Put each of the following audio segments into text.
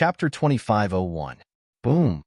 Chapter 2501. Boom.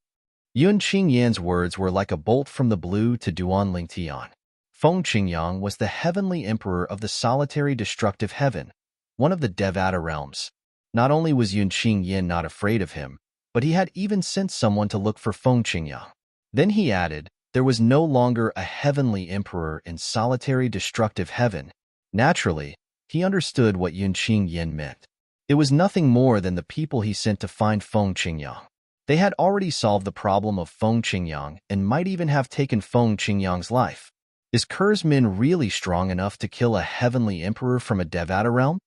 Yun Qingyan's words were like a bolt from the blue to Duan Lingtian. Feng Qingyang was the heavenly emperor of the solitary destructive heaven, one of the Devata realms. Not only was Yun Qingyan not afraid of him, but he had even sent someone to look for Feng Qingyang. Then he added, there was no longer a heavenly emperor in solitary destructive heaven. Naturally, he understood what Yun Qingyan meant. It was nothing more than the people he sent to find Feng Qingyang. They had already solved the problem of Feng Qingyang and might even have taken Feng Qingyang's life. Is Ker's men really strong enough to kill a heavenly emperor from a Devata realm?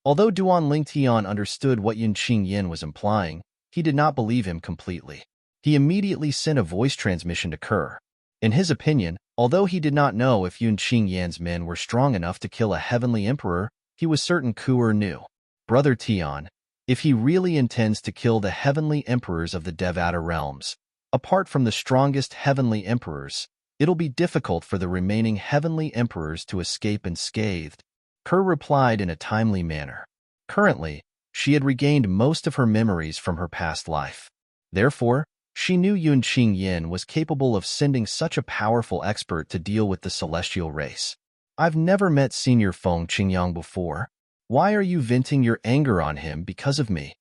Although Duan Lingtian understood what Yun Qingyan was implying, he did not believe him completely. He immediately sent a voice transmission to Ker. In his opinion, although he did not know if Yun Qingyan's men were strong enough to kill a heavenly emperor, he was certain Ker knew. Brother Tian, if he really intends to kill the heavenly emperors of the Devata realms, apart from the strongest heavenly emperors, it'll be difficult for the remaining heavenly emperors to escape unscathed. Ker replied in a timely manner. Currently, she had regained most of her memories from her past life. Therefore, she knew Yun Qingyan was capable of sending such a powerful expert to deal with the celestial race. I've never met Senior Feng Qingyang before. Why are you venting your anger on him because of me?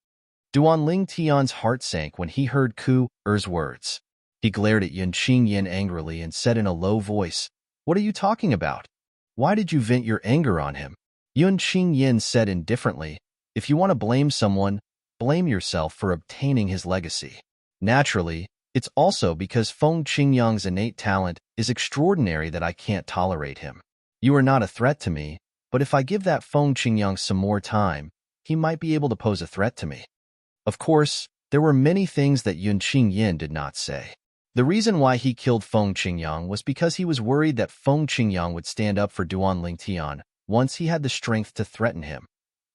Duan Lingtian's heart sank when he heard Ker's words. He glared at Yun Qingyan angrily and said in a low voice, "What are you talking about? Why did you vent your anger on him?" Yun Qingyan said indifferently, "If you want to blame someone, blame yourself for obtaining his legacy. Naturally, it's also because Feng Qingyang's innate talent is extraordinary that I can't tolerate him. You are not a threat to me, but if I give that Feng Qingyang some more time, he might be able to pose a threat to me." Of course, there were many things that Yun Qingyan did not say. The reason why he killed Feng Qingyang was because he was worried that Feng Qingyang would stand up for Duan Lingtian once he had the strength to threaten him.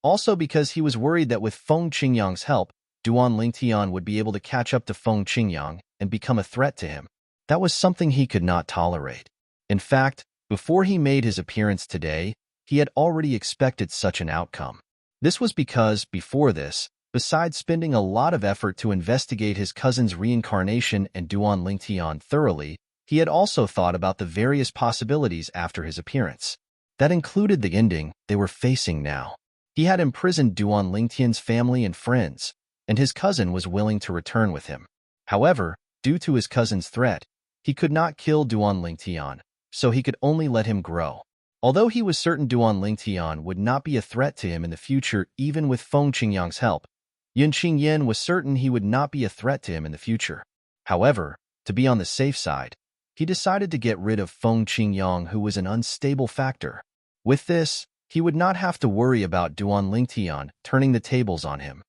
Also because he was worried that with Feng Qingyang's help, Duan Lingtian would be able to catch up to Feng Qingyang and become a threat to him. That was something he could not tolerate. In fact, before he made his appearance today, he had already expected such an outcome. This was because, before this, besides spending a lot of effort to investigate his cousin's reincarnation and Duan Lingtian thoroughly, he had also thought about the various possibilities after his appearance. That included the ending they were facing now. He had imprisoned Duan Lingtian's family and friends, and his cousin was willing to return with him. However, due to his cousin's threat, he could not kill Duan Lingtian, so he could only let him grow. Although he was certain Duan Lingtian would not be a threat to him in the future even with Feng Qingyang's help, Yun Qingyan was certain he would not be a threat to him in the future. However, to be on the safe side, he decided to get rid of Feng Qingyang, who was an unstable factor. With this, he would not have to worry about Duan Lingtian turning the tables on him.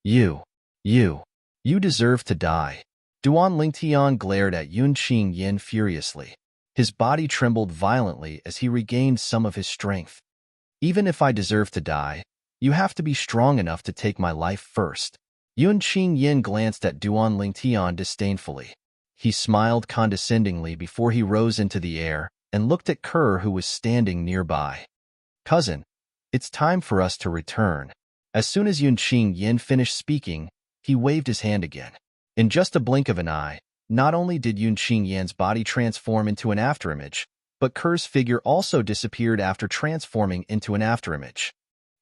You deserve to die." Duan Lingtian glared at Yun Qingyan furiously. His body trembled violently as he regained some of his strength. "Even if I deserve to die, you have to be strong enough to take my life first." Yun Qingyan glanced at Duan Lingtian disdainfully. He smiled condescendingly before he rose into the air and looked at Ker, who was standing nearby. "Cousin, it's time for us to return." As soon as Yun Qingyan finished speaking, he waved his hand again. In just a blink of an eye, not only did Yun Qingyan's body transform into an afterimage, but Ker's figure also disappeared after transforming into an afterimage.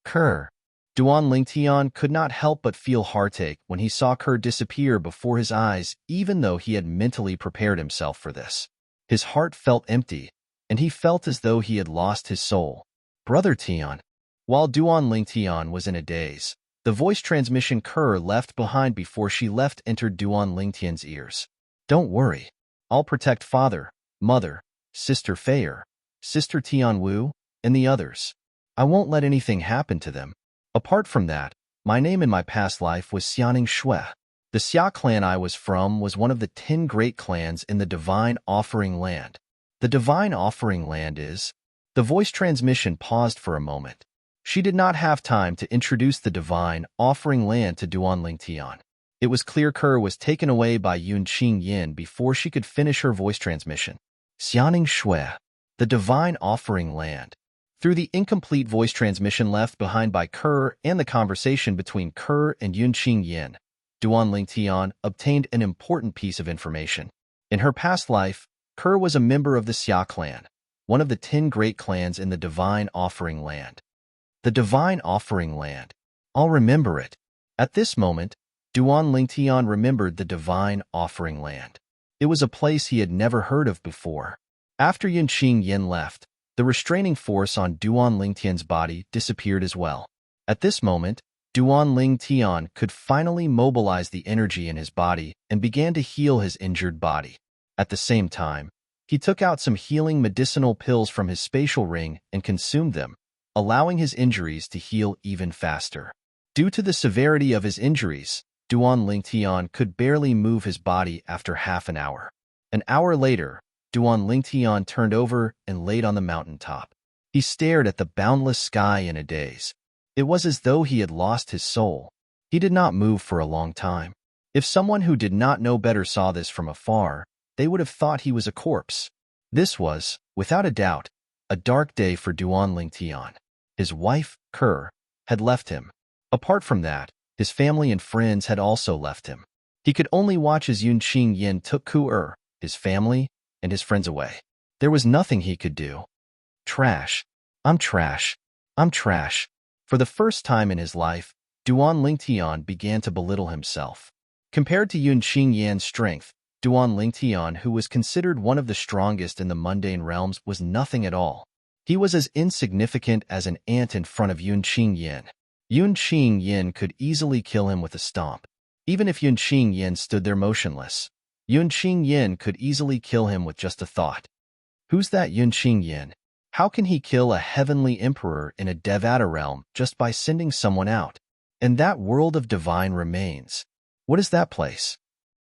Ker. Duan Lingtian could not help but feel heartache when he saw Ker disappear before his eyes, even though he had mentally prepared himself for this. His heart felt empty, and he felt as though he had lost his soul. Brother Tian. While Duan Lingtian was in a daze, the voice transmission Ker left behind before she left entered Duan Lingtian's ears. "Don't worry. I'll protect Father, Mother, Sister Feier, Sister Tianwu, and the others. I won't let anything happen to them. Apart from that, my name in my past life was Xianing Shui. The Xia clan I was from was one of the 10 great clans in the Divine Offering Land. The Divine Offering Land is..." The voice transmission paused for a moment. She did not have time to introduce the Divine Offering Land to Duan Lingtian. It was clear Ker was taken away by Yun Qingyan before she could finish her voice transmission. Xianing Shui, the Divine Offering Land. Through the incomplete voice transmission left behind by Ker and the conversation between Ker and Yun Qingyan, Duan Lingtian obtained an important piece of information. In her past life, Kerr was a member of the Xia clan, one of the 10 great clans in the Divine Offering Land. The Divine Offering Land. I'll remember it. At this moment, Duan Lingtian remembered the Divine Offering Land. It was a place he had never heard of before. After Yunqing Yin left, the restraining force on Duan Lingtian's body disappeared as well. At this moment, Duan Lingtian could finally mobilize the energy in his body and began to heal his injured body. At the same time, he took out some healing medicinal pills from his spatial ring and consumed them, allowing his injuries to heal even faster. Due to the severity of his injuries, Duan Lingtian could barely move his body after half an hour. An hour later, Duan Lingtian turned over and laid on the mountaintop. He stared at the boundless sky in a daze. It was as though he had lost his soul. He did not move for a long time. If someone who did not know better saw this from afar, they would have thought he was a corpse. This was, without a doubt, a dark day for Duan Lingtian. His wife, Kerr, had left him. Apart from that, his family and friends had also left him. He could only watch as Yunqing Yin took Kerr, his family, and his friends away. There was nothing he could do. Trash. I'm trash. I'm trash. For the first time in his life, Duan Lingtian began to belittle himself. Compared to Yunqing Yan's strength, Duan Lingtian, who was considered one of the strongest in the mundane realms, was nothing at all. He was as insignificant as an ant in front of Yunqing Yin. Yunqing Yin could easily kill him with a stomp. Even if Yunqing Yin stood there motionless, Yunqing Yin could easily kill him with just a thought. Who's that Yunqing Yin? How can he kill a heavenly emperor in a Devata realm just by sending someone out? And that world of divine remains. What is that place?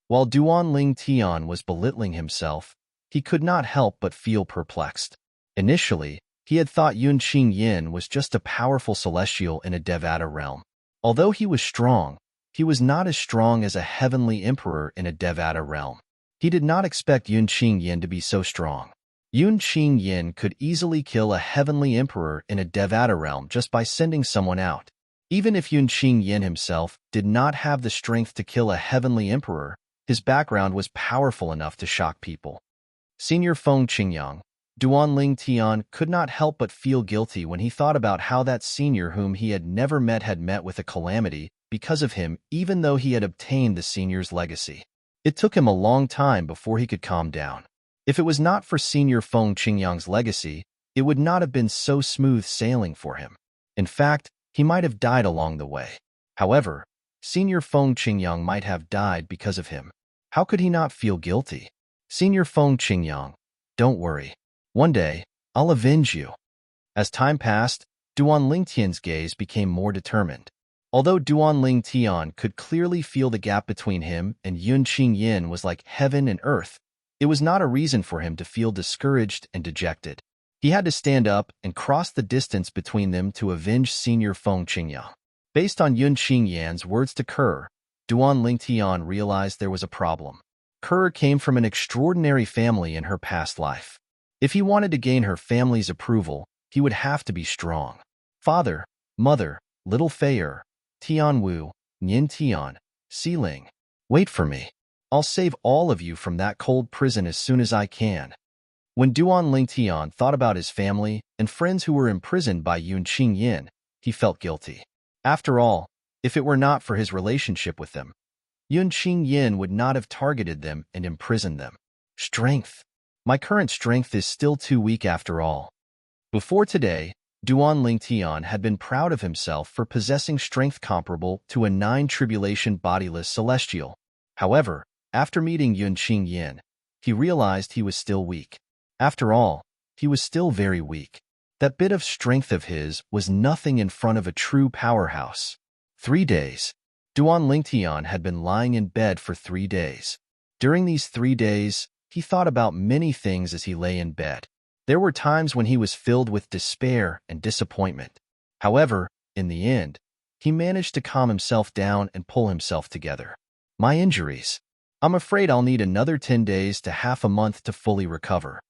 While Duan Lingtian was belittling himself, he could not help but feel perplexed. Initially, he had thought Yunqing Yin was just a powerful celestial in a Devata realm. Although he was strong, he was not as strong as a heavenly emperor in a Devata realm. He did not expect Yunqing Yin to be so strong. Yunqing Yin could easily kill a heavenly emperor in a Devata realm just by sending someone out. Even if Yunqing Yin himself did not have the strength to kill a heavenly emperor, his background was powerful enough to shock people. Senior Feng Qingyang, Duan Lingtian could not help but feel guilty when he thought about how that senior whom he had never met had met with a calamity because of him, even though he had obtained the senior's legacy. It took him a long time before he could calm down. If it was not for Senior Feng Qingyang's legacy, it would not have been so smooth sailing for him. In fact, he might have died along the way. However, Senior Feng Qingyang might have died because of him. How could he not feel guilty? Senior Feng Qingyang, don't worry. One day, I'll avenge you. As time passed, Duan Lingtian's gaze became more determined. Although Duan Lingtian could clearly feel the gap between him and Yunqing Yin was like heaven and earth, it was not a reason for him to feel discouraged and dejected. He had to stand up and cross the distance between them to avenge Senior Feng Qingyang. Based on Yunqing Yan's words to Kerr, Duan Lingtian realized there was a problem. Kerr came from an extraordinary family in her past life. If he wanted to gain her family's approval, he would have to be strong. Father, mother, little Feier, Tianwu, Nian Tian, Xiling. Wait for me. I'll save all of you from that cold prison as soon as I can. When Duan Lingtian thought about his family and friends who were imprisoned by Yunqing Yin, he felt guilty. After all, if it were not for his relationship with them, Yunqing Yin would not have targeted them and imprisoned them. Strength. My current strength is still too weak after all. Before today, Duan Lingtian had been proud of himself for possessing strength comparable to a 9-tribulation bodiless celestial. However, after meeting Yunqing Yin, he realized he was still weak. After all, he was still very weak. That bit of strength of his was nothing in front of a true powerhouse. 3 days. Duan Lingtian had been lying in bed for 3 days. During these 3 days, he thought about many things as he lay in bed. There were times when he was filled with despair and disappointment. However, in the end, he managed to calm himself down and pull himself together. My injuries. I'm afraid I'll need another 10 days to half a month to fully recover.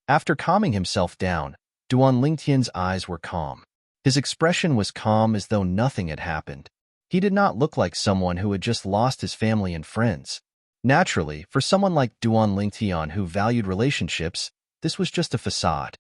After calming himself down, Duan Lingtian's eyes were calm. His expression was calm as though nothing had happened. He did not look like someone who had just lost his family and friends. Naturally, for someone like Duan Lingtian who valued relationships, this was just a facade.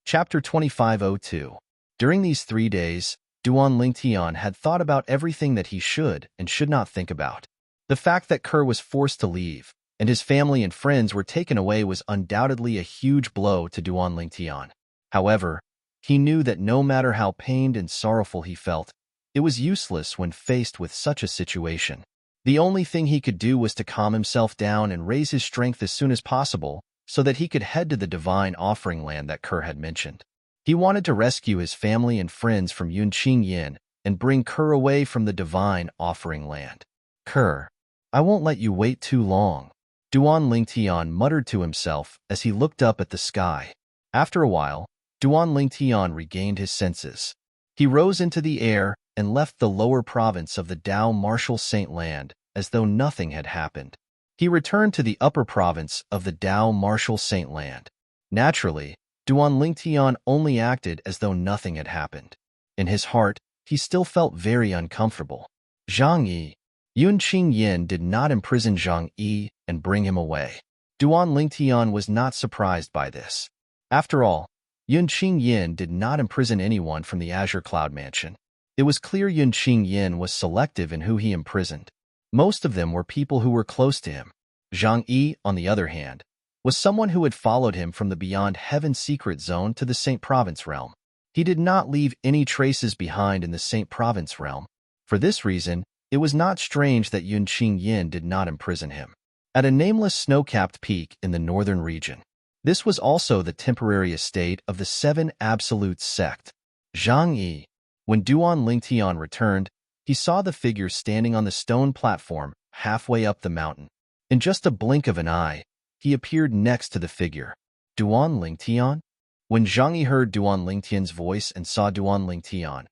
Chapter 2502. During these 3 days, Duan Lingtian had thought about everything that he should and should not think about. The fact that Kerr was forced to leave, and his family and friends were taken away was undoubtedly a huge blow to Duan Lingtian. However, he knew that no matter how pained and sorrowful he felt, it was useless when faced with such a situation. The only thing he could do was to calm himself down and raise his strength as soon as possible so that he could head to the divine offering land that Kerr had mentioned. He wanted to rescue his family and friends from Yunqing Yin and bring Kerr away from the divine offering land. Kerr, I won't let you wait too long, Duan Lingtian muttered to himself as he looked up at the sky. After a while, Duan Lingtian regained his senses. He rose into the air and left the lower province of the Dao Martial Saint Land as though nothing had happened. He returned to the upper province of the Dao Martial Saint Land. Naturally, Duan Lingtian only acted as though nothing had happened. In his heart, he still felt very uncomfortable. Zhang Yi. Yunqing Yin did not imprison Zhang Yi and bring him away. Duan Lingtian was not surprised by this. After all, Yunqing Yin did not imprison anyone from the Azure Cloud Mansion. It was clear Yunqing Yin was selective in who he imprisoned. Most of them were people who were close to him. Zhang Yi, on the other hand, was someone who had followed him from the Beyond Heaven secret zone to the Saint Province realm. He did not leave any traces behind in the Saint Province realm. For this reason, it was not strange that Yunqing Yin did not imprison him. At a nameless snow-capped peak in the northern region. This was also the temporary estate of the 7 Absolutes sect. Zhang Yi. When Duan Lingtian returned, he saw the figure standing on the stone platform halfway up the mountain. In just a blink of an eye, he appeared next to the figure. Duan Lingtian? When Zhang Yi heard Duan Lingtian's voice and saw Duan Lingtian,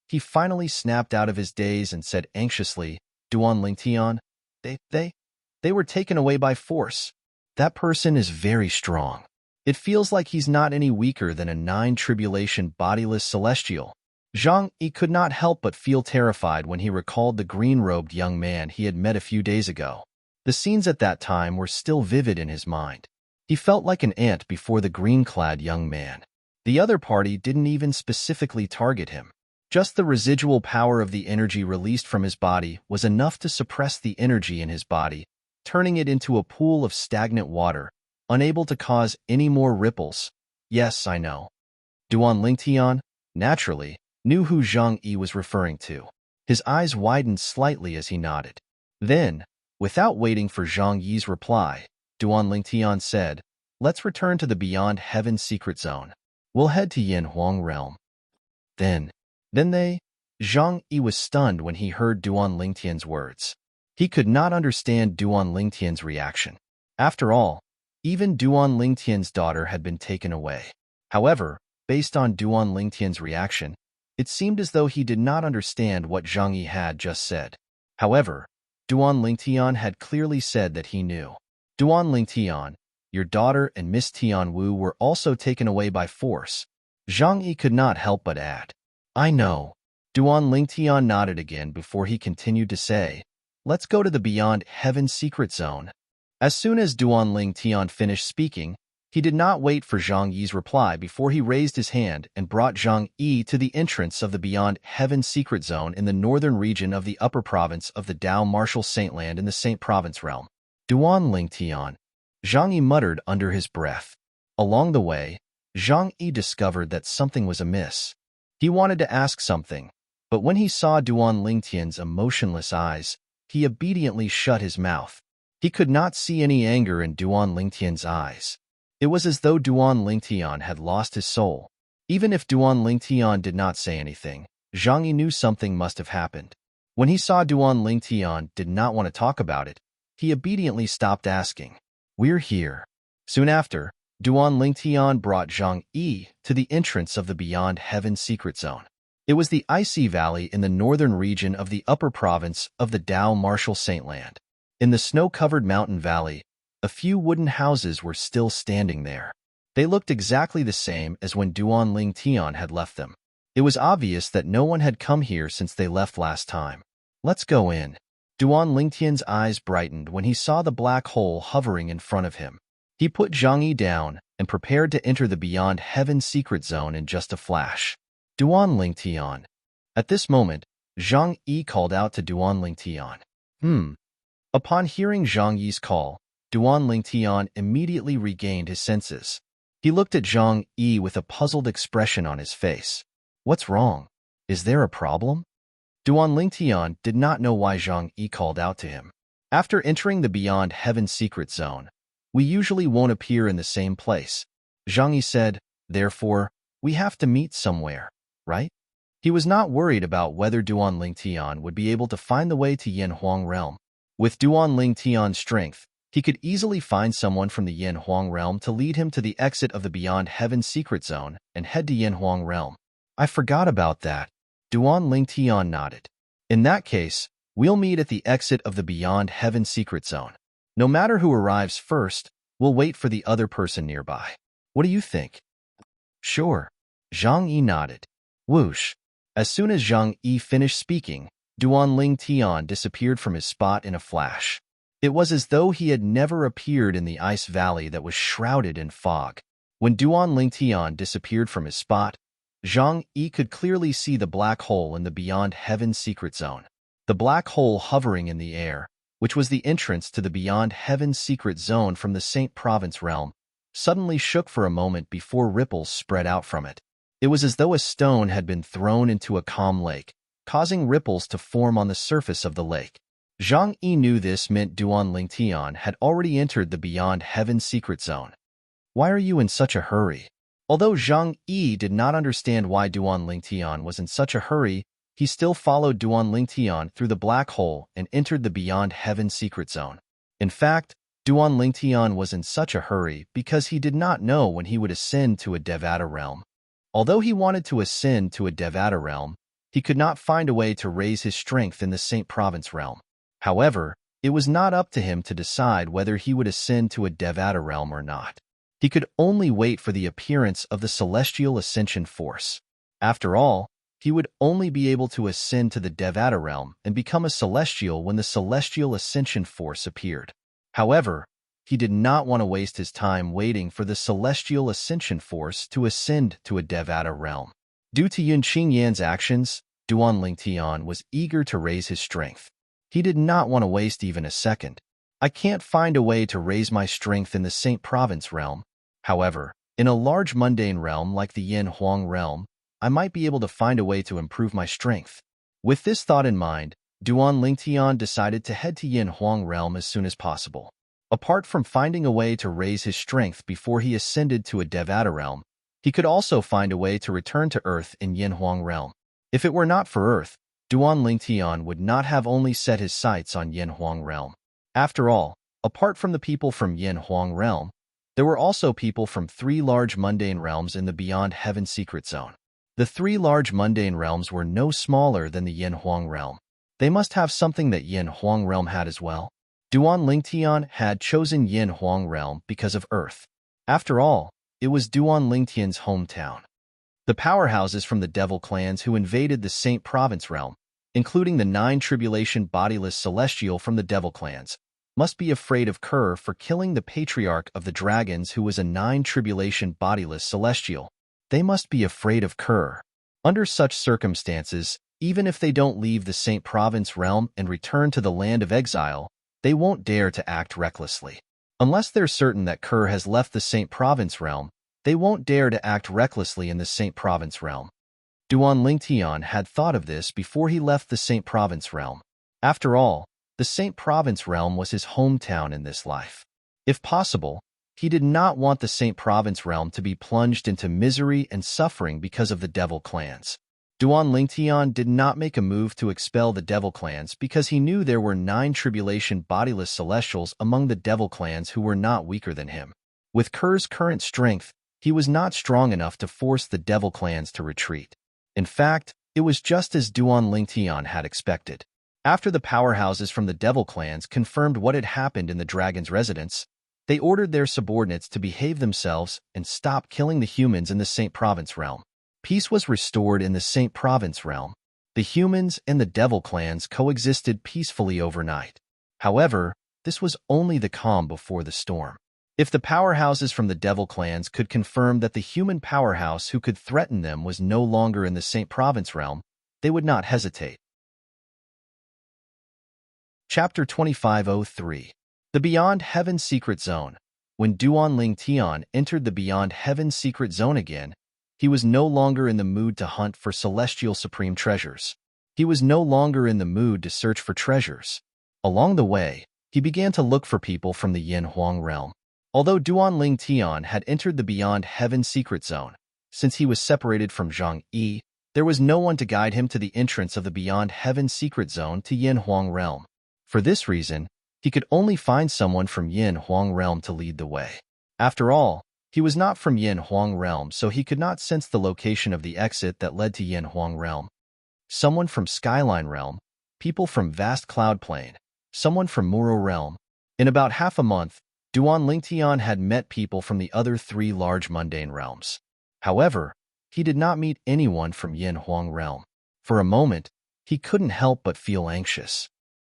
he finally snapped out of his daze and said anxiously, Duan Lingtian, they were taken away by force. That person is very strong. It feels like he's not any weaker than a 9-tribulation bodiless celestial. Zhang Yi could not help but feel terrified when he recalled the green-robed young man he had met a few days ago. The scenes at that time were still vivid in his mind. He felt like an ant before the green-clad young man. The other party didn't even specifically target him. Just the residual power of the energy released from his body was enough to suppress the energy in his body, turning it into a pool of stagnant water, unable to cause any more ripples. Yes, I know. Duan Lingtian, naturally, knew who Zhang Yi was referring to. His eyes widened slightly as he nodded. Then, without waiting for Zhang Yi's reply, Duan Lingtian said, Let's return to the Beyond Heaven secret zone. We'll head to Yin Huang realm. Then Zhang Yi was stunned when he heard Duan Lingtian's words. He could not understand Duan Lingtian's reaction. After all, even Duan Lingtian's daughter had been taken away. However, based on Duan Lingtian's reaction, it seemed as though he did not understand what Zhang Yi had just said. However, Duan Lingtian had clearly said that he knew. Duan Lingtian, your daughter and Miss Tianwu were also taken away by force. Zhang Yi could not help but add. I know. Duan Lingtian nodded again before he continued to say, Let's go to the Beyond Heaven secret zone. As soon as Duan Lingtian finished speaking, he did not wait for Zhang Yi's reply before he raised his hand and brought Zhang Yi to the entrance of the Beyond Heaven secret zone in the northern region of the upper province of the Dao Martial Saint Land in the Saint Province realm. Duan Lingtian, Zhang Yi muttered under his breath. Along the way, Zhang Yi discovered that something was amiss. He wanted to ask something, but when he saw Duan Lingtian's emotionless eyes, he obediently shut his mouth. He could not see any anger in Duan Lingtian's eyes. It was as though Duan Lingtian had lost his soul. Even if Duan Lingtian did not say anything, Zhang Yi knew something must have happened. When he saw Duan Lingtian did not want to talk about it, he obediently stopped asking. We're here. Soon after, Duan Lingtian brought Zhang Yi to the entrance of the Beyond Heaven secret zone. It was the icy valley in the northern region of the upper province of the Dao Martial Saint Land. In the snow-covered mountain valley, a few wooden houses were still standing there. They looked exactly the same as when Duan Lingtian had left them. It was obvious that no one had come here since they left last time. Let's go in. Duan Lingtian's eyes brightened when he saw the black hole hovering in front of him. He put Zhang Yi down and prepared to enter the Beyond Heaven secret zone in just a flash. Duan Lingtian. At this moment, Zhang Yi called out to Duan Lingtian. Upon hearing Zhang Yi's call, Duan Lingtian immediately regained his senses. He looked at Zhang Yi with a puzzled expression on his face. What's wrong? Is there a problem? Duan Lingtian did not know why Zhang Yi called out to him. After entering the Beyond Heaven secret zone, we usually won't appear in the same place. Zhang Yi said, therefore, we have to meet somewhere, right? He was not worried about whether Duan Lingtian would be able to find the way to Yanhuang realm. With Duan Lingtian's strength, he could easily find someone from the Yanhuang realm to lead him to the exit of the Beyond Heaven secret zone and head to Yanhuang realm. I forgot about that. Duan Lingtian nodded. In that case, we'll meet at the exit of the Beyond Heaven secret zone. No matter who arrives first, we'll wait for the other person nearby. What do you think? Sure. Zhang Yi nodded. Whoosh. As soon as Zhang Yi finished speaking, Duan Lingtian disappeared from his spot in a flash. It was as though he had never appeared in the ice valley that was shrouded in fog. When Duan Lingtian disappeared from his spot, Zhang Yi could clearly see the black hole in the Beyond Heaven secret zone. The black hole hovering in the air, which was the entrance to the Beyond Heaven secret zone from the Saint Province realm, suddenly shook for a moment before ripples spread out from it. It was as though a stone had been thrown into a calm lake, causing ripples to form on the surface of the lake. Zhang Yi knew this meant Duan Lingtian had already entered the Beyond Heaven secret zone. Why are you in such a hurry? Although Zhang Yi did not understand why Duan Lingtian was in such a hurry, he still followed Duan Lingtian through the black hole and entered the Beyond Heaven secret zone. In fact, Duan Lingtian was in such a hurry because he did not know when he would ascend to a Devata realm. Although he wanted to ascend to a Devata realm, he could not find a way to raise his strength in the Saint Province realm. However, it was not up to him to decide whether he would ascend to a Devata realm or not. He could only wait for the appearance of the celestial ascension force. After all, he would only be able to ascend to the Devata realm and become a celestial when the celestial ascension force appeared. However, he did not want to waste his time waiting for the celestial ascension force to ascend to a Devata realm. Due to Yun Qingyan's actions, Duan Lingtian was eager to raise his strength. He did not want to waste even a second. I can't find a way to raise my strength in the Saint Province realm. However, in a large mundane realm like the Yanhuang realm, I might be able to find a way to improve my strength. With this thought in mind, Duan Lingtian decided to head to Yanhuang realm as soon as possible. Apart from finding a way to raise his strength before he ascended to a Devata realm, he could also find a way to return to Earth in Yanhuang realm. If it were not for Earth, Duan Lingtian would not have only set his sights on Yanhuang realm. After all, apart from the people from Yanhuang realm, there were also people from 3 large mundane realms in the Beyond Heaven secret zone. The 3 large mundane realms were no smaller than the Yanhuang realm. They must have something that Yanhuang realm had as well. Duan Lingtian had chosen Yanhuang realm because of Earth. After all, it was Duan Lingtian's hometown. The powerhouses from the devil clans who invaded the Saint Province realm, including the 9 tribulation bodiless celestial from the devil clans, must be afraid of Kerr for killing the patriarch of the dragons who was a 9 tribulation bodiless celestial. They must be afraid of Kerr. Under such circumstances, even if they don't leave the Saint Province realm and return to the land of exile, they won't dare to act recklessly. Unless they're certain that Kerr has left the Saint Province realm, they won't dare to act recklessly in the Saint Province realm. Duan Lingtian had thought of this before he left the Saint Province realm. After all, the Saint Province realm was his hometown in this life. If possible, he did not want the Saint Province realm to be plunged into misery and suffering because of the devil clans. Duan Lingtian did not make a move to expel the devil clans because he knew there were 9 tribulation bodiless celestials among the devil clans who were not weaker than him. With Kerr's current strength, he was not strong enough to force the devil clans to retreat. In fact, it was just as Duan Lingtian had expected. After the powerhouses from the devil clans confirmed what had happened in the dragon's residence, they ordered their subordinates to behave themselves and stop killing the humans in the Saint Province realm. Peace was restored in the Saint Province realm. The humans and the devil clans coexisted peacefully overnight. However, this was only the calm before the storm. If the powerhouses from the devil clans could confirm that the human powerhouse who could threaten them was no longer in the Saint Province realm, they would not hesitate. Chapter 2503. The Beyond Heaven Secret Zone. When Duan Tian entered the Beyond Heaven Secret Zone again, he was no longer in the mood to hunt for celestial supreme treasures. He was no longer in the mood to search for treasures. Along the way, he began to look for people from the Yin Huang realm. Although Duan Tian had entered the Beyond Heaven Secret Zone, since he was separated from Zhang Yi, there was no one to guide him to the entrance of the Beyond Heaven Secret Zone to Yin Huang realm. For this reason, he could only find someone from Yin Huang realm to lead the way. After all, he was not from Yin Huang realm, so he could not sense the location of the exit that led to Yin Huang realm. Someone from Skyline realm, people from Vast Cloud Plain, someone from Muro realm. In about half a month, Duan Tian had met people from the other three large mundane realms. However, he did not meet anyone from Yin Huang realm. For a moment, he couldn't help but feel anxious.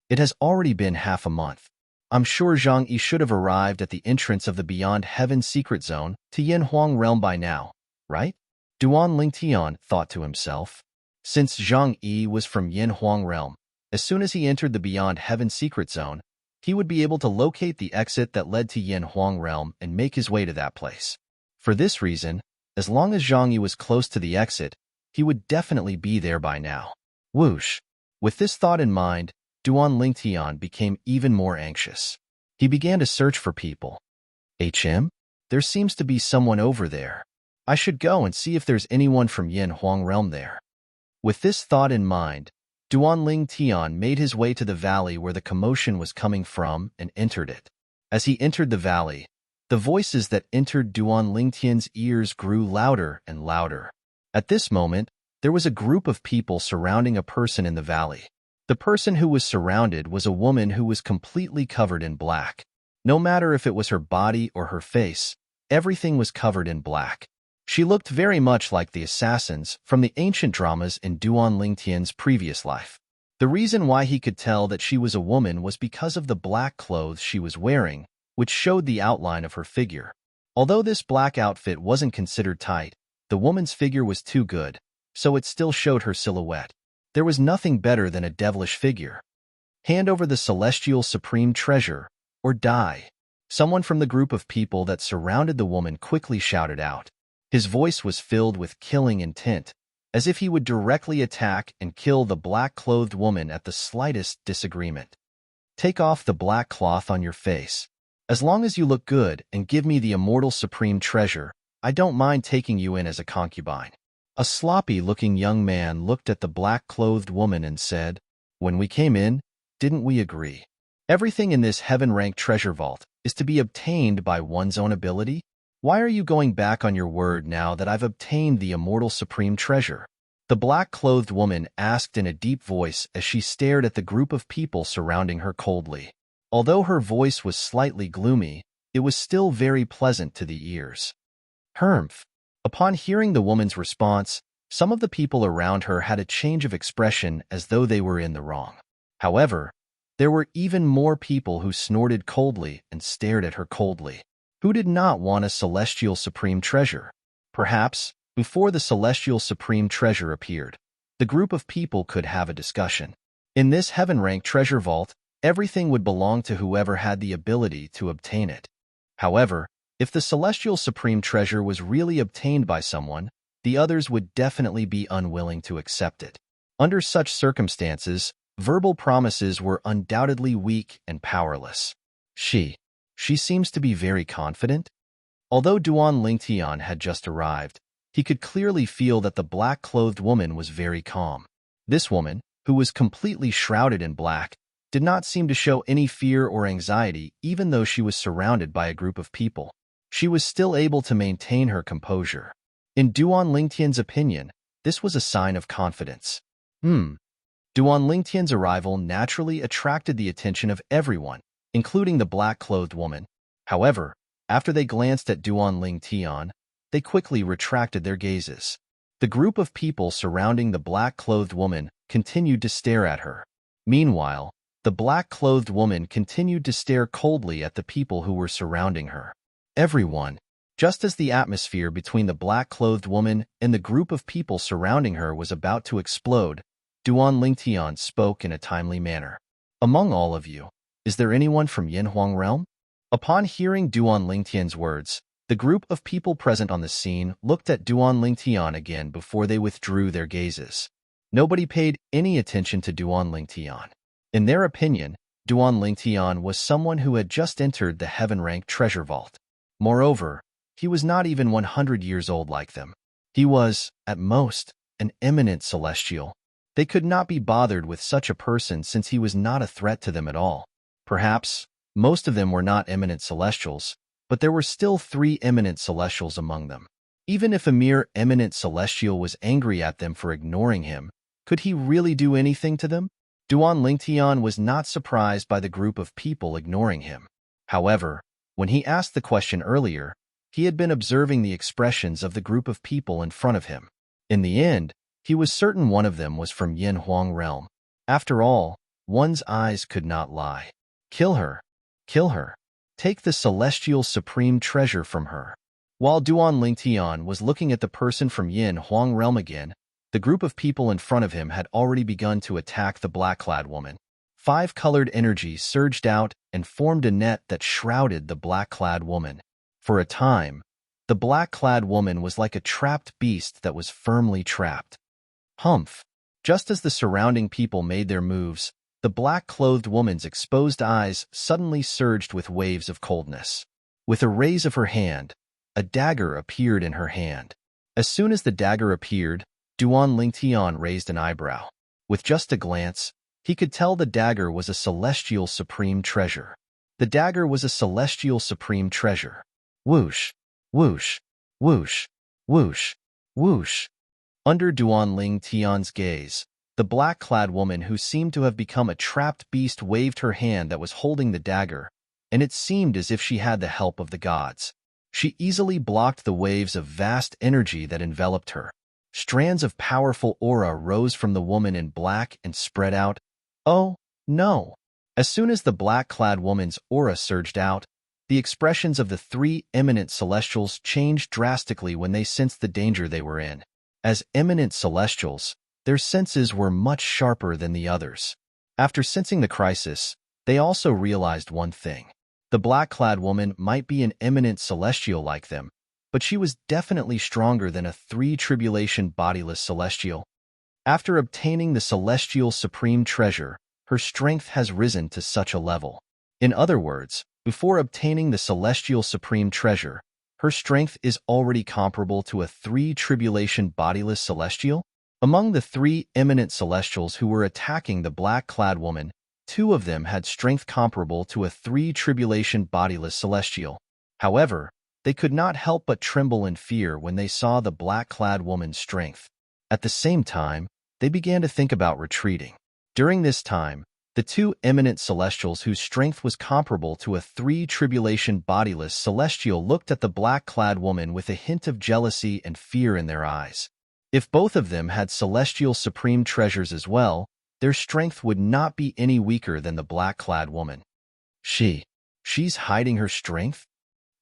It has already been half a month. I'm sure Zhang Yi should have arrived at the entrance of the Beyond Heaven Secret Zone to Yin Huang realm by now, right? Duan Tian thought to himself. Since Zhang Yi was from Yin Huang realm, as soon as he entered the Beyond Heaven Secret Zone, he would be able to locate the exit that led to Yin Huang realm and make his way to that place. For this reason, as long as Zhang Yi was close to the exit, he would definitely be there by now. Whoosh! With this thought in mind, Duan Tian became even more anxious. He began to search for people. There seems to be someone over there. I should go and see if there's anyone from Yin Huang realm there. With this thought in mind, Duan Tian made his way to the valley where the commotion was coming from and entered it. As he entered the valley, the voices that entered Duan Tian's ears grew louder and louder. At this moment, there was a group of people surrounding a person in the valley. The person who was surrounded was a woman who was completely covered in black. No matter if it was her body or her face, everything was covered in black. She looked very much like the assassins from the ancient dramas in Duan Tian's previous life. The reason why he could tell that she was a woman was because of the black clothes she was wearing, which showed the outline of her figure. Although this black outfit wasn't considered tight, the woman's figure was too good, so it still showed her silhouette. There was nothing better than a devilish figure. Hand over the celestial supreme treasure, or die. Someone from the group of people that surrounded the woman quickly shouted out. His voice was filled with killing intent, as if he would directly attack and kill the black-clothed woman at the slightest disagreement. Take off the black cloth on your face. As long as you look good and give me the immortal supreme treasure, I don't mind taking you in as a concubine. A sloppy-looking young man looked at the black-clothed woman and said, "When we came in, didn't we agree? Everything in this heaven-ranked treasure vault is to be obtained by one's own ability? Why are you going back on your word now that I've obtained the immortal supreme treasure?" The black-clothed woman asked in a deep voice as she stared at the group of people surrounding her coldly. Although her voice was slightly gloomy, it was still very pleasant to the ears. Humph! Upon hearing the woman's response, some of the people around her had a change of expression as though they were in the wrong. However, there were even more people who snorted coldly and stared at her coldly. Who did not want a celestial supreme treasure? Perhaps, before the celestial supreme treasure appeared, the group of people could have a discussion. In this heaven-ranked treasure vault, everything would belong to whoever had the ability to obtain it. However, if the celestial supreme treasure was really obtained by someone, the others would definitely be unwilling to accept it. Under such circumstances, verbal promises were undoubtedly weak and powerless. She seems to be very confident. Although Duan Tian had just arrived, he could clearly feel that the black-clothed woman was very calm. This woman, who was completely shrouded in black, did not seem to show any fear or anxiety even though she was surrounded by a group of people. She was still able to maintain her composure. In Duan Tian's opinion, this was a sign of confidence. Duan Tian's arrival naturally attracted the attention of everyone, including the black-clothed woman. However, after they glanced at Duan Tian, they quickly retracted their gazes. The group of people surrounding the black-clothed woman continued to stare at her. Meanwhile, the black-clothed woman continued to stare coldly at the people who were surrounding her. Everyone, just as the atmosphere between the black-clothed woman and the group of people surrounding her was about to explode, Duan Lingtian spoke in a timely manner. "Among all of you, is there anyone from Yinhuang realm?" Upon hearing Duan Lingtian's words, the group of people present on the scene looked at Duan Lingtian again before they withdrew their gazes. Nobody paid any attention to Duan Lingtian. In their opinion, Duan Lingtian was someone who had just entered the heaven-ranked treasure vault. Moreover, he was not even 100 years old like them. He was, at most, an eminent celestial. They could not be bothered with such a person since he was not a threat to them at all. Perhaps, most of them were not eminent celestials, but there were still 3 eminent celestials among them. Even if a mere eminent celestial was angry at them for ignoring him, could he really do anything to them? Duan Lingtian was not surprised by the group of people ignoring him. However, when he asked the question earlier, he had been observing the expressions of the group of people in front of him. In the end, he was certain one of them was from Yinhuang realm. After all, one's eyes could not lie. Kill her. Kill her. Take the celestial supreme treasure from her. While Duan Lingtian was looking at the person from Yinhuang realm again, the group of people in front of him had already begun to attack the black-clad woman. 5-colored energy surged out and formed a net that shrouded the black-clad woman. For a time, the black-clad woman was like a trapped beast that was firmly trapped. Humph! Just as the surrounding people made their moves, the black-clothed woman's exposed eyes suddenly surged with waves of coldness. With a raise of her hand, a dagger appeared in her hand. As soon as the dagger appeared, Duan Lingtian raised an eyebrow. With just a glance, he could tell the dagger was a celestial supreme treasure. The dagger was a celestial supreme treasure. Whoosh, whoosh, whoosh, whoosh, whoosh. Under Duan Lingtian's gaze, the black-clad woman who seemed to have become a trapped beast waved her hand that was holding the dagger, and it seemed as if she had the help of the gods. She easily blocked the waves of vast energy that enveloped her. Strands of powerful aura rose from the woman in black and spread out. Oh, no! As soon as the black-clad woman's aura surged out, the expressions of the 3 eminent celestials changed drastically when they sensed the danger they were in. As eminent celestials, their senses were much sharper than the others. After sensing the crisis, they also realized one thing. The black-clad woman might be an eminent celestial like them, but she was definitely stronger than a 3-tribulation bodiless celestial. After obtaining the celestial supreme treasure, her strength has risen to such a level. In other words, before obtaining the celestial supreme treasure, her strength is already comparable to a 3-tribulation bodiless celestial. Among the 3 eminent celestials who were attacking the black-clad woman, 2 of them had strength comparable to a 3-tribulation bodiless celestial. However, they could not help but tremble in fear when they saw the black-clad woman's strength. At the same time, they began to think about retreating. During this time, the 2 eminent celestials whose strength was comparable to a 3-tribulation bodiless celestial looked at the black-clad woman with a hint of jealousy and fear in their eyes. If both of them had celestial supreme treasures as well, their strength would not be any weaker than the black-clad woman. She's hiding her strength?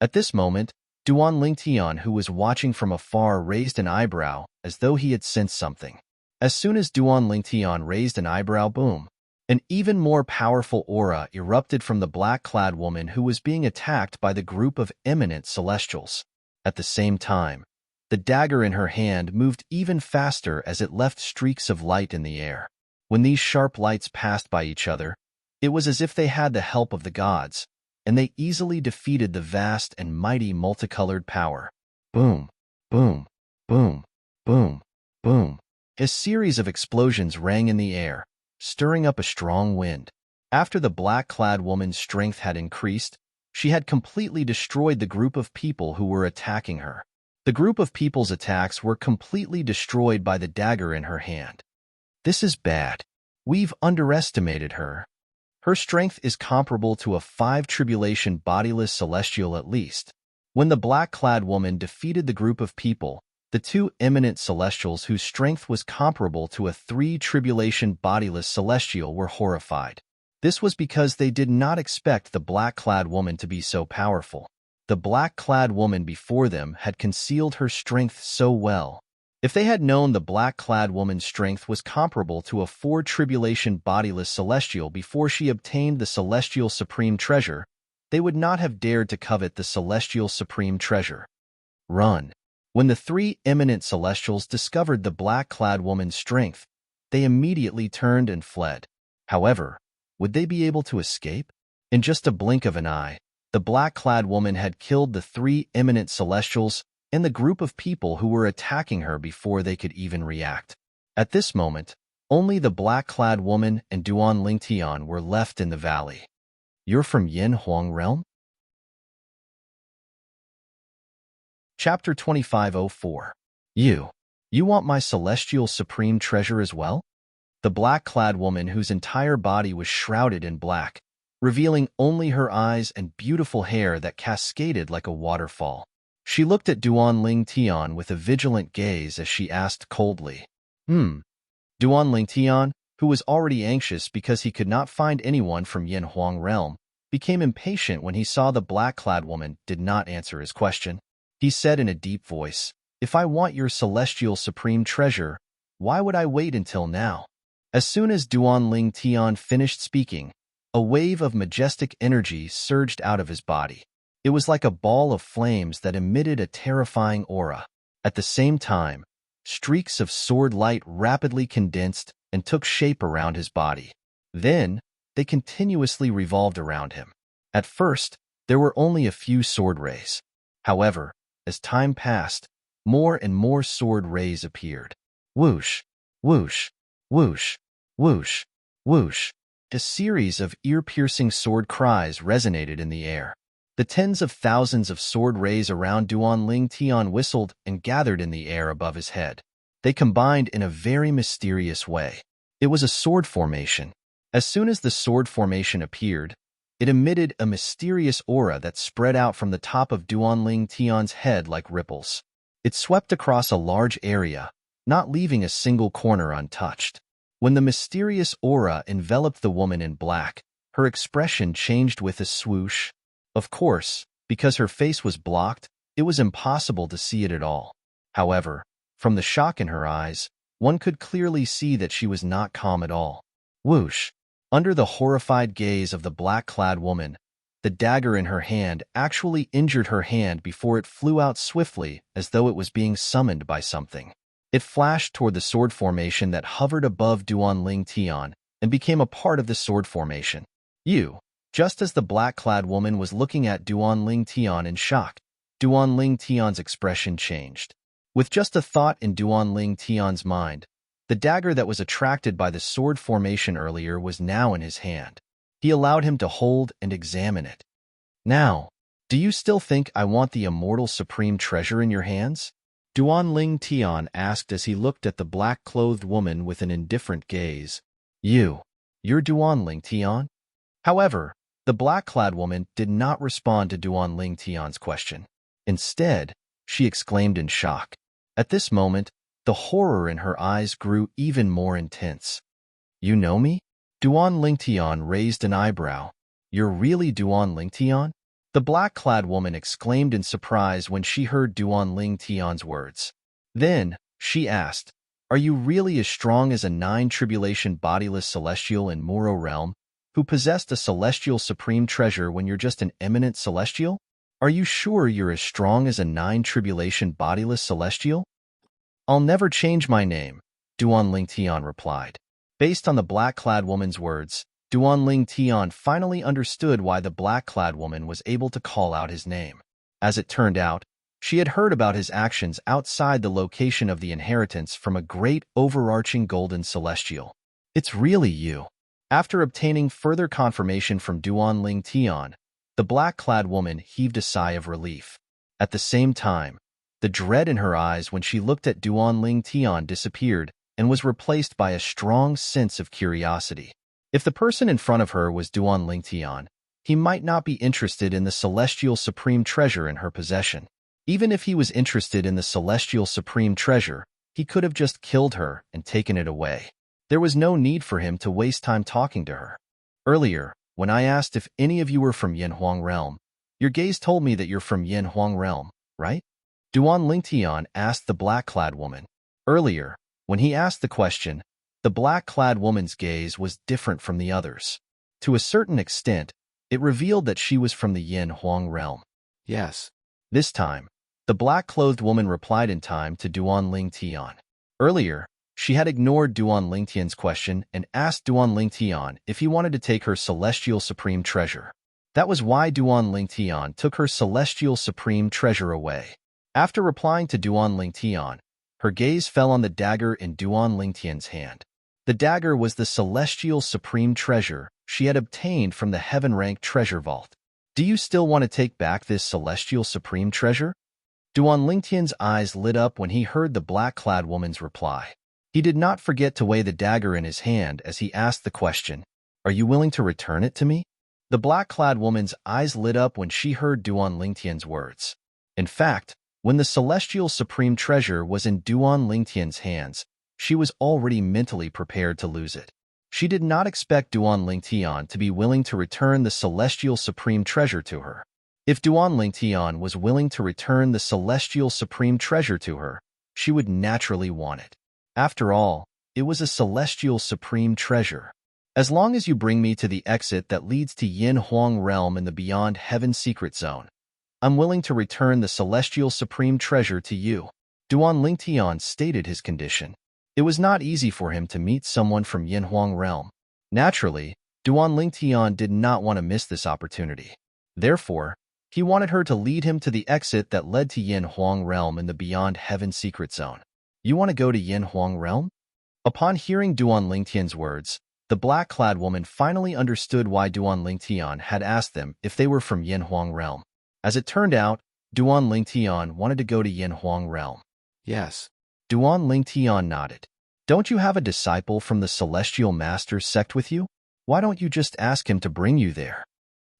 At this moment, Duan Lingtian, who was watching from afar, raised an eyebrow as though he had sensed something. As soon as Duan Lingtian raised an eyebrow, boom! An even more powerful aura erupted from the black-clad woman who was being attacked by the group of eminent celestials. At the same time, the dagger in her hand moved even faster as it left streaks of light in the air. When these sharp lights passed by each other, it was as if they had the help of the gods, and they easily defeated the vast and mighty multicolored power. Boom, boom, boom, boom, boom. A series of explosions rang in the air, stirring up a strong wind. After the black-clad woman's strength had increased, she had completely destroyed the group of people who were attacking her. The group of people's attacks were completely destroyed by the dagger in her hand. This is bad. We've underestimated her. Her strength is comparable to a 5-tribulation bodiless celestial at least. When the black-clad woman defeated the group of people, The two eminent celestials whose strength was comparable to a three-tribulation bodiless celestial were horrified. This was because they did not expect the black-clad woman to be so powerful. The black-clad woman before them had concealed her strength so well. If they had known the black-clad woman's strength was comparable to a four-tribulation bodiless celestial before she obtained the celestial supreme treasure, they would not have dared to covet the celestial supreme treasure. Run. When the three eminent celestials discovered the black-clad woman's strength, they immediately turned and fled. However, would they be able to escape? In just a blink of an eye, the black-clad woman had killed the three eminent celestials and the group of people who were attacking her before they could even react. At this moment, only the black-clad woman and Duan Lingtian were left in the valley. You're from Yin Huang Realm? Chapter 2504. You want my celestial supreme treasure as well? The black-clad woman, whose entire body was shrouded in black, revealing only her eyes and beautiful hair that cascaded like a waterfall. She looked at Duan Lingtian with a vigilant gaze as she asked coldly, Duan Lingtian, who was already anxious because he could not find anyone from Yin Huang Realm, became impatient when he saw the black-clad woman did not answer his question. He said in a deep voice, If I want your celestial supreme treasure, why would I wait until now? As soon as Duan Lingtian finished speaking, a wave of majestic energy surged out of his body. It was like a ball of flames that emitted a terrifying aura. At the same time, streaks of sword light rapidly condensed and took shape around his body. Then, they continuously revolved around him. At first, there were only a few sword rays. However, as time passed, more and more sword rays appeared. Whoosh, whoosh, whoosh, whoosh, whoosh. A series of ear-piercing sword cries resonated in the air. The tens of thousands of sword rays around Duan Lingtian whistled and gathered in the air above his head. They combined in a very mysterious way. It was a sword formation. As soon as the sword formation appeared, it emitted a mysterious aura that spread out from the top of Duan Lingtian's head like ripples. It swept across a large area, not leaving a single corner untouched. When the mysterious aura enveloped the woman in black, her expression changed with a swoosh. Of course, because her face was blocked, it was impossible to see it at all. However, from the shock in her eyes, one could clearly see that she was not calm at all. Whoosh! Under the horrified gaze of the black-clad woman, the dagger in her hand actually injured her hand before it flew out swiftly as though it was being summoned by something. It flashed toward the sword formation that hovered above Duan Lingtian and became a part of the sword formation. Just as the black-clad woman was looking at Duan Lingtian in shock, Duan Lingtian's expression changed. With just a thought in Duan Lingtian's mind, the dagger that was attracted by the sword formation earlier was now in his hand. He allowed him to hold and examine it. Now, do you still think I want the immortal supreme treasure in your hands? Duan Lingtian asked as he looked at the black-clothed woman with an indifferent gaze. You're Duan Lingtian? However, the black-clad woman did not respond to Duan Lingtian's question. Instead, she exclaimed in shock. At this moment, the horror in her eyes grew even more intense. You know me? Duan Lingtian raised an eyebrow. You're really Duan Lingtian? The black-clad woman exclaimed in surprise when she heard Duan Lingtian's words. Then, she asked, Are you really as strong as a nine-tribulation bodiless celestial in Muro realm, who possessed a celestial supreme treasure when you're just an eminent celestial? Are you sure you're as strong as a nine-tribulation bodiless celestial? I'll never change my name, Duan Lingtian replied. Based on the black-clad woman's words, Duan Lingtian finally understood why the black-clad woman was able to call out his name. As it turned out, she had heard about his actions outside the location of the inheritance from a great overarching golden celestial. It's really you. After obtaining further confirmation from Duan Lingtian, the black-clad woman heaved a sigh of relief. At the same time, the dread in her eyes when she looked at Duan Lingtian disappeared and was replaced by a strong sense of curiosity. If the person in front of her was Duan Lingtian, he might not be interested in the celestial supreme treasure in her possession. Even if he was interested in the celestial supreme treasure, he could have just killed her and taken it away. There was no need for him to waste time talking to her. Earlier, when I asked if any of you were from Yin Huang realm, your gaze told me that you're from Yin Huang realm, right? Duan Lingtian asked the black-clad woman. Earlier, when he asked the question, the black-clad woman's gaze was different from the others. To a certain extent, it revealed that she was from the Yin Huang realm. Yes. This time, the black-clothed woman replied in time to Duan Lingtian. Earlier, she had ignored Duan Lingtian's question and asked Duan Lingtian if he wanted to take her celestial supreme treasure. That was why Duan Lingtian took her celestial supreme treasure away. After replying to Duan Lingtian, her gaze fell on the dagger in Duan Lingtian's hand. The dagger was the celestial supreme treasure she had obtained from the heaven-ranked treasure vault. Do you still want to take back this celestial supreme treasure? Duan Lingtian's eyes lit up when he heard the black-clad woman's reply. He did not forget to weigh the dagger in his hand as he asked the question, "Are you willing to return it to me?" The black-clad woman's eyes lit up when she heard Duan Lingtian's words. In fact, when the celestial supreme treasure was in Duan Lingtian's hands, she was already mentally prepared to lose it. She did not expect Duan Lingtian to be willing to return the celestial supreme treasure to her. If Duan Lingtian was willing to return the celestial supreme treasure to her, she would naturally want it. After all, it was a celestial supreme treasure. As long as you bring me to the exit that leads to Yin Huang realm in the Beyond Heaven secret zone, I'm willing to return the celestial supreme treasure to you. Duan Lingtian stated his condition. It was not easy for him to meet someone from Yin Huang realm. Naturally, Duan Lingtian did not want to miss this opportunity. Therefore, he wanted her to lead him to the exit that led to Yin Huang realm in the Beyond Heaven secret zone. You want to go to Yin Huang realm? Upon hearing Duan Lingtian's words, the black-clad woman finally understood why Duan Lingtian had asked them if they were from Yin Huang realm. As it turned out, Duan Lingtian wanted to go to Yin Huang realm. Yes. Duan Lingtian nodded. Don't you have a disciple from the Celestial Master's sect with you? Why don't you just ask him to bring you there?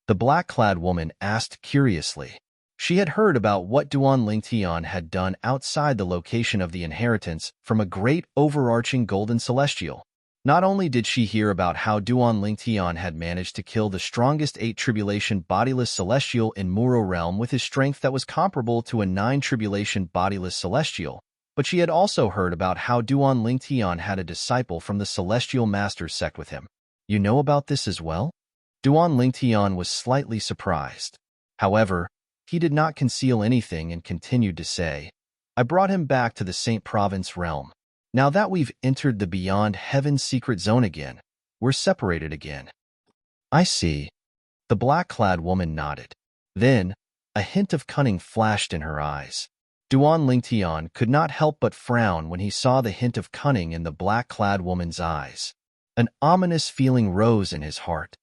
The black-clad woman asked curiously. She had heard about what Duan Lingtian had done outside the location of the inheritance from a great overarching golden celestial. Not only did she hear about how Duan Lingtian had managed to kill the strongest 8 tribulation bodiless celestial in Muro realm with his strength that was comparable to a 9 tribulation bodiless celestial, but she had also heard about how Duan Lingtian had a disciple from the Celestial Master's sect with him. You know about this as well? Duan Lingtian was slightly surprised. However, he did not conceal anything and continued to say, I brought him back to the Saint Province realm. Now that we've entered the Beyond Heaven secret zone again, we're separated again. I see. The black-clad woman nodded. Then, a hint of cunning flashed in her eyes. Duan Lingtian could not help but frown when he saw the hint of cunning in the black-clad woman's eyes. An ominous feeling rose in his heart.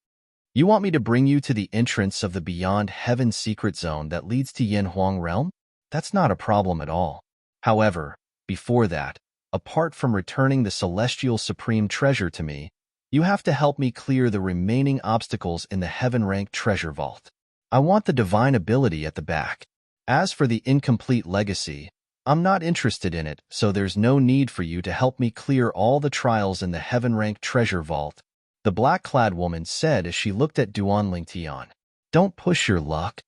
You want me to bring you to the entrance of the Beyond Heaven secret zone that leads to Yin Huang realm? That's not a problem at all. However, before that, apart from returning the celestial supreme treasure to me, you have to help me clear the remaining obstacles in the heaven-ranked treasure vault. I want the divine ability at the back. As for the incomplete legacy, I'm not interested in it, so there's no need for you to help me clear all the trials in the heaven-ranked treasure vault, the black-clad woman said as she looked at Duan Lingtian. Don't push your luck.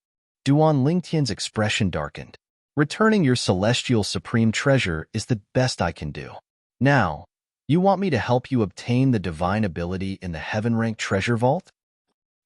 Duan Lingtian's expression darkened. Returning your celestial supreme treasure is the best I can do. Now, you want me to help you obtain the divine ability in the heaven-ranked treasure vault?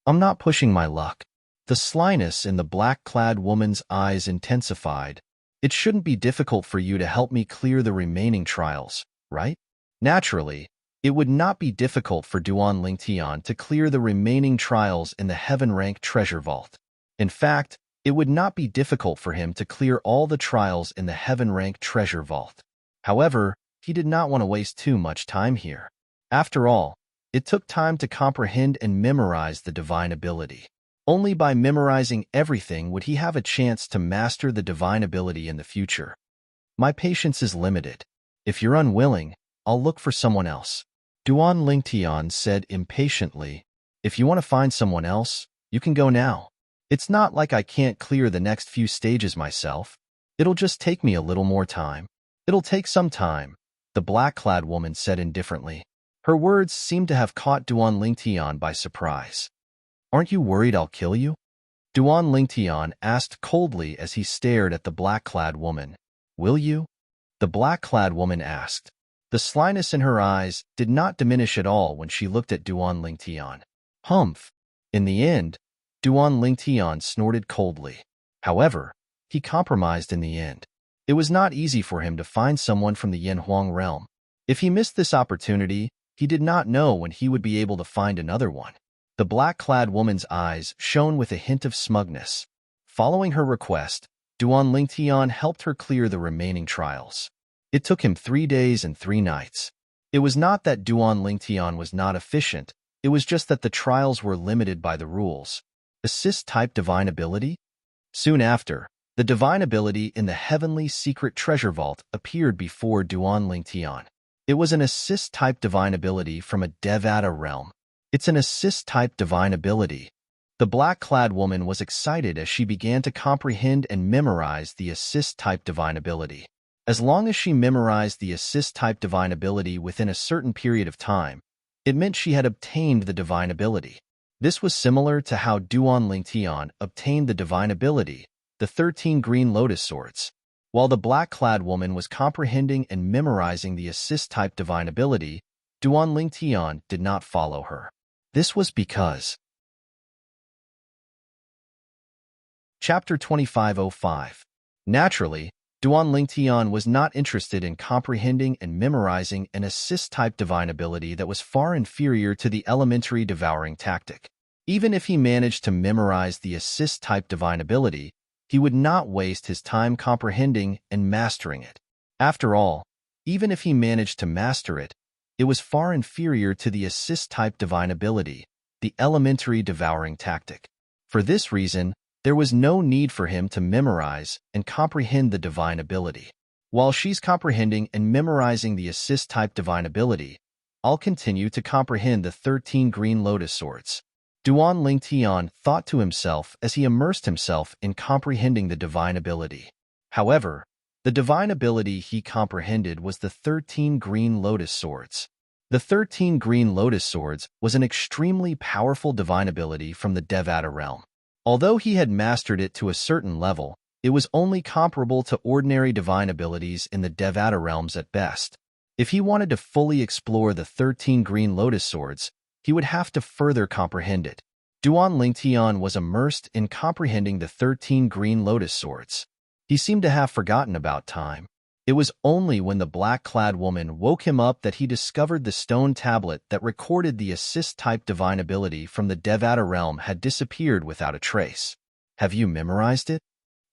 I'm not pushing my luck. The slyness in the black-clad woman's eyes intensified. It shouldn't be difficult for you to help me clear the remaining trials, right? Naturally, it would not be difficult for Duan Lingtian to clear the remaining trials in the heaven-ranked treasure vault. In fact, it would not be difficult for him to clear all the trials in the heaven-ranked treasure vault. However, he did not want to waste too much time here. After all, it took time to comprehend and memorize the divine ability. Only by memorizing everything would he have a chance to master the divine ability in the future. My patience is limited. If you're unwilling, I'll look for someone else. Duan Lingtian said impatiently, If you want to find someone else, you can go now. It's not like I can't clear the next few stages myself. It'll just take me a little more time. It'll take some time, the black-clad woman said indifferently. Her words seemed to have caught Duan Lingtian by surprise. Aren't you worried I'll kill you? Duan Lingtian asked coldly as he stared at the black-clad woman. Will you? The black-clad woman asked. The slyness in her eyes did not diminish at all when she looked at Duan Lingtian. Humph. In the end, Duan Lingtian snorted coldly. However, he compromised in the end. It was not easy for him to find someone from the Yanhuang realm. If he missed this opportunity, he did not know when he would be able to find another one. The black-clad woman's eyes shone with a hint of smugness. Following her request, Duan Lingtian helped her clear the remaining trials. It took him 3 days and 3 nights. It was not that Duan Lingtian was not efficient, it was just that the trials were limited by the rules. Assist-type divine ability? Soon after, the divine ability in the heavenly secret treasure vault appeared before Duan Lingtian. It was an assist-type divine ability from a Devata realm. It's an assist-type divine ability. The black-clad woman was excited as she began to comprehend and memorize the assist-type divine ability. As long as she memorized the assist-type divine ability within a certain period of time, it meant she had obtained the divine ability. This was similar to how Duan Lingtian obtained the divine ability, the 13 green lotus swords. While the black-clad woman was comprehending and memorizing the assist-type divine ability, Duan Lingtian did not follow her. This was because Chapter 2505. Naturally, Duan Lingtian was not interested in comprehending and memorizing an assist-type divine ability that was far inferior to the elementary devouring tactic. Even if he managed to memorize the assist-type divine ability, he would not waste his time comprehending and mastering it. After all, even if he managed to master it, it was far inferior to the assist-type divine ability, the elementary devouring tactic. For this reason, there was no need for him to memorize and comprehend the divine ability. While she's comprehending and memorizing the assist-type divine ability, I'll continue to comprehend the 13 green lotus swords. Duan Lingtian thought to himself as he immersed himself in comprehending the divine ability. However, the divine ability he comprehended was the 13 green lotus swords. The 13 green lotus swords was an extremely powerful divine ability from the Devata realm. Although he had mastered it to a certain level, it was only comparable to ordinary divine abilities in the Devata realms at best. If he wanted to fully explore the 13 green lotus swords, he would have to further comprehend it. Duan Lingtian was immersed in comprehending the 13 green lotus swords. He seemed to have forgotten about time. It was only when the black-clad woman woke him up that he discovered the stone tablet that recorded the assist-type divine ability from the Devata realm had disappeared without a trace. Have you memorized it?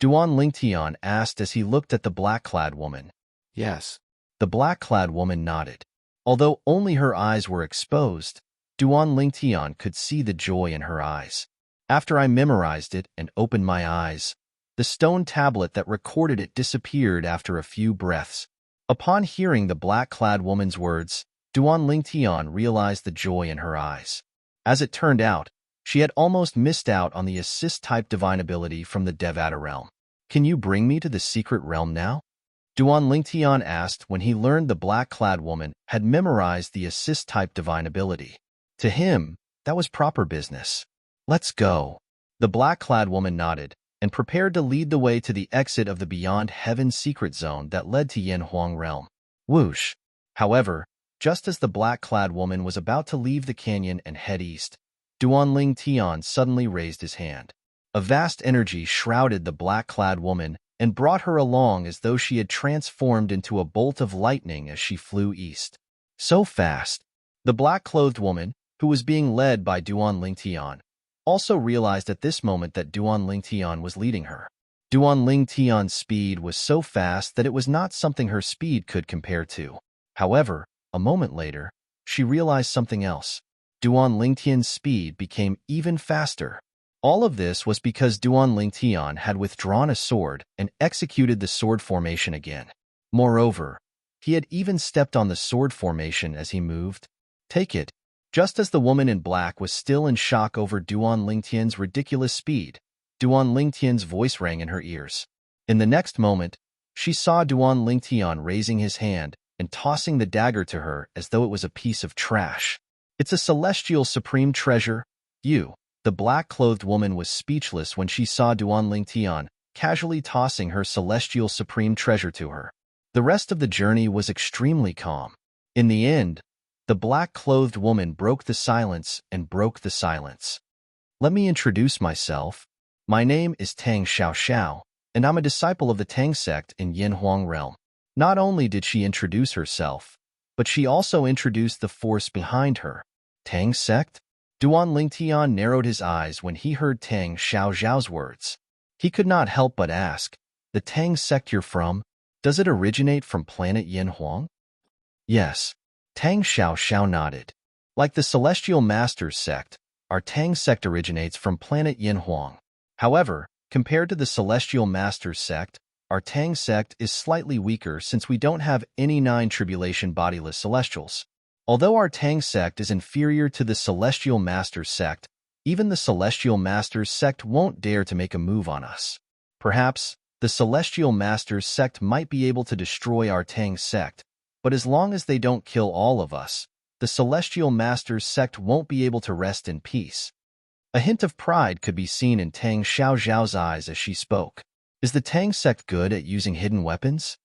Duan Lingtian asked as he looked at the black-clad woman. Yes. The black-clad woman nodded. Although only her eyes were exposed, Duan Lingtian could see the joy in her eyes. After I memorized it and opened my eyes, the stone tablet that recorded it disappeared after a few breaths. Upon hearing the black-clad woman's words, Duan Lingtian realized the joy in her eyes. As it turned out, she had almost missed out on the assist-type divine ability from the Devata realm. Can you bring me to the secret realm now? Duan Lingtian asked when he learned the black-clad woman had memorized the assist-type divine ability. To him, that was proper business. Let's go. The black-clad woman nodded and prepared to lead the way to the exit of the Beyond Heaven secret zone that led to Yanhuang realm. Whoosh! However, just as the black-clad woman was about to leave the canyon and head east, Duan Lingtian suddenly raised his hand. A vast energy shrouded the black-clad woman and brought her along as though she had transformed into a bolt of lightning as she flew east. So fast! The black-clothed woman, who was being led by Duan Lingtian, also realized at this moment that Duan Lingtian was leading her. Duan Lingtian's speed was so fast that it was not something her speed could compare to. However, a moment later, she realized something else. Duan Lingtian's speed became even faster. All of this was because Duan Lingtian had withdrawn a sword and executed the sword formation again. Moreover, he had even stepped on the sword formation as he moved. Take it. Just as the woman in black was still in shock over Duan Lingtian's ridiculous speed, Duan Lingtian's voice rang in her ears. In the next moment, she saw Duan Lingtian raising his hand and tossing the dagger to her as though it was a piece of trash. It's a celestial supreme treasure. You. The black-clothed woman was speechless when she saw Duan Lingtian casually tossing her celestial supreme treasure to her. The rest of the journey was extremely calm. In the end, the black-clothed woman broke the silence and broke the silence. Let me introduce myself. My name is Tang Xiaoxiao, and I'm a disciple of the Tang sect in Yanhuang realm. Not only did she introduce herself, but she also introduced the force behind her. Tang sect? Duan Lingtian narrowed his eyes when he heard Tang Xiaoxiao's words. He could not help but ask, the Tang sect you're from, does it originate from planet Yanhuang? Yes. Tang Xiaoxiao nodded. Like the Celestial Masters sect, our Tang sect originates from planet Yanhuang. However, compared to the Celestial Masters sect, our Tang sect is slightly weaker since we don't have any 9 tribulation bodiless celestials. Although our Tang sect is inferior to the Celestial Masters sect, even the Celestial Masters sect won't dare to make a move on us. Perhaps, the Celestial Masters sect might be able to destroy our Tang sect, but as long as they don't kill all of us, the Celestial Masters sect won't be able to rest in peace. A hint of pride could be seen in Tang Xiaoxiao's eyes as she spoke. Is the Tang sect good at using hidden weapons?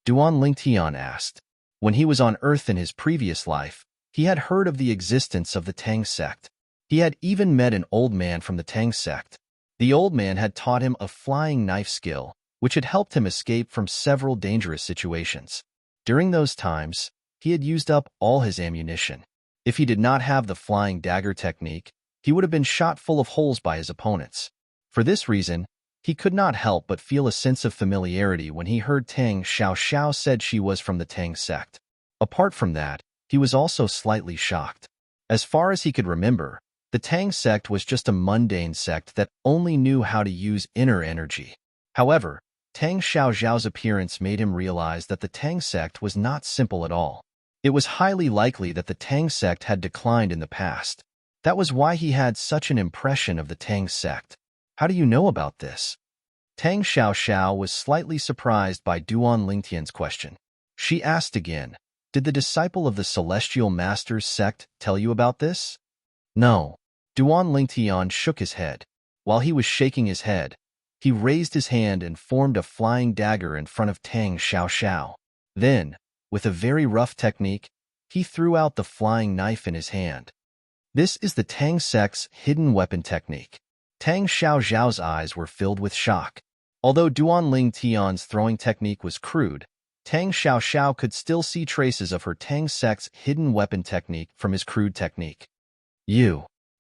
Duan Lingtian asked. When he was on Earth in his previous life, he had heard of the existence of the Tang sect. He had even met an old man from the Tang sect. The old man had taught him a flying knife skill, which had helped him escape from several dangerous situations. During those times, he had used up all his ammunition. If he did not have the flying dagger technique, he would have been shot full of holes by his opponents. For this reason, he could not help but feel a sense of familiarity when he heard Tang Xiaoxiao said she was from the Tang sect. Apart from that, he was also slightly shocked. As far as he could remember, the Tang sect was just a mundane sect that only knew how to use inner energy. However, Tang Xiaoxiao's appearance made him realize that the Tang sect was not simple at all. It was highly likely that the Tang sect had declined in the past. That was why he had such an impression of the Tang sect. How do you know about this? Tang Xiaoxiao was slightly surprised by Duan Lingtian's question. She asked again, did the disciple of the Celestial Masters sect tell you about this? No. Duan Lingtian shook his head. While he was shaking his head, he raised his hand and formed a flying dagger in front of Tang Xiaoxiao. Then, with a very rough technique, he threw out the flying knife in his hand. This is the Tang sect's hidden weapon technique. Tang Xiaoxiao's eyes were filled with shock. Although Duan Lingtian's throwing technique was crude, Tang Xiaoxiao could still see traces of her Tang sect's hidden weapon technique from his crude technique.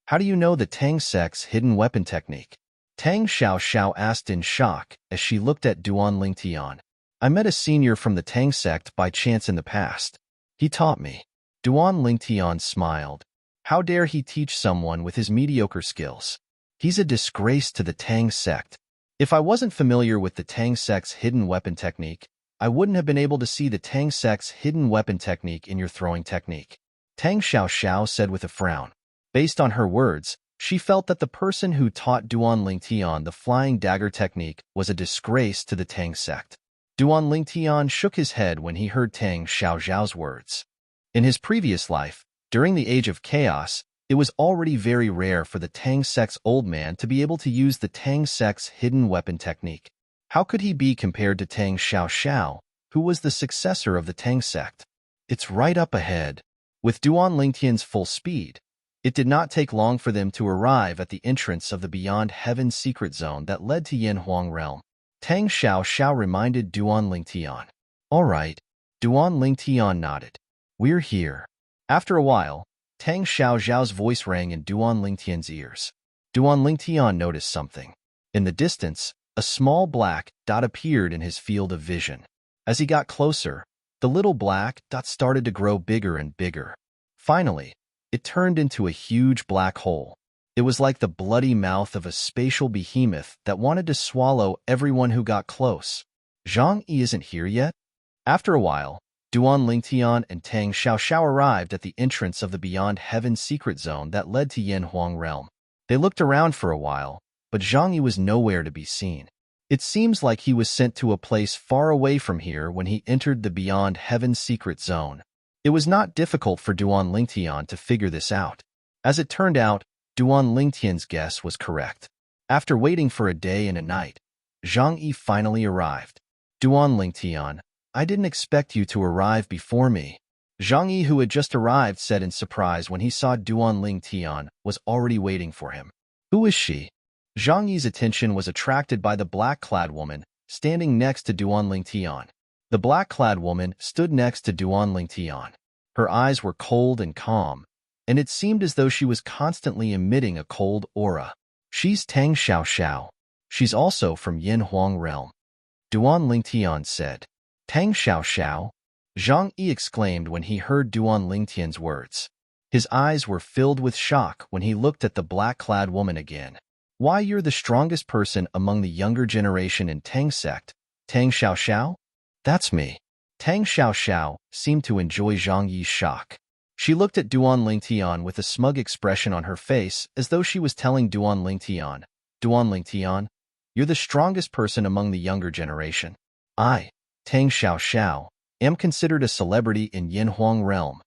How do you know the Tang sect's hidden weapon technique? Tang Xiaoxiao asked in shock as she looked at Duan Lingtian. I met a senior from the Tang sect by chance in the past. He taught me. Duan Lingtian smiled. How dare he teach someone with his mediocre skills? He's a disgrace to the Tang sect. If I wasn't familiar with the Tang sect's hidden weapon technique, I wouldn't have been able to see the Tang sect's hidden weapon technique in your throwing technique. Tang Xiaoxiao said with a frown. Based on her words, she felt that the person who taught Duan Lingtian the flying dagger technique was a disgrace to the Tang sect. Duan Lingtian shook his head when he heard Tang Xiaoxiao's words. In his previous life, during the Age of Chaos, it was already very rare for the Tang sect's old man to be able to use the Tang sect's hidden weapon technique. How could he be compared to Tang Xiaoxiao, who was the successor of the Tang sect? It's right up ahead. With Duan Lingtian's full speed, it did not take long for them to arrive at the entrance of the Beyond Heaven secret zone that led to Yanhuang realm. Tang Xiaoxiao reminded Duan Lingtian. All right. Duan Lingtian nodded. We're here. After a while, Tang Xiaoxiao's voice rang in Duan Lingtian's ears. Duan Lingtian noticed something. In the distance, a small black dot appeared in his field of vision. As he got closer, the little black dot started to grow bigger and bigger. Finally, it turned into a huge black hole. It was like the bloody mouth of a spatial behemoth that wanted to swallow everyone who got close. Zhang Yi isn't here yet? After a while, Duan Lingtian and Tang Xiaoxiao arrived at the entrance of the Beyond Heaven secret zone that led to Yanhuang realm. They looked around for a while, but Zhang Yi was nowhere to be seen. It seems like he was sent to a place far away from here when he entered the beyond heaven's secret zone. It was not difficult for Duan Lingtian to figure this out. As it turned out, Duan Lingtian's guess was correct. After waiting for a day and a night, Zhang Yi finally arrived. Duan Lingtian, I didn't expect you to arrive before me. Zhang Yi, who had just arrived, said in surprise when he saw Duan Lingtian was already waiting for him. Who is she? Zhang Yi's attention was attracted by the black-clad woman standing next to Duan Lingtian. The black-clad woman stood next to Duan Lingtian. Her eyes were cold and calm, and it seemed as though she was constantly emitting a cold aura. She's Tang Xiaoxiao. She's also from Yin Huang realm. Duan Lingtian said. Tang Xiaoxiao? Zhang Yi exclaimed when he heard Duan Lingtian's words. His eyes were filled with shock when he looked at the black-clad woman again. Why, you're the strongest person among the younger generation in Tang sect, Tang Xiaoxiao? That's me. Tang Xiaoxiao seemed to enjoy Zhang Yi's shock. She looked at Duan Lingtian with a smug expression on her face as though she was telling Duan Lingtian, you're the strongest person among the younger generation. I, Tang Xiaoxiao, am considered a celebrity in Yin Huang realm.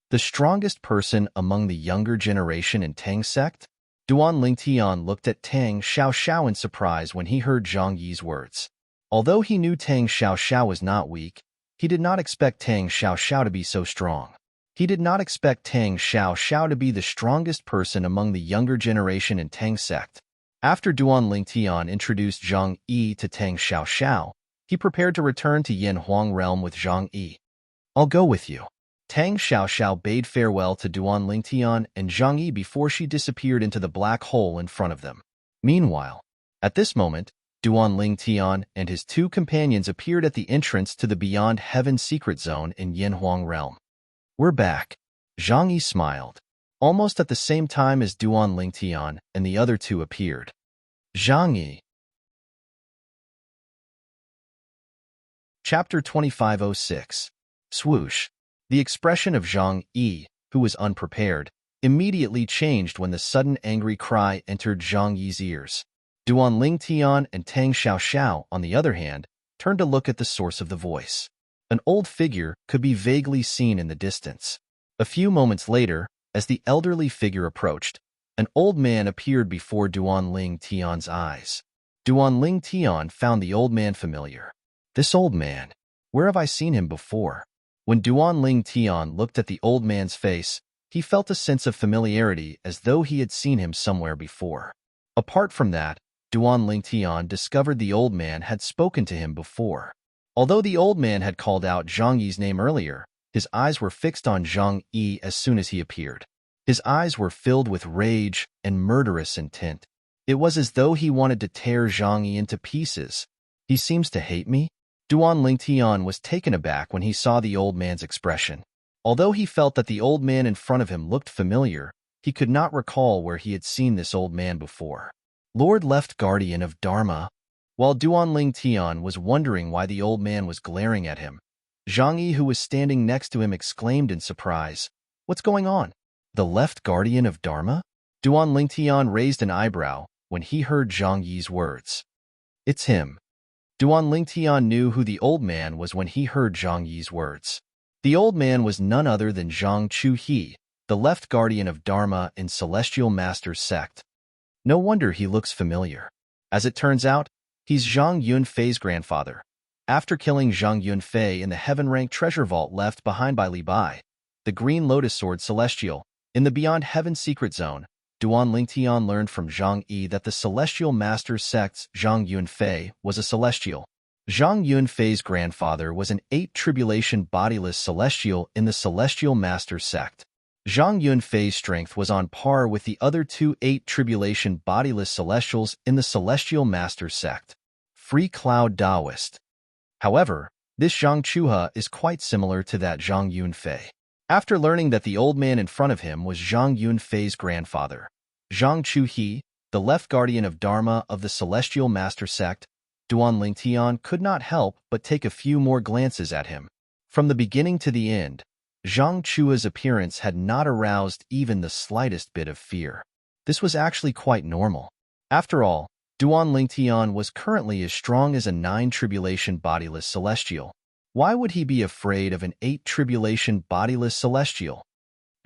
The strongest person among the younger generation in Tang sect? Duan Lingtian looked at Tang Xiaoxiao in surprise when he heard Zhang Yi's words. Although he knew Tang Xiaoxiao was not weak, he did not expect Tang Xiaoxiao to be so strong. He did not expect Tang Xiaoxiao to be the strongest person among the younger generation in Tang sect. After Duan Lingtian introduced Zhang Yi to Tang Xiaoxiao, he prepared to return to Yin Huang realm with Zhang Yi. I'll go with you. Tang Xiaoxiao bade farewell to Duan Lingtian and Zhang Yi before she disappeared into the black hole in front of them. Meanwhile, at this moment, Duan Lingtian and his two companions appeared at the entrance to the Beyond Heaven secret zone in Yin Huang realm. We're back. Zhang Yi smiled. Almost at the same time as Duan Lingtian and the other two appeared. Zhang Yi. Chapter 2506. Swoosh. The expression of Zhang Yi, who was unprepared, immediately changed when the sudden angry cry entered Zhang Yi's ears. Duan Lingtian and Tang Xiaoxiao, on the other hand, turned to look at the source of the voice. An old figure could be vaguely seen in the distance. A few moments later, as the elderly figure approached, an old man appeared before Duan Lingtian's eyes. Duan Lingtian found the old man familiar. This old man, where have I seen him before? When Duan Lingtian looked at the old man's face, he felt a sense of familiarity as though he had seen him somewhere before. Apart from that, Duan Lingtian discovered the old man had spoken to him before. Although the old man had called out Zhang Yi's name earlier, his eyes were fixed on Zhang Yi as soon as he appeared. His eyes were filled with rage and murderous intent. It was as though he wanted to tear Zhang Yi into pieces. He seems to hate me? Duan Lingtian was taken aback when he saw the old man's expression. Although he felt that the old man in front of him looked familiar, he could not recall where he had seen this old man before. Lord Left Guardian of Dharma. While Duan Lingtian was wondering why the old man was glaring at him, Zhang Yi, who was standing next to him, exclaimed in surprise, "What's going on? The Left Guardian of Dharma?" Duan Lingtian raised an eyebrow when he heard Zhang Yi's words. It's him. Duan Lingtian knew who the old man was when he heard Zhang Yi's words. The old man was none other than Zhang Chuhe, the Left Guardian of Dharma in Celestial Master's sect. No wonder he looks familiar. As it turns out, he's Zhang Yunfei's grandfather. After killing Zhang Yunfei in the heaven-rank treasure vault left behind by Li Bai, the Green Lotus Sword Celestial, in the Beyond Heaven secret zone, Duan Lingtian learned from Zhang Yi that the Celestial Master's sect's Zhang Yunfei was a celestial. Zhang Yunfei's grandfather was an 8-tribulation bodiless celestial in the Celestial Master's sect. Zhang Yunfei's strength was on par with the other two 8-tribulation bodiless celestials in the Celestial Master's sect. Free Cloud Taoist. However, this Zhang Chuhe is quite similar to that Zhang Yunfei. After learning that the old man in front of him was Zhang Yunfei's grandfather, Zhang Chuhe, the Left Guardian of Dharma of the Celestial Master sect, Duan Lingtian could not help but take a few more glances at him. From the beginning to the end, Zhang Chuhe's appearance had not aroused even the slightest bit of fear. This was actually quite normal. After all, Duan Lingtian was currently as strong as a 9 tribulation bodiless celestial. Why would he be afraid of an 8 tribulation bodiless celestial?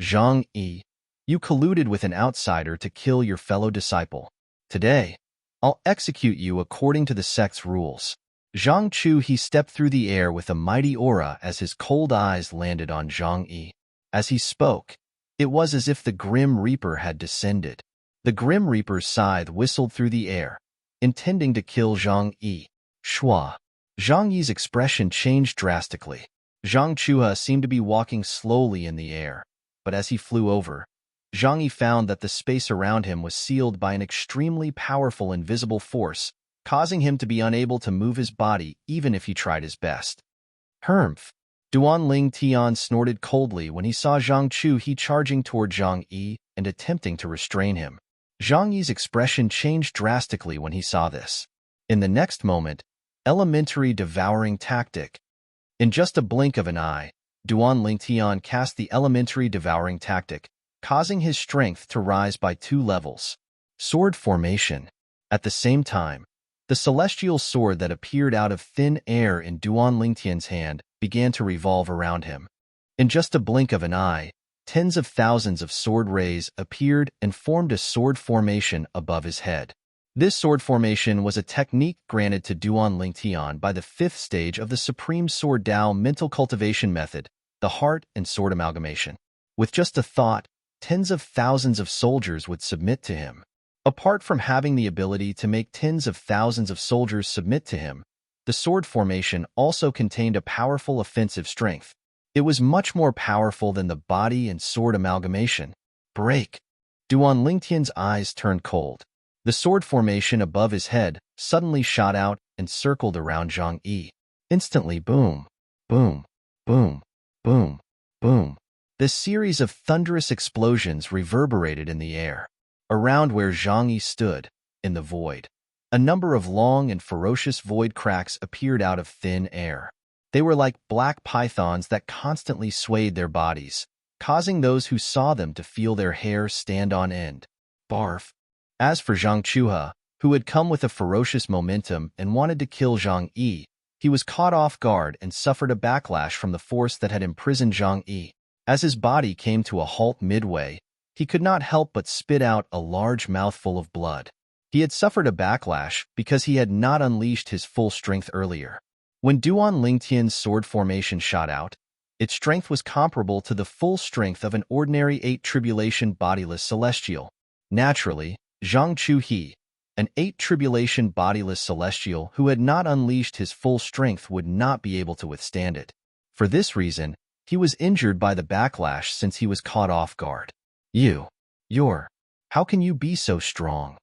Zhang Yi, you colluded with an outsider to kill your fellow disciple. Today, I'll execute you according to the sect's rules. Zhang Chu he stepped through the air with a mighty aura as his cold eyes landed on Zhang Yi. As he spoke, it was as if the Grim Reaper had descended. The Grim Reaper's scythe whistled through the air, intending to kill Zhang Yi. Shua. Zhang Yi's expression changed drastically. Zhang Chua seemed to be walking slowly in the air, but as he flew over, Zhang Yi found that the space around him was sealed by an extremely powerful invisible force, causing him to be unable to move his body even if he tried his best. Hermph! Duan Ling Tian snorted coldly when he saw Zhang Chu he charging toward Zhang Yi and attempting to restrain him. Zhang Yi's expression changed drastically when he saw this. In the next moment, elementary devouring tactic. In just a blink of an eye, Duan Ling Tian cast the elementary devouring tactic, causing his strength to rise by 2 levels. Sword formation. At the same time, the celestial sword that appeared out of thin air in Duan Lingtian's hand began to revolve around him. In just a blink of an eye, tens of thousands of sword rays appeared and formed a sword formation above his head. This sword formation was a technique granted to Duan Lingtian by the 5th stage of the Supreme Sword Dao mental cultivation method, the heart and sword amalgamation. With just a thought, tens of thousands of soldiers would submit to him. Apart from having the ability to make tens of thousands of soldiers submit to him, the sword formation also contained a powerful offensive strength. It was much more powerful than the body and sword amalgamation. Break! Duan Lingtian's eyes turned cold. The sword formation above his head suddenly shot out and circled around Zhang Yi. Instantly, boom, boom, boom, boom, boom. This series of thunderous explosions reverberated in the air. Around where Zhang Yi stood, in the void, a number of long and ferocious void cracks appeared out of thin air. They were like black pythons that constantly swayed their bodies, causing those who saw them to feel their hair stand on end. Barf. As for Zhang Chuha, who had come with a ferocious momentum and wanted to kill Zhang Yi, he was caught off guard and suffered a backlash from the force that had imprisoned Zhang Yi. As his body came to a halt midway, he could not help but spit out a large mouthful of blood. He had suffered a backlash because he had not unleashed his full strength earlier. When Duan Lingtian's sword formation shot out, its strength was comparable to the full strength of an ordinary 8 tribulation bodiless celestial. Naturally, Zhang Chu He, an 8 tribulation bodiless celestial who had not unleashed his full strength, would not be able to withstand it. For this reason, he was injured by the backlash since he was caught off guard. How can you be so strong?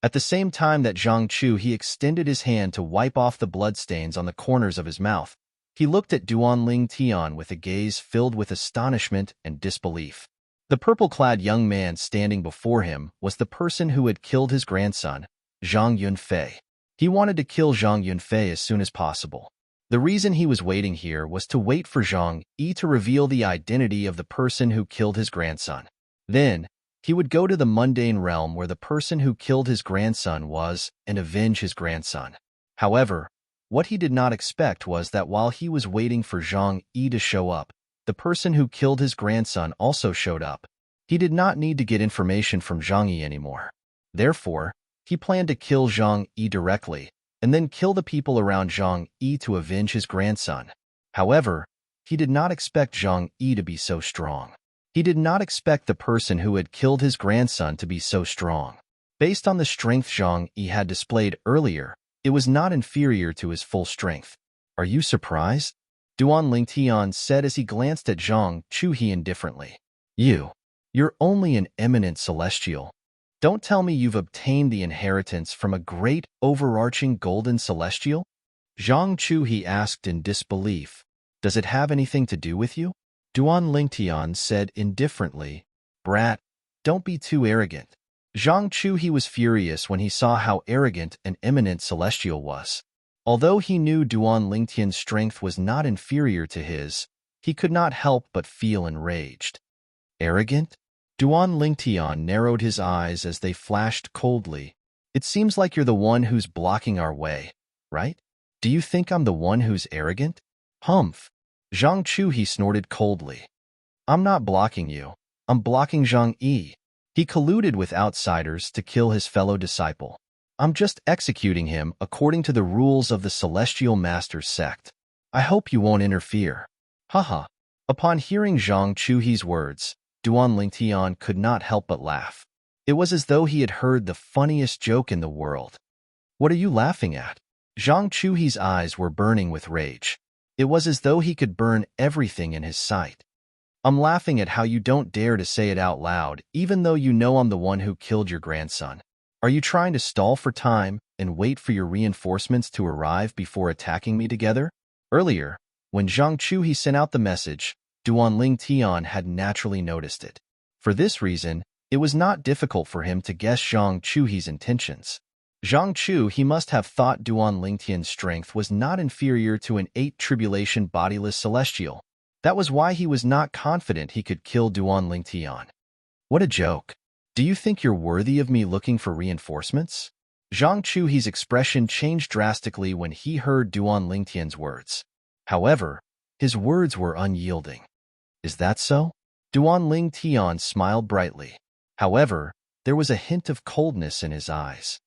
At the same time that Zhang Chu he extended his hand to wipe off the bloodstains on the corners of his mouth, he looked at Duan Ling Tian with a gaze filled with astonishment and disbelief. The purple-clad young man standing before him was the person who had killed his grandson, Zhang Yunfei. He wanted to kill Zhang Yunfei as soon as possible. The reason he was waiting here was to wait for Zhang Yi to reveal the identity of the person who killed his grandson. Then, he would go to the mundane realm where the person who killed his grandson was and avenge his grandson. However, what he did not expect was that while he was waiting for Zhang Yi to show up, the person who killed his grandson also showed up. He did not need to get information from Zhang Yi anymore. Therefore, he planned to kill Zhang Yi directly, and then kill the people around Zhang Yi to avenge his grandson. However, he did not expect Zhang Yi to be so strong. He did not expect the person who had killed his grandson to be so strong. Based on the strength Zhang Yi had displayed earlier, it was not inferior to his full strength. Are you surprised? Duan Lingtian said as he glanced at Zhang Chuhe indifferently. You're only an eminent celestial. Don't tell me you've obtained the inheritance from a great, overarching golden celestial? Zhang Chuhe asked in disbelief. Does it have anything to do with you? Duan Lingtian said indifferently, Brat, don't be too arrogant. Zhang Chuhe was furious when he saw how arrogant an eminent celestial was. Although he knew Duan Lingtian's strength was not inferior to his, he could not help but feel enraged. Arrogant? Duan Lingtian narrowed his eyes as they flashed coldly. It seems like you're the one who's blocking our way, right? Do you think I'm the one who's arrogant? Humph. Zhang Chu, he snorted coldly. I'm not blocking you. I'm blocking Zhang Yi. He colluded with outsiders to kill his fellow disciple. I'm just executing him according to the rules of the Celestial Master's sect. I hope you won't interfere. Haha. Upon hearing Zhang Chuhi's words, Duan Lingtian could not help but laugh. It was as though he had heard the funniest joke in the world. What are you laughing at? Zhang Chuhi's eyes were burning with rage. It was as though he could burn everything in his sight. I'm laughing at how you don't dare to say it out loud, even though you know I'm the one who killed your grandson. Are you trying to stall for time and wait for your reinforcements to arrive before attacking me together? Earlier, when Zhang Chuhi sent out the message, Duan Lingtian had naturally noticed it. For this reason, it was not difficult for him to guess Zhang Chuhi's intentions. Zhang Chu, he must have thought Duan Lingtian's strength was not inferior to an 8 tribulation bodiless celestial. That was why he was not confident he could kill Duan Lingtian. What a joke. Do you think you're worthy of me looking for reinforcements? Zhang Chuhi's expression changed drastically when he heard Duan Lingtian's words. However, his words were unyielding. Is that so? Duan Lingtian smiled brightly. However, there was a hint of coldness in his eyes.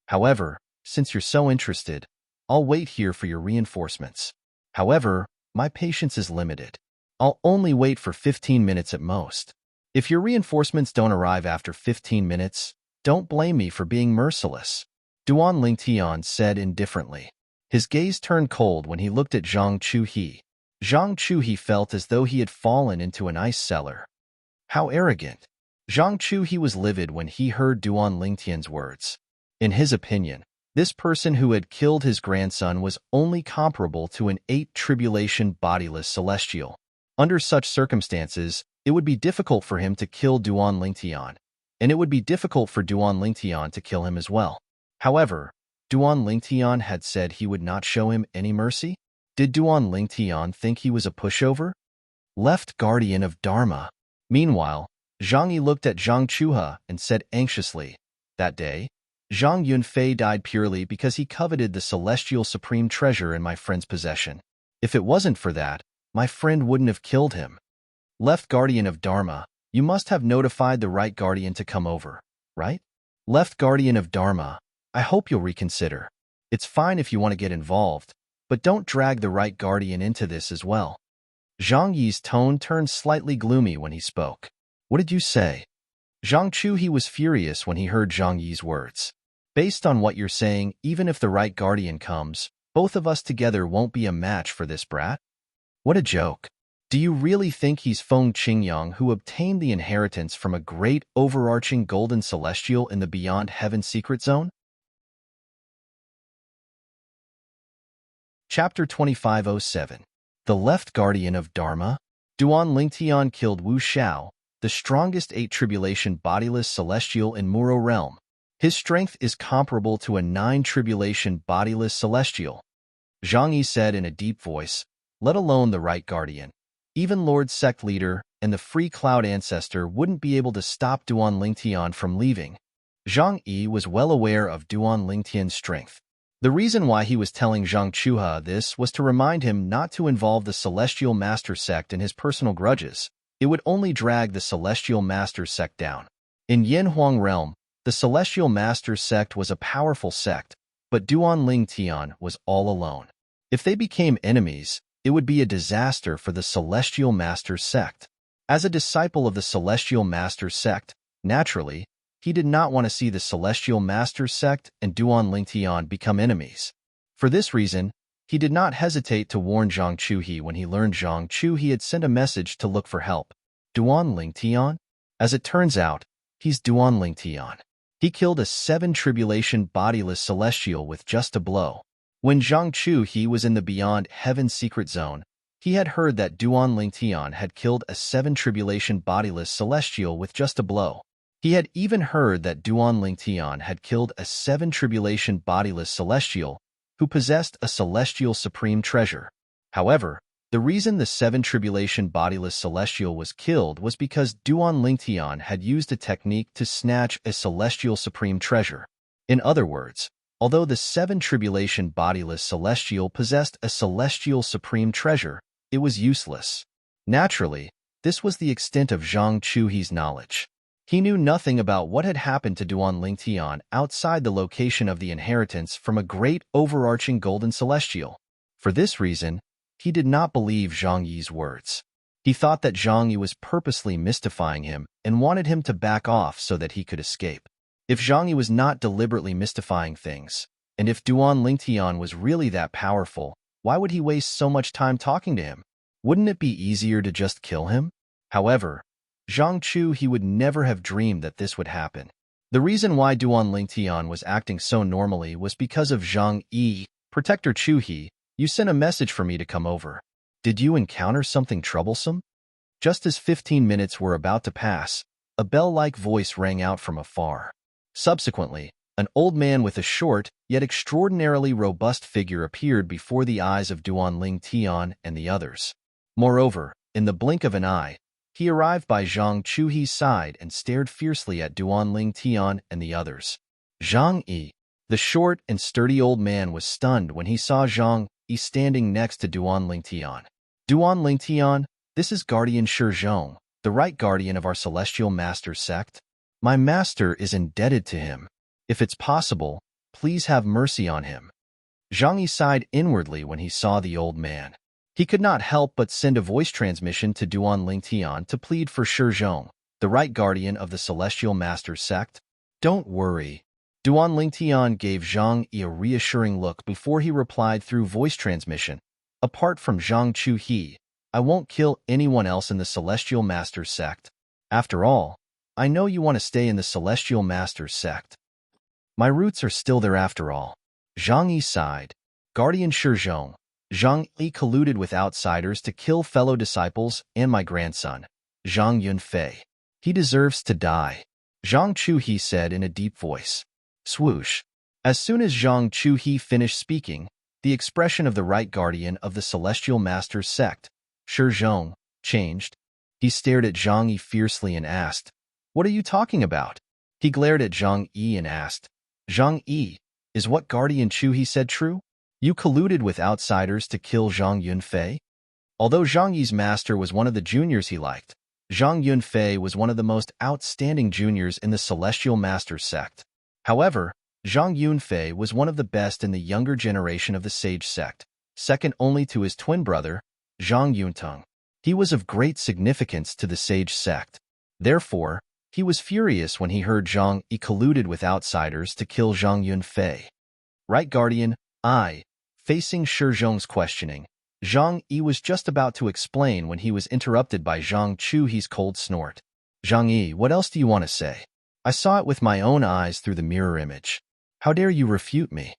However, since you're so interested, I'll wait here for your reinforcements. However, my patience is limited. I'll only wait for 15 minutes at most. If your reinforcements don't arrive after 15 minutes, don't blame me for being merciless. Duan Lingtian said indifferently. His gaze turned cold when he looked at Zhang Chuhi. Zhang Chuhi felt as though he had fallen into an ice cellar. How arrogant. Zhang Chuhi was livid when he heard Duan Lingtian's words. In his opinion, this person who had killed his grandson was only comparable to an 8 tribulation bodiless celestial. Under such circumstances, it would be difficult for him to kill Duan Lingtian, and it would be difficult for Duan Lingtian to kill him as well. However, Duan Lingtian had said he would not show him any mercy? Did Duan Lingtian think he was a pushover? Left guardian of Dharma. Meanwhile, Zhang Yi looked at Zhang Chuha and said anxiously, that day, Zhang Yunfei died purely because he coveted the celestial supreme treasure in my friend's possession. If it wasn't for that, my friend wouldn't have killed him. Left guardian of Dharma, you must have notified the right guardian to come over, right? Left guardian of Dharma, I hope you'll reconsider. It's fine if you want to get involved, but don't drag the right guardian into this as well. Zhang Yi's tone turned slightly gloomy when he spoke. What did you say? Zhang Chuhi was furious when he heard Zhang Yi's words. Based on what you're saying, even if the right guardian comes, both of us together won't be a match for this brat? What a joke. Do you really think he's Feng Qingyang who obtained the inheritance from a great overarching golden celestial in the Beyond Heaven secret zone? Chapter 2507. The Left Guardian of Dharma. Duan Lingtian killed Wu Xiao, the strongest 8 tribulation bodiless celestial in Muro realm. His strength is comparable to a 9 tribulation bodiless celestial. Zhang Yi said in a deep voice, let alone the right guardian. Even Lord Sect Leader and the Free Cloud Ancestor wouldn't be able to stop Duan Lingtian from leaving. Zhang Yi was well aware of Duan Lingtian's strength. The reason why he was telling Zhang Chuha this was to remind him not to involve the Celestial Master Sect in his personal grudges. It would only drag the Celestial Master Sect down. In Yanhuang realm, the Celestial Master Sect was a powerful sect, but Duan Lingtian was all alone. If they became enemies, it would be a disaster for the Celestial Master Sect. As a disciple of the Celestial Master Sect, naturally, he did not want to see the Celestial Master Sect and Duan Lingtian become enemies. For this reason, he did not hesitate to warn Zhang Chuhi when he learned Zhang Chuhi had sent a message to look for help. Duan Lingtian? As it turns out, he's Duan Lingtian. He killed a 7 tribulation bodiless celestial with just a blow. When Zhang Chuhi was in the Beyond Heaven secret zone, he had heard that Duan Lingtian had killed a 7 tribulation bodiless celestial with just a blow. He had even heard that Duan Lingtian had killed a 7 tribulation bodiless celestial who possessed a celestial supreme treasure. However, the reason the 7 tribulation bodiless celestial was killed was because Duan Lingtian had used a technique to snatch a celestial supreme treasure. In other words, although the seven tribulation bodiless celestial possessed a celestial supreme treasure, it was useless. Naturally, this was the extent of Zhang Chuhi's knowledge. He knew nothing about what had happened to Duan Lingtian outside the location of the inheritance from a great overarching golden celestial. For this reason, he did not believe Zhang Yi's words. He thought that Zhang Yi was purposely mystifying him and wanted him to back off so that he could escape. If Zhang Yi was not deliberately mystifying things, and if Duan Lingtian was really that powerful, why would he waste so much time talking to him? Wouldn't it be easier to just kill him? However, Zhang Chuhi would never have dreamed that this would happen. The reason why Duan Lingtian was acting so normally was because of Zhang Yi. Protector Chuhi, you sent a message for me to come over. Did you encounter something troublesome? Just as 15 minutes were about to pass, a bell-like voice rang out from afar. Subsequently, an old man with a short, yet extraordinarily robust figure appeared before the eyes of Duan Lingtian and the others. Moreover, in the blink of an eye, he arrived by Zhang Chuhi's side and stared fiercely at Duan Lingtian and the others. Zhang Yi, the short and sturdy old man, was stunned when he saw Zhang Yi standing next to Duan Lingtian. Duan Lingtian, this is Guardian Shi Zhong, the right guardian of our celestial master's sect. My master is indebted to him. If it's possible, please have mercy on him. Zhang Yi sighed inwardly when he saw the old man. He could not help but send a voice transmission to Duan Lingtian to plead for Shi Zhong, the right guardian of the celestial master's sect. Don't worry. Duan Lingtian gave Zhang Yi a reassuring look before he replied through voice transmission. Apart from Zhang Chuhi, I won't kill anyone else in the celestial master's sect. After all, I know you want to stay in the celestial master's sect. My roots are still there after all. Zhang Yi sighed. Guardian Shi Zhong, Zhang Yi colluded with outsiders to kill fellow disciples and my grandson, Zhang Yunfei. He deserves to die. Zhang Chuhi said in a deep voice. Swoosh. As soon as Zhang Chuhi finished speaking, the expression of the right guardian of the celestial master's sect, Shi Zhong, changed. He stared at Zhang Yi fiercely and asked, What are you talking about? He glared at Zhang Yi and asked, Zhang Yi, is what Guardian Chuhi said true? You colluded with outsiders to kill Zhang Yunfei? Although Zhang Yi's master was one of the juniors he liked, Zhang Yunfei was one of the most outstanding juniors in the celestial master's sect. However, Zhang Yunfei was one of the best in the younger generation of the sage sect, second only to his twin brother, Zhang Yuntung. He was of great significance to the sage sect. Therefore, he was furious when he heard Zhang Yi colluded with outsiders to kill Zhang Yunfei. Right guardian, facing Shi Zhong's questioning, Zhang Yi was just about to explain when he was interrupted by Zhang Chuhi's cold snort. Zhang Yi, what else do you want to say? I saw it with my own eyes through the mirror image. How dare you refute me?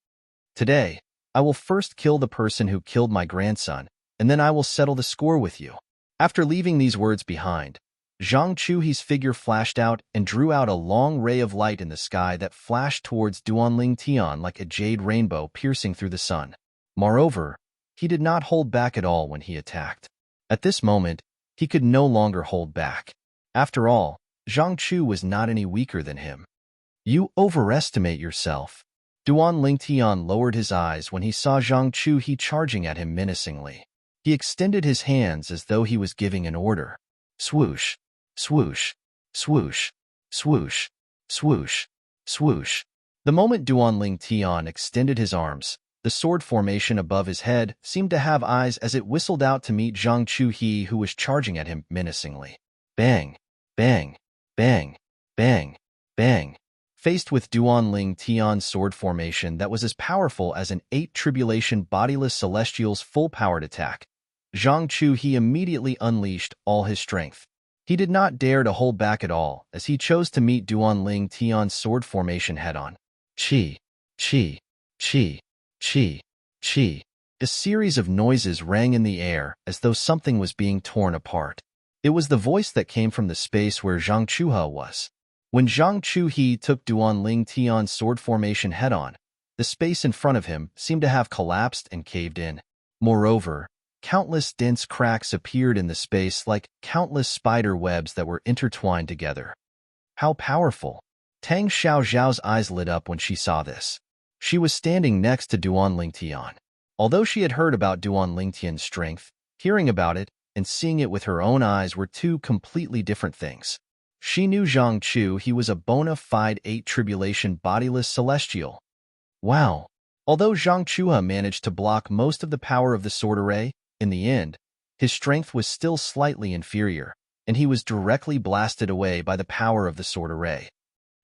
Today, I will first kill the person who killed my grandson, and then I will settle the score with you. After leaving these words behind, Zhang Chuhi's figure flashed out and drew out a long ray of light in the sky that flashed towards Duan Lingtian like a jade rainbow piercing through the sun. Moreover, he did not hold back at all when he attacked. At this moment, he could no longer hold back. After all, Zhang Chu was not any weaker than him. You overestimate yourself. Duan Lingtian lowered his eyes when he saw Zhang Chuhi charging at him menacingly. He extended his hands as though he was giving an order. Swoosh, swoosh, swoosh, swoosh, swoosh, swoosh. The moment Duan Lingtian extended his arms, the sword formation above his head seemed to have eyes as it whistled out to meet Zhang Chuhi, who was charging at him menacingly. Bang, bang, bang, bang, bang. Faced with Duan Lingtian's sword formation that was as powerful as an 8 tribulation bodiless celestial's full-powered attack, Zhang Chuhi immediately unleashed all his strength. He did not dare to hold back at all as he chose to meet Duan Lingtian's sword formation head-on. Chi, chi, chi, chi, chi. A series of noises rang in the air as though something was being torn apart. It was the voice that came from the space where Zhang Chuhe was. When Zhang Chuhi took Duan Lingtian's sword formation head-on, the space in front of him seemed to have collapsed and caved in. Moreover, countless dense cracks appeared in the space like countless spider webs that were intertwined together. How powerful! Tang Xiao's eyes lit up when she saw this. She was standing next to Duan Lingtian. Although she had heard about Duan Lingtian's strength, hearing about it and seeing it with her own eyes were two completely different things. She knew Zhang Chu, he was a bona fide 8 tribulation bodiless celestial. Wow! Although Zhang Chua managed to block most of the power of the sword array, in the end, his strength was still slightly inferior, and he was directly blasted away by the power of the sword array.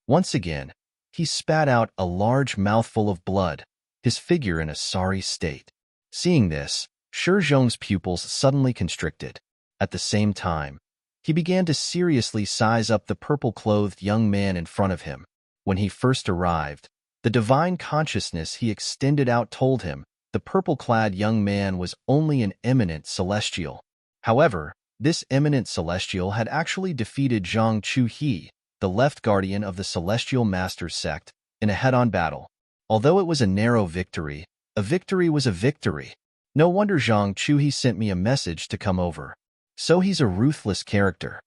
Once again, he spat out a large mouthful of blood, his figure in a sorry state. Seeing this, Shi Zhong's pupils suddenly constricted. At the same time, he began to seriously size up the purple-clothed young man in front of him. When he first arrived, the divine consciousness he extended out told him the purple-clad young man was only an eminent celestial. However, this eminent celestial had actually defeated Zhang Chu-he, the left guardian of the Celestial Masters sect, in a head-on battle. Although it was a narrow victory, a victory was a victory. No wonder Zhang Chu-he sent me a message to come over. So he's a ruthless character.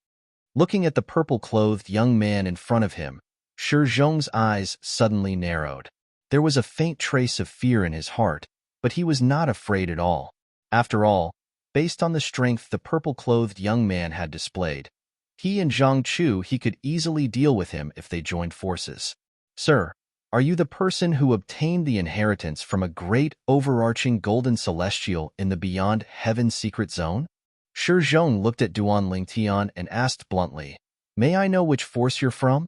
Looking at the purple-clothed young man in front of him, Shi Zhong's eyes suddenly narrowed. There was a faint trace of fear in his heart, but he was not afraid at all. After all, based on the strength the purple-clothed young man had displayed, he and Zhang Chu, he could easily deal with him if they joined forces. Sir, are you the person who obtained the inheritance from a great overarching golden celestial in the beyond heaven secret zone? Shi Zhong looked at Duan Lingtian and asked bluntly, May I know which force you're from?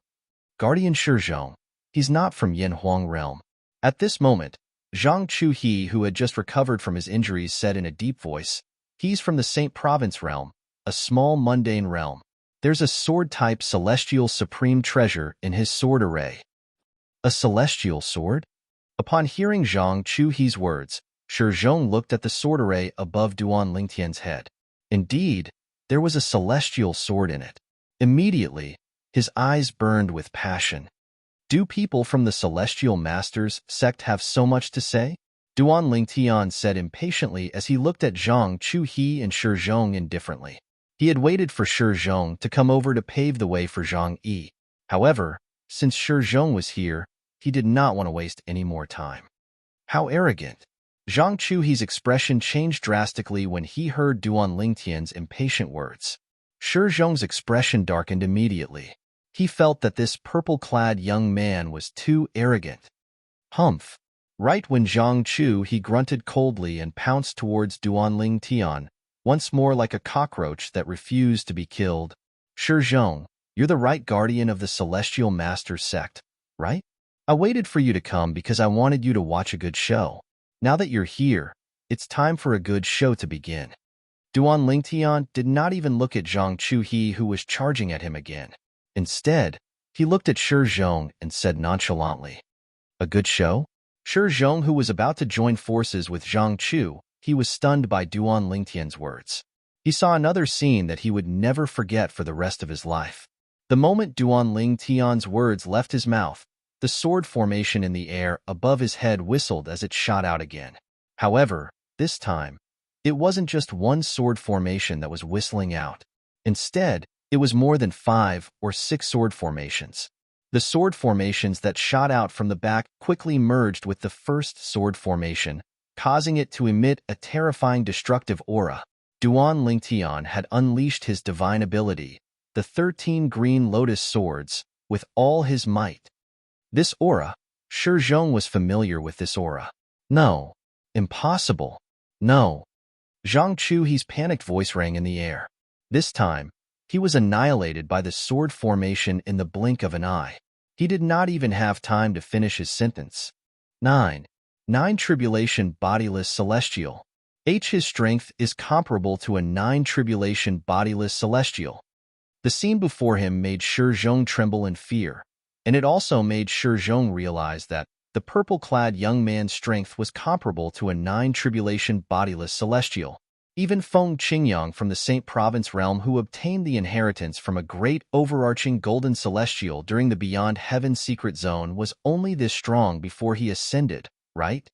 Guardian Shi Zhong. He's not from Yin Huang realm. At this moment, Zhang Chu-he, who had just recovered from his injuries, said in a deep voice, He's from the Saint Province realm, a small mundane realm. There's a sword-type celestial supreme treasure in his sword array. A celestial sword? Upon hearing Zhang Chu-he's words, Shi Zhong looked at the sword array above Duan Lingtian's head. Indeed, there was a celestial sword in it. Immediately, his eyes burned with passion. Do people from the Celestial Masters sect have so much to say? Duan Lingtian said impatiently as he looked at Zhang Chu-he and Shi Zhong indifferently. He had waited for Shi Zhong to come over to pave the way for Zhang Yi. However, since Shi Zhong was here, he did not want to waste any more time. How arrogant! Zhang Chu-he's expression changed drastically when he heard Duan Lingtian's impatient words. Shi Zhong's expression darkened immediately. He felt that this purple-clad young man was too arrogant. Humph! Right when Zhang Chu-he grunted coldly and pounced towards Duan Lingtian, once more like a cockroach that refused to be killed. Shi Zhong, you're the right guardian of the Celestial Masters sect, right? I waited for you to come because I wanted you to watch a good show. Now that you're here, it's time for a good show to begin. Duan Lingtian did not even look at Zhang Chu-he, who was charging at him again. Instead, he looked at Shi Zhong and said nonchalantly, A good show? Shi Zhong, who was about to join forces with Zhang Chu, he was stunned by Duan Lingtian's words. He saw another scene that he would never forget for the rest of his life. The moment Duan Lingtian's words left his mouth, the sword formation in the air above his head whistled as it shot out again. However, this time, it wasn't just one sword formation that was whistling out. Instead, it was more than 5 or 6 sword formations. The sword formations that shot out from the back quickly merged with the first sword formation, causing it to emit a terrifying destructive aura. Duan Lingtian had unleashed his divine ability, the 13 green lotus swords, with all his might. This aura, Shi Zhong was familiar with this aura. No. Impossible. No. Zhang Chu-he's panicked voice rang in the air. This time, he was annihilated by the sword formation in the blink of an eye. He did not even have time to finish his sentence. 9 tribulation bodiless celestial. His strength is comparable to a 9 tribulation bodiless celestial. The scene before him made Shi Zhong tremble in fear, and it also made Shi Zhong realize that the purple-clad young man's strength was comparable to a 9 tribulation bodiless celestial. Even Feng Qingyang from the Saint Province realm, who obtained the inheritance from a great overarching golden celestial during the Beyond Heaven secret zone, was only this strong before he ascended, right?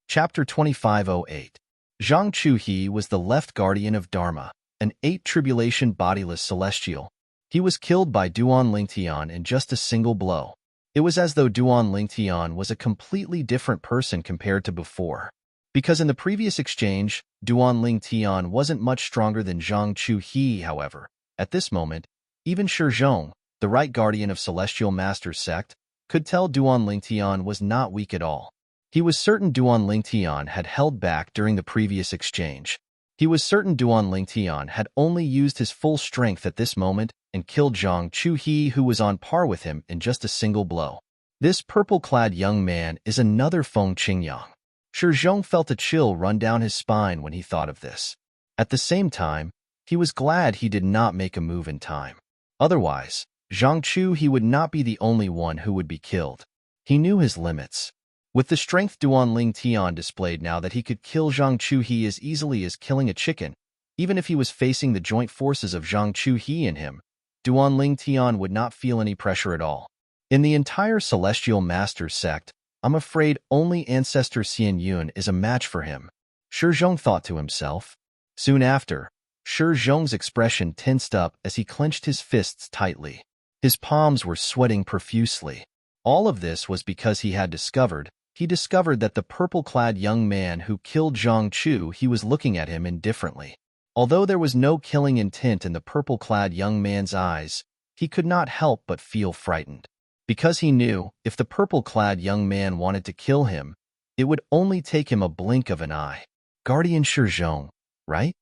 Chapter 2508. Zhang Chu-he was the left guardian of Dharma, an 8 tribulation bodiless celestial. He was killed by Duan Lingtian in just a single blow. It was as though Duan Lingtian was a completely different person compared to before. Because in the previous exchange, Duan Lingtian wasn't much stronger than Zhang Chuhe, however. At this moment, even Shi Zhong, the right guardian of Celestial Master's sect, could tell Duan Lingtian was not weak at all. He was certain Duan Lingtian had held back during the previous exchange. He was certain Duan Lingtian had only used his full strength at this moment and killed Zhang Chuhe, who was on par with him, in just a single blow. This purple-clad young man is another Feng Qingyang. Shi Zhong felt a chill run down his spine when he thought of this. At the same time, he was glad he did not make a move in time. Otherwise, Zhang Chuhe would not be the only one who would be killed. He knew his limits. With the strength Duan Lingtian displayed now that he could kill Zhang Chuhe as easily as killing a chicken, even if he was facing the joint forces of Zhang Chuhe and him, Duan Lingtian would not feel any pressure at all. In the entire Celestial Master sect, I'm afraid only Ancestor Xian Yun is a match for him, Shi Zhong thought to himself. Soon after, Shi Zhong's expression tensed up as he clenched his fists tightly. His palms were sweating profusely. All of this was because he discovered that the purple-clad young man who killed Zhang Chuhe was looking at him indifferently. Although there was no killing intent in the purple-clad young man's eyes, he could not help but feel frightened. Because he knew, if the purple-clad young man wanted to kill him, it would only take him a blink of an eye. Guardian Shi Zhong, right?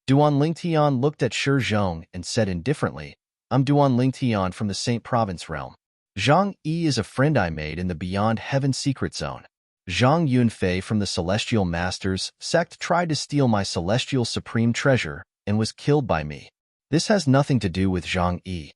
Duan Lingtian looked at Shi Zhong and said indifferently, I'm Duan Lingtian from the Saint Province realm. Zhang Yi is a friend I made in the Beyond Heaven secret zone. Zhang Yunfei from the Celestial Masters sect tried to steal my celestial supreme treasure and was killed by me. This has nothing to do with Zhang Yi.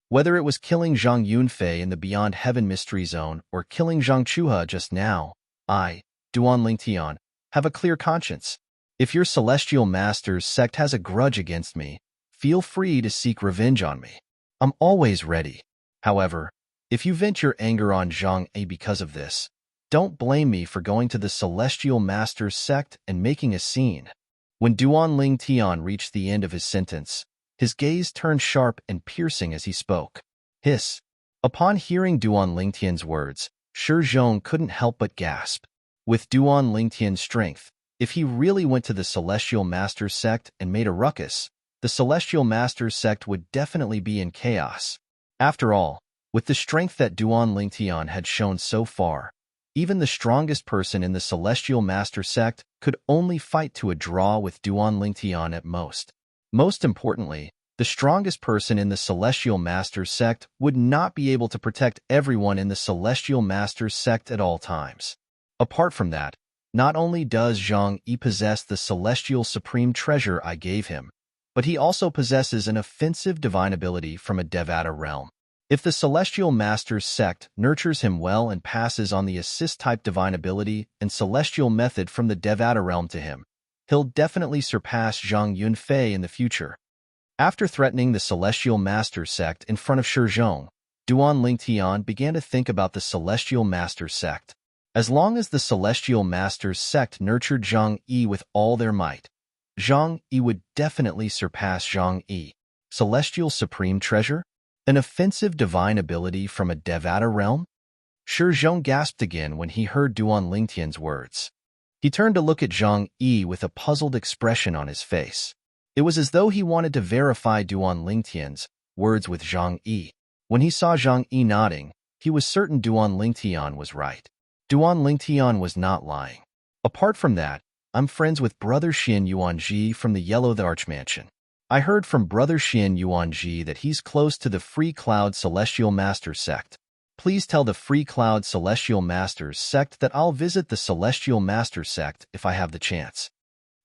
Whether it was killing Zhang Yunfei in the Beyond Heaven mystery zone or killing Zhang Chuhe just now, I, Duan Lingtian, have a clear conscience. If your Celestial Masters sect has a grudge against me, feel free to seek revenge on me. I'm always ready. However, if you vent your anger on Zhang Yi because of this, don't blame me for going to the Celestial Masters sect and making a scene. When Duan Lingtian reached the end of his sentence, his gaze turned sharp and piercing as he spoke. Hiss. Upon hearing Duan Lingtian's words, Shi Zhong couldn't help but gasp. With Duan Lingtian's strength, if he really went to the Celestial Masters sect and made a ruckus, the Celestial Masters sect would definitely be in chaos. After all, with the strength that Duan Lingtian had shown so far, even the strongest person in the Celestial Master sect could only fight to a draw with Duan Lingtian at most. Most importantly, the strongest person in the Celestial Master sect would not be able to protect everyone in the Celestial Master sect at all times. Apart from that, not only does Zhang Yi possess the celestial supreme treasure I gave him, but he also possesses an offensive divine ability from a Devata realm. If the Celestial Masters sect nurtures him well and passes on the assist-type divine ability and celestial method from the Devata realm to him, he'll definitely surpass Zhang Yunfei in the future. After threatening the Celestial Masters sect in front of Shi Zhong, Duan Lingtian began to think about the Celestial Masters sect. As long as the Celestial Masters sect nurtured Zhang Yi with all their might, Zhang Yi would definitely surpass Zhang Yi. Celestial Supreme Treasure? An offensive divine ability from a Devata realm? Shi Zhong gasped again when he heard Duan Lingtian's words. He turned to look at Zhang Yi with a puzzled expression on his face. It was as though he wanted to verify Duan Lingtian's words with Zhang Yi. When he saw Zhang Yi nodding, he was certain Duan Lingtian was right. Duan Lingtian was not lying. Apart from that, I'm friends with Brother Xian Yuanji from the Yellow the Arch Mansion. I heard from Brother Xian Yuanji that he's close to the Free Cloud Celestial Master sect. Please tell the Free Cloud Celestial Masters sect that I'll visit the Celestial Master sect if I have the chance.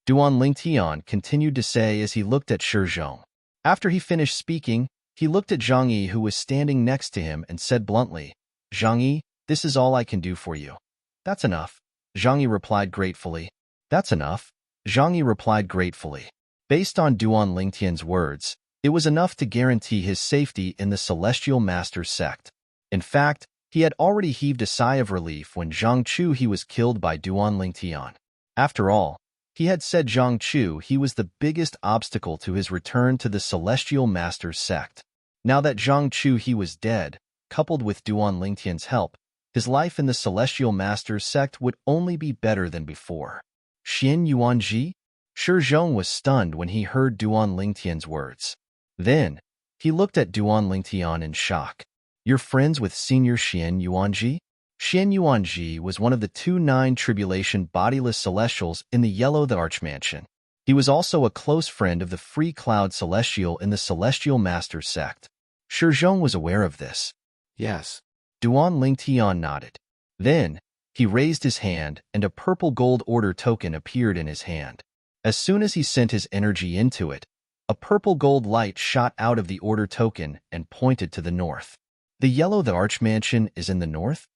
Duan Lingtian continued to say as he looked at Shi Zhong. After he finished speaking, he looked at Zhang Yi, who was standing next to him, and said bluntly, Zhang Yi, this is all I can do for you. That's enough, Zhang Yi replied gratefully. That's enough, Zhang Yi replied gratefully. Based on Duan Lingtian's words, it was enough to guarantee his safety in the Celestial Master sect. In fact, he had already heaved a sigh of relief when Zhang Chuhe was killed by Duan Lingtian. After all, he had said Zhang Chuhe was the biggest obstacle to his return to the Celestial Master sect. Now that Zhang Chu was dead, coupled with Duan Lingtian's help, his life in the Celestial Masters sect would only be better than before. Xian Yuanji? Shi Zhong was stunned when he heard Duan Lingtian's words. Then, he looked at Duan Lingtian in shock. You're friends with Senior Xian Yuanji? Xian Yuanji was one of the 2 tribulation bodiless celestials in the Yellow the Archmansion. He was also a close friend of the Free Cloud Celestial in the Celestial Masters sect. Shi Zhong was aware of this. Yes. Duan Lingtian nodded. Then, he raised his hand and a purple gold order token appeared in his hand. As soon as he sent his energy into it, a purple gold light shot out of the order token and pointed to the north. The Yellow the Archmansion is in the north?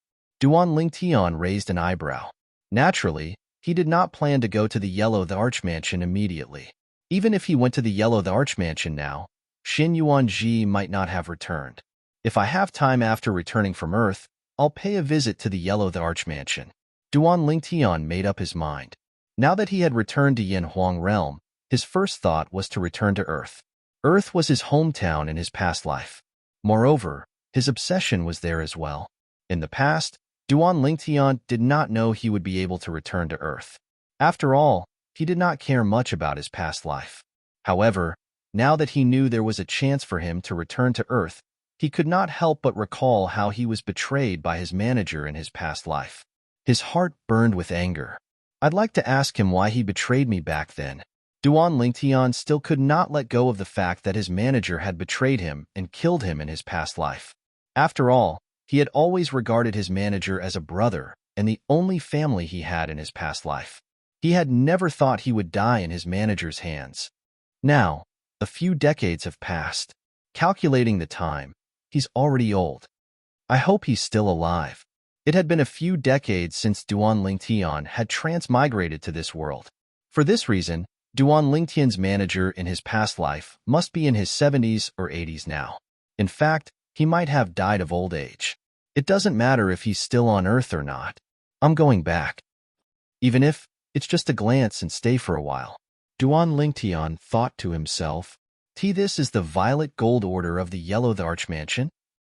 Duan Lingtian raised an eyebrow. Naturally, he did not plan to go to the Yellow the Archmansion immediately. Even if he went to the Yellow the Archmansion now, Xin Yuanji might not have returned. If I have time after returning from Earth, I'll pay a visit to the Yellow the Archmansion. Duan Lingtian made up his mind. Now that he had returned to Yanhuang Realm, his first thought was to return to Earth. Earth was his hometown in his past life. Moreover, his obsession was there as well. In the past, Duan Lingtian did not know he would be able to return to Earth. After all, he did not care much about his past life. However, now that he knew there was a chance for him to return to Earth, he could not help but recall how he was betrayed by his manager in his past life. His heart burned with anger. I'd like to ask him why he betrayed me back then. Duan Lingtian still could not let go of the fact that his manager had betrayed him and killed him in his past life. After all, he had always regarded his manager as a brother and the only family he had in his past life. He had never thought he would die in his manager's hands. Now, a few decades have passed. Calculating the time, he's already old. I hope he's still alive. It had been a few decades since Duan Lingtian had transmigrated to this world. For this reason, Duan Lingtian's manager in his past life must be in his 70s or 80s now. In fact, he might have died of old age. It doesn't matter if he's still on Earth or not. I'm going back. Even if it's just a glance and stay for a while. Duan Lingtian thought to himself, This is the violet gold order of the Yellow the Archmansion?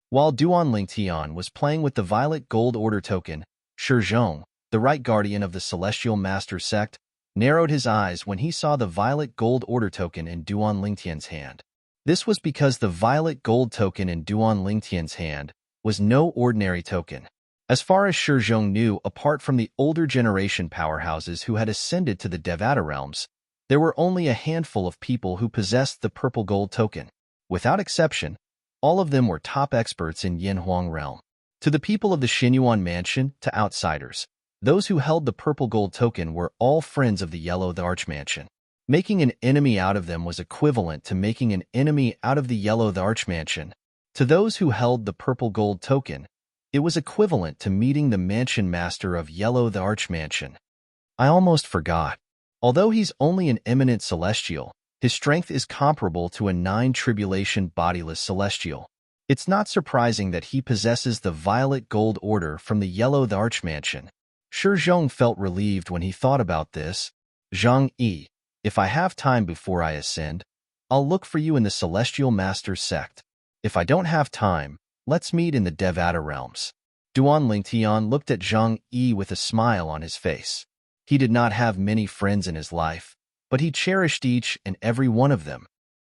While Duan Lingtian was playing with the violet gold order token, Shi Zhong, the right guardian of the Celestial Master sect, narrowed his eyes when he saw the violet gold order token in Duan Lingtian's hand. This was because the violet gold token in Duan Lingtian's hand was no ordinary token. As far as Shi Zhong knew, apart from the older generation powerhouses who had ascended to the Devata realms, there were only a handful of people who possessed the purple gold token. Without exception, all of them were top experts in Yanhuang Realm. To the people of the Xinyuan Mansion, to outsiders, those who held the purple gold token were all friends of the Yellow the Archmansion. Making an enemy out of them was equivalent to making an enemy out of the Yellow the Archmansion. To those who held the purple gold token, it was equivalent to meeting the Mansion Master of Yellow the Archmansion. I almost forgot. Although he's only an eminent celestial, his strength is comparable to a 9 tribulation bodiless celestial. It's not surprising that he possesses the violet gold order from the Yellow the Archmansion. Shi Zhong felt relieved when he thought about this. Zhang Yi, if I have time before I ascend, I'll look for you in the Celestial Masters sect. If I don't have time, let's meet in the Devata realms. Duan Lingtian looked at Zhang Yi with a smile on his face. He did not have many friends in his life, but he cherished each and every one of them.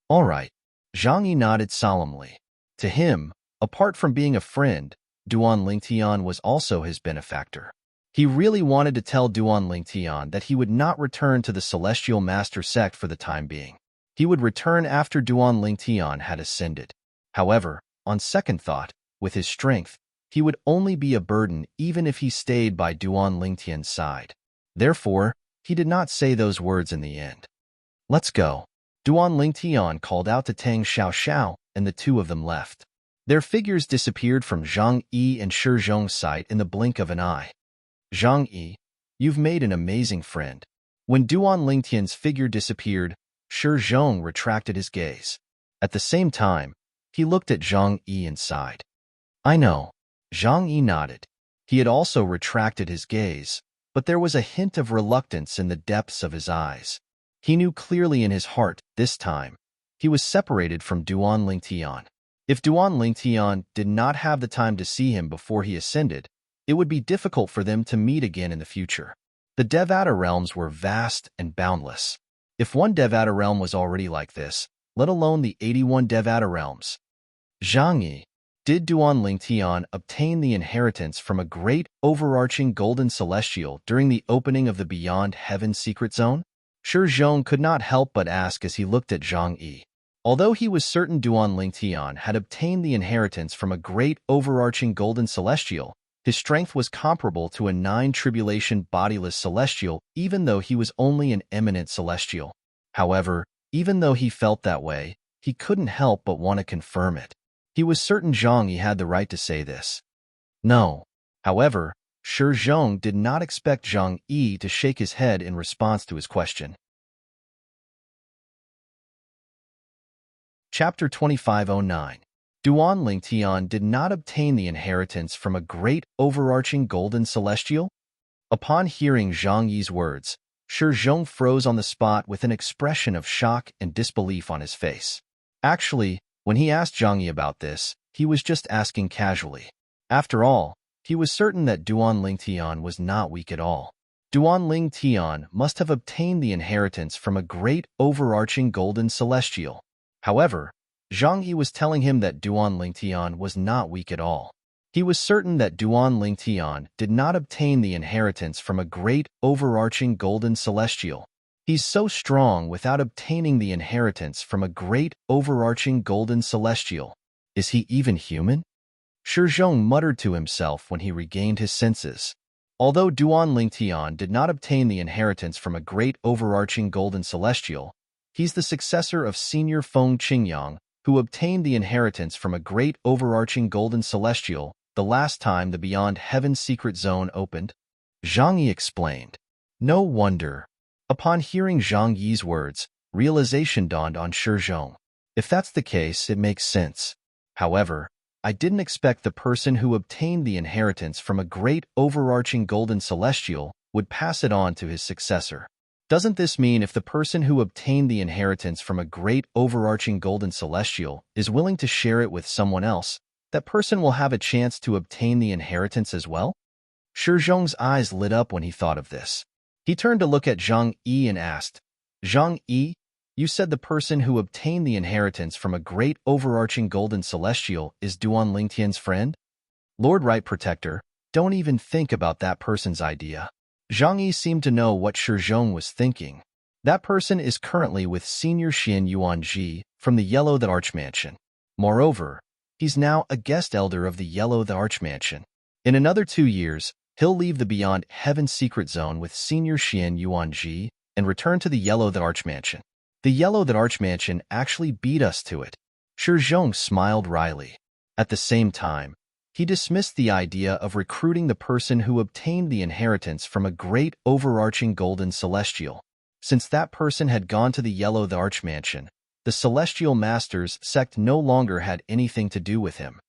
All right. Zhang Yi nodded solemnly. To him, apart from being a friend, Duan Lingtian was also his benefactor. He really wanted to tell Duan Lingtian that he would not return to the Celestial Master sect for the time being. He would return after Duan Lingtian had ascended. However, on second thought, with his strength, he would only be a burden even if he stayed by Duan Lingtian's side. Therefore, he did not say those words in the end. Let's go. Duan Lingtian called out to Tang Xiaoxiao, and the two of them left. Their figures disappeared from Zhang Yi and Shi Zhong's sight in the blink of an eye. Zhang Yi, you've made an amazing friend. When Duan Lingtian's figure disappeared, Shi Zhong retracted his gaze. At the same time, he looked at Zhang Yi and sighed. I know. Zhang Yi nodded. He had also retracted his gaze, but there was a hint of reluctance in the depths of his eyes. He knew clearly in his heart, this time, he was separated from Duan Lingtian. If Duan Lingtian did not have the time to see him before he ascended, it would be difficult for them to meet again in the future. The Devata realms were vast and boundless. If one Devata realm was already like this, let alone the 81 Devata realms. Zhang Yi, did Duan Lingtian obtain the inheritance from a great overarching golden celestial during the opening of the Beyond Heaven secret zone? Shi Zhong could not help but ask as he looked at Zhang Yi. Although he was certain Duan Lingtian had obtained the inheritance from a great overarching golden celestial, his strength was comparable to a 9-tribulation bodiless celestial, even though he was only an eminent celestial. However, even though he felt that way, he couldn't help but want to confirm it. He was certain Zhang Yi had the right to say this. No. However, Shi Zhong did not expect Zhang Yi to shake his head in response to his question. Chapter 2509. Duan Lingtian did not obtain the inheritance from a great overarching golden celestial? Upon hearing Zhang Yi's words, Shi Zhong froze on the spot with an expression of shock and disbelief on his face. Actually, when he asked Zhang Yi about this, he was just asking casually. After all, he was certain that Duan Lingtian was not weak at all. Duan Lingtian must have obtained the inheritance from a great overarching golden celestial. However, Zhang Yi was telling him that Duan Lingtian was not weak at all. He was certain that Duan Lingtian did not obtain the inheritance from a great overarching golden celestial. He's so strong without obtaining the inheritance from a great overarching golden celestial. Is he even human? Shi Zhong muttered to himself when he regained his senses. Although Duan Lingtian did not obtain the inheritance from a great overarching golden celestial, he's the successor of Senior Feng Qingyang, who obtained the inheritance from a great overarching golden celestial the last time the Beyond Heaven secret zone opened. Zhang Yi explained. No wonder. Upon hearing Zhang Yi's words, realization dawned on Shi Zhong. If that's the case, it makes sense. However, I didn't expect the person who obtained the inheritance from a great overarching golden celestial would pass it on to his successor. Doesn't this mean if the person who obtained the inheritance from a great overarching golden celestial is willing to share it with someone else, that person will have a chance to obtain the inheritance as well? Shi Zhong's eyes lit up when he thought of this. He turned to look at Zhang Yi and asked, Zhang Yi, you said the person who obtained the inheritance from a great overarching golden celestial is Duan Lingtian's friend? Lord Right Protector, don't even think about that person's idea. Zhang Yi seemed to know what Shi Zhong was thinking. That person is currently with Senior Xian Yuanji from the Yellow the Archmansion. Moreover, he's now a guest elder of the Yellow the Archmansion. In another 2 years, he'll leave the Beyond Heaven secret zone with Senior Xian Yuanji and return to the Yellow the Archmansion. The Yellow the Archmansion actually beat us to it. Shi Zhong smiled wryly. At the same time, he dismissed the idea of recruiting the person who obtained the inheritance from a great overarching golden celestial. Since that person had gone to the Yellow the Archmansion, the Celestial Masters sect no longer had anything to do with him.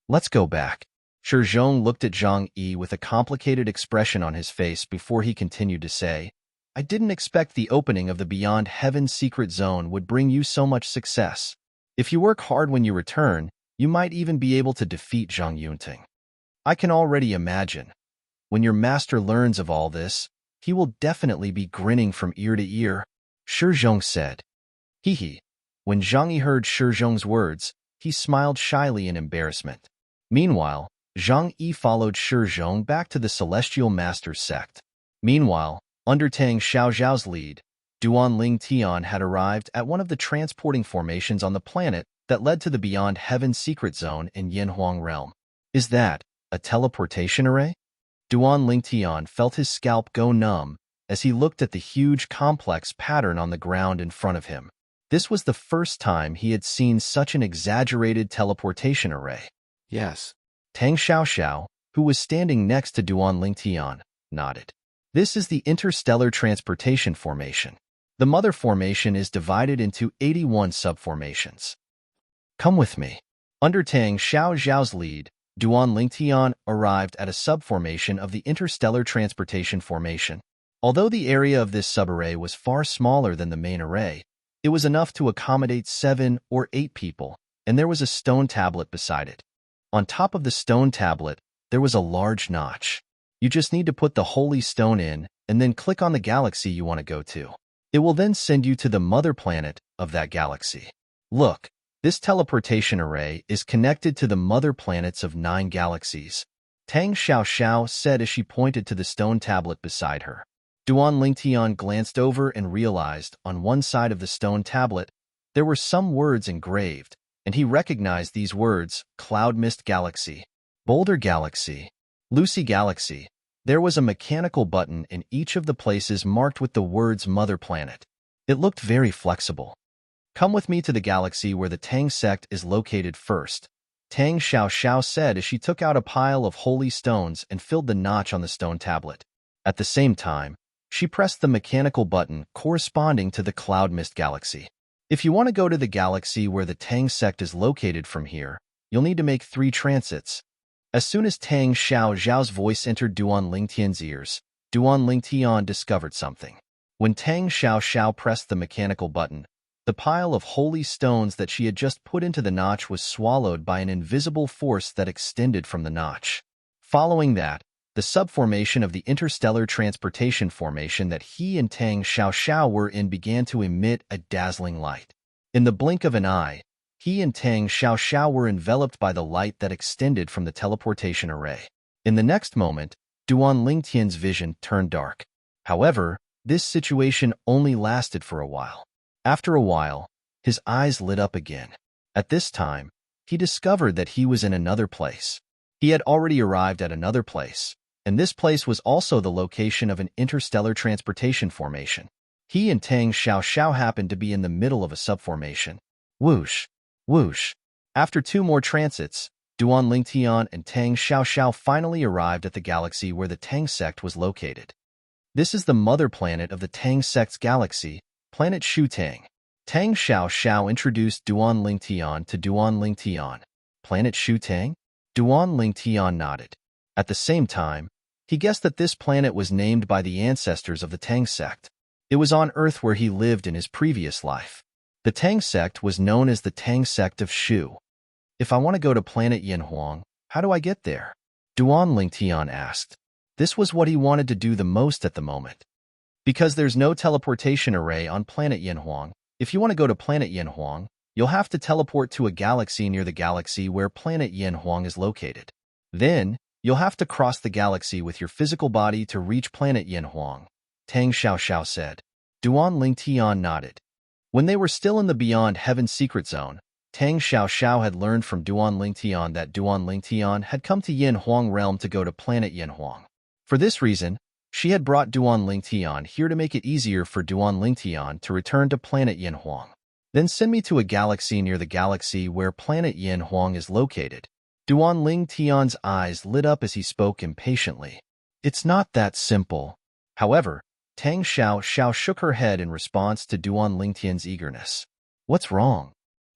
Let's go back. Shi Zhong looked at Zhang Yi with a complicated expression on his face before he continued to say, I didn't expect the opening of the Beyond Heaven secret zone would bring you so much success. If you work hard when you return, you might even be able to defeat Zhang Yunting. I can already imagine. When your master learns of all this, he will definitely be grinning from ear to ear. Shi Zhong said. Hee. When Zhang Yi heard Shi Zhong's words, he smiled shyly in embarrassment. Meanwhile, Zhang Yi followed Shi Zhong back to the Celestial Master's sect. Meanwhile, under Tang Xiaoxiao's lead, Duan Lingtian had arrived at one of the transporting formations on the planet that led to the Beyond Heaven secret zone in Yanhuang realm. Is that a teleportation array? Duan Lingtian felt his scalp go numb as he looked at the huge complex pattern on the ground in front of him. This was the first time he had seen such an exaggerated teleportation array. Yes. Tang Xiaoxiao, who was standing next to Duan Lingtian, nodded. This is the interstellar transportation formation. The mother formation is divided into 81 subformations. Come with me. Under Tang Xiaoxiao's lead, Duan Lingtian arrived at a subformation of the interstellar transportation formation. Although the area of this subarray was far smaller than the main array, it was enough to accommodate 7 or 8 people. and there was a stone tablet beside it. On top of the stone tablet, there was a large notch. You just need to put the holy stone in and then click on the galaxy you want to go to. It will then send you to the mother planet of that galaxy. Look, this teleportation array is connected to the mother planets of 9 galaxies. Tang Xiaoxiao said as she pointed to the stone tablet beside her. Duan Lingtian glanced over and realized on one side of the stone tablet there were some words engraved, and he recognized these words: Cloud Mist Galaxy, Boulder Galaxy, Lucy Galaxy. There was a mechanical button in each of the places marked with the words Mother Planet. It looked very flexible. Come with me to the galaxy where the Tang sect is located first, Tang Xiaoxiao said as she took out a pile of holy stones and filled the notch on the stone tablet. At the same time, she pressed the mechanical button corresponding to the Cloud Mist Galaxy. If you want to go to the galaxy where the Tang sect is located from here, you'll need to make 3 transits. As soon as Tang Xiaoxiao's voice entered Duan Lingtian's ears, Duan Lingtian discovered something. When Tang Xiaoxiao pressed the mechanical button, the pile of holy stones that she had just put into the notch was swallowed by an invisible force that extended from the notch. Following that, the subformation of the interstellar transportation formation that he and Tang Xiaoxiao were in began to emit a dazzling light. In the blink of an eye, he and Tang Xiaoxiao were enveloped by the light that extended from the teleportation array. In the next moment, Duan Lingtian's vision turned dark. However, this situation only lasted for a while. After a while, his eyes lit up again. At this time, he discovered that he was in another place. He had already arrived at another place, and this place was also the location of an interstellar transportation formation. He and Tang Xiaoxiao happened to be in the middle of a subformation. Whoosh! Whoosh! After 2 more transits, Duan Lingtian and Tang Xiaoxiao finally arrived at the galaxy where the Tang sect was located. This is the mother planet of the Tang sect's galaxy, Planet Shutang. Tang Xiaoxiao introduced Duan Lingtian to Duan Lingtian. Planet Shutang? Duan Lingtian nodded. At the same time, he guessed that this planet was named by the ancestors of the Tang sect. It was on Earth where he lived in his previous life. The Tang sect was known as the Tang sect of Shu. If I want to go to planet Yanhuang, how do I get there? Duan Lingtian asked. This was what he wanted to do the most at the moment. Because there's no teleportation array on planet Yanhuang, if you want to go to planet Yanhuang, you'll have to teleport to a galaxy near the galaxy where planet Yanhuang is located. Then, you'll have to cross the galaxy with your physical body to reach planet Yanhuang, Tang Xiaoxiao said. Duan Lingtian nodded. When they were still in the Beyond Heaven secret zone, Tang Xiaoxiao had learned from Duan Lingtian that Duan Lingtian had come to Yanhuang realm to go to planet Yanhuang. For this reason, she had brought Duan Lingtian here to make it easier for Duan Lingtian to return to planet Yanhuang. Then send me to a galaxy near the galaxy where planet Yanhuang is located. Duan Lingtian's eyes lit up as he spoke impatiently. It's not that simple. However, Tang Xiaoxiao shook her head in response to Duan Lingtian's eagerness. What's wrong?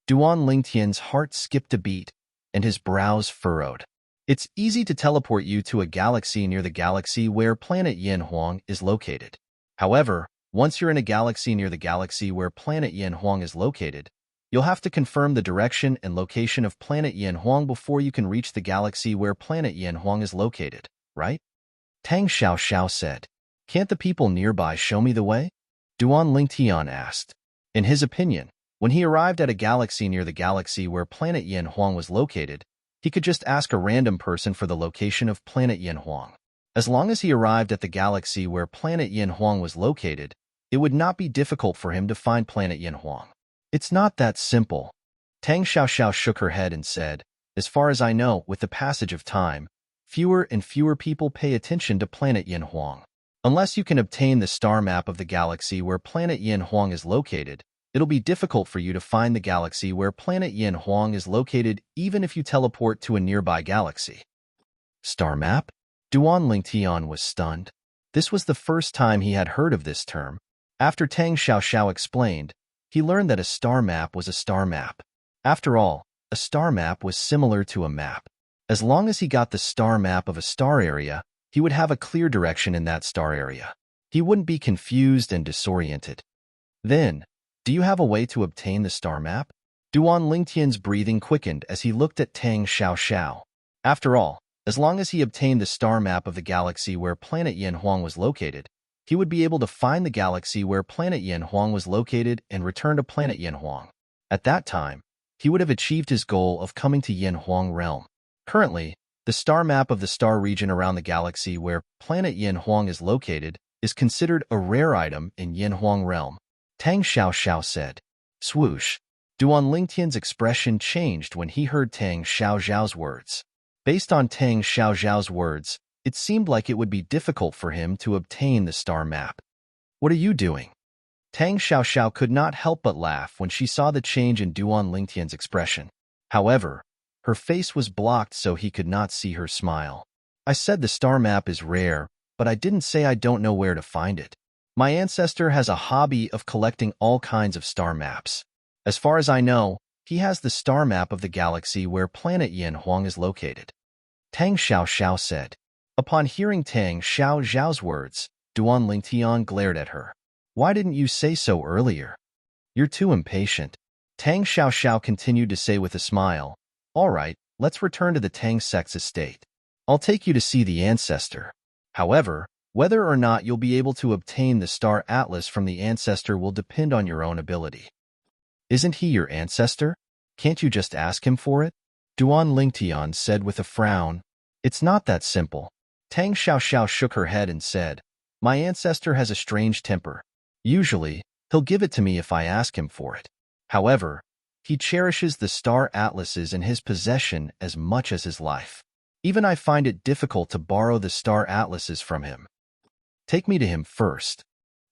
Duan Lingtian's heart skipped a beat, and his brows furrowed. It's easy to teleport you to a galaxy near the galaxy where planet Yanhuang is located. However, once you're in a galaxy near the galaxy where planet Yanhuang is located, you'll have to confirm the direction and location of planet Yanhuang before you can reach the galaxy where planet Yanhuang is located, right? Tang Xiaoxiao said. Can't the people nearby show me the way? Duan Lingtian asked. In his opinion, when he arrived at a galaxy near the galaxy where planet Yanhuang was located, he could just ask a random person for the location of planet Yanhuang. As long as he arrived at the galaxy where planet Yanhuang was located, it would not be difficult for him to find planet Yanhuang. It's not that simple. Tang Xiaoxiao shook her head and said, as far as I know, with the passage of time, fewer and fewer people pay attention to planet Yanhuang. Unless you can obtain the star map of the galaxy where planet Yanhuang is located, it'll be difficult for you to find the galaxy where planet Yanhuang is located even if you teleport to a nearby galaxy. Star map? Duan Lingtian was stunned. This was the first time he had heard of this term. After Tang Xiaoxiao explained, he learned that a star map was a star map. After all, a star map was similar to a map. As long as he got the star map of a star area, he would have a clear direction in that star area. He wouldn't be confused and disoriented. Then, do you have a way to obtain the star map? Duan Lingtian's breathing quickened as he looked at Tang Xiaoxiao. After all, as long as he obtained the star map of the galaxy where planet Yanhuang was located, he would be able to find the galaxy where planet Yanhuang was located and return to planet Yanhuang. At that time, he would have achieved his goal of coming to Yanhuang realm. Currently, the star map of the star region around the galaxy where planet Yanhuang is located is considered a rare item in Yanhuang realm. Tang Xiaoxiao said. Swoosh. Duan Lingtian's expression changed when he heard Tang Xiaoxiao's words. Based on Tang Xiaoxiao's words, it seemed like it would be difficult for him to obtain the star map. What are you doing? Tang Xiaoxiao could not help but laugh when she saw the change in Duan Lingtian's expression. However, her face was blocked so he could not see her smile. I said the star map is rare, but I didn't say I don't know where to find it. My ancestor has a hobby of collecting all kinds of star maps. As far as I know, he has the star map of the galaxy where planet Yanhuang is located. Tang Xiaoxiao said. Upon hearing Tang Xiaoxiao's words, Duan Lingtian glared at her. Why didn't you say so earlier? You're too impatient. Tang Xiaoxiao continued to say with a smile. All right, let's return to the Tang sect's estate. I'll take you to see the ancestor. However, whether or not you'll be able to obtain the star atlas from the ancestor will depend on your own ability. Isn't he your ancestor? Can't you just ask him for it? Duan Lingtian said with a frown. It's not that simple. Tang Xiaoxiao shook her head and said, My ancestor has a strange temper. Usually, he'll give it to me if I ask him for it. However, he cherishes the star atlases in his possession as much as his life. Even I find it difficult to borrow the star atlases from him. Take me to him first.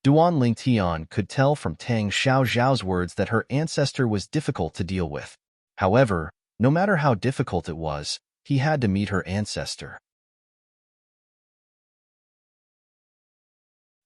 Duan Lingtian could tell from Tang Xiaoxiao's words that her ancestor was difficult to deal with. However, no matter how difficult it was, he had to meet her ancestor.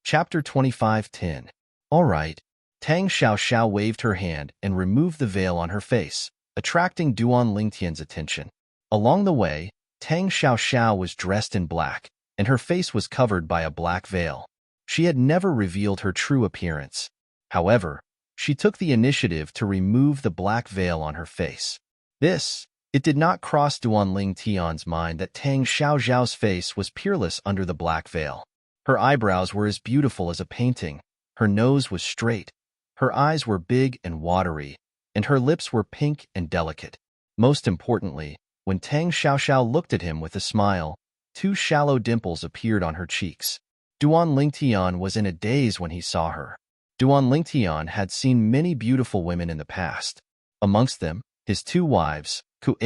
Chapter 25:10. All right. Tang Xiaoxiao waved her hand and removed the veil on her face, attracting Duan Lingtian's attention. Along the way, Tang Xiaoxiao was dressed in black, and her face was covered by a black veil. She had never revealed her true appearance. However, she took the initiative to remove the black veil on her face. It did not cross Duan Lingtian's mind that Tang Xiaoxiao's face was peerless under the black veil. Her eyebrows were as beautiful as a painting, her nose was straight, her eyes were big and watery, and her lips were pink and delicate. Most importantly, when Tang Xiaoxiao looked at him with a smile, 2 shallow dimples appeared on her cheeks. Duan Lingtian was in a daze when he saw her. Duan Lingtian had seen many beautiful women in the past. Amongst them, his 2 wives, Ku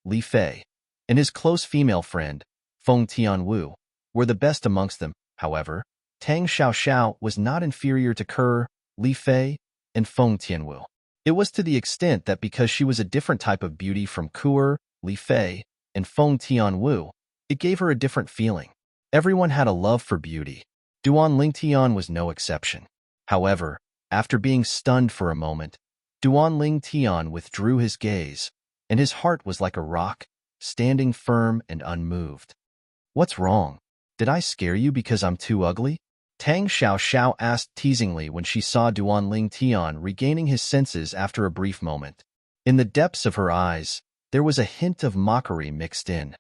Li Fei, and his close female friend, Feng Tianwu, were the best amongst them. However, Tang Xiaoxiao was not inferior to Li Fei, and Feng Tianwu. It was to the extent that because she was a different type of beauty from Li Fei, and Feng Tianwu, it gave her a different feeling. Everyone had a love for beauty. Duan Lingtian was no exception. However, after being stunned for a moment, Duan Lingtian withdrew his gaze, and his heart was like a rock, standing firm and unmoved. What's wrong? Did I scare you because I'm too ugly? Tang Xiaoxiao asked teasingly when she saw Duan Lingtian regaining his senses after a brief moment. In the depths of her eyes, there was a hint of mockery mixed in.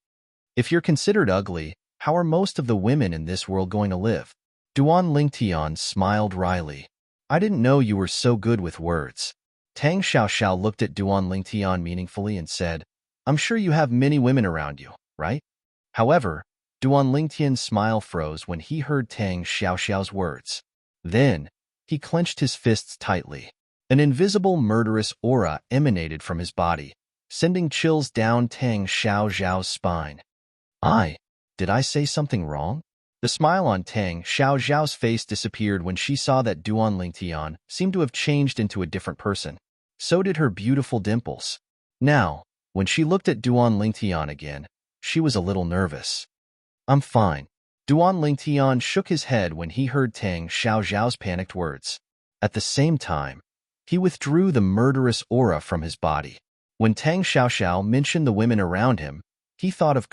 If you're considered ugly, how are most of the women in this world going to live? Duan Lingtian smiled wryly. I didn't know you were so good with words. Tang Xiaoxiao looked at Duan Lingtian meaningfully and said, I'm sure you have many women around you, right? However, Duan Lingtian's smile froze when he heard Tang Xiaoxiao's words. Then, he clenched his fists tightly. An invisible murderous aura emanated from his body, sending chills down Tang Xiaoxiao's spine. Did I say something wrong? The smile on Tang Xiaoxiao's face disappeared when she saw that Duan Lingtian seemed to have changed into a different person. So did her beautiful dimples. Now, when she looked at Duan Lingtian again, she was a little nervous. I'm fine. Duan Lingtian shook his head when he heard Tang Xiaoxiao's panicked words. At the same time, he withdrew the murderous aura from his body. When Tang Xiaoxiao mentioned the women around him, he thought of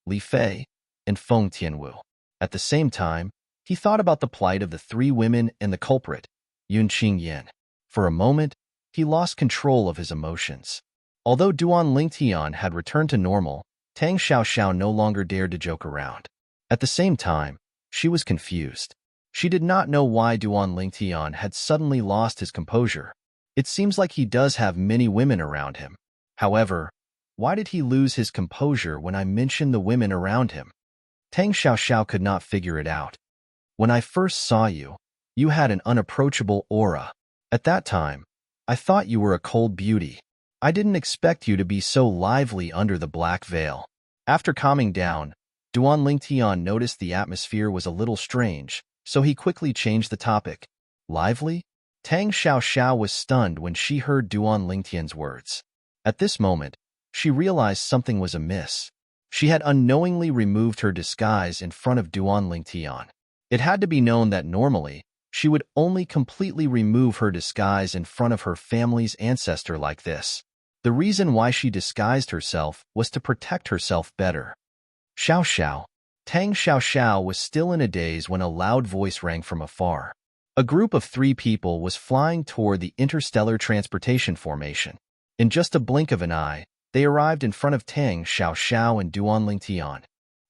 Li Fei, and Feng Tianwu. At the same time, he thought about the plight of the 3 women and the culprit, Yun Qingyan. For a moment, he lost control of his emotions. Although Duan Lingtian had returned to normal, Tang Xiaoxiao no longer dared to joke around. At the same time, she was confused. She did not know why Duan Lingtian had suddenly lost his composure. It seems like he does have many women around him. However, why did he lose his composure when I mentioned the women around him? Tang Xiaoxiao could not figure it out. When I first saw you, you had an unapproachable aura. At that time, I thought you were a cold beauty. I didn't expect you to be so lively under the black veil. After calming down, Duan Lingtian noticed the atmosphere was a little strange, so he quickly changed the topic. Lively? Tang Xiaoxiao was stunned when she heard Duan Lingtian's words. At this moment, she realized something was amiss. She had unknowingly removed her disguise in front of Duan Lingtian. It had to be known that normally, she would only completely remove her disguise in front of her family's ancestor like this. The reason why she disguised herself was to protect herself better. Xiao. Tang Xiaoxiao was still in a daze when a loud voice rang from afar. A group of 3 people was flying toward the interstellar transportation formation. In just a blink of an eye, they arrived in front of Tang Xiaoxiao and Duan Lingtian.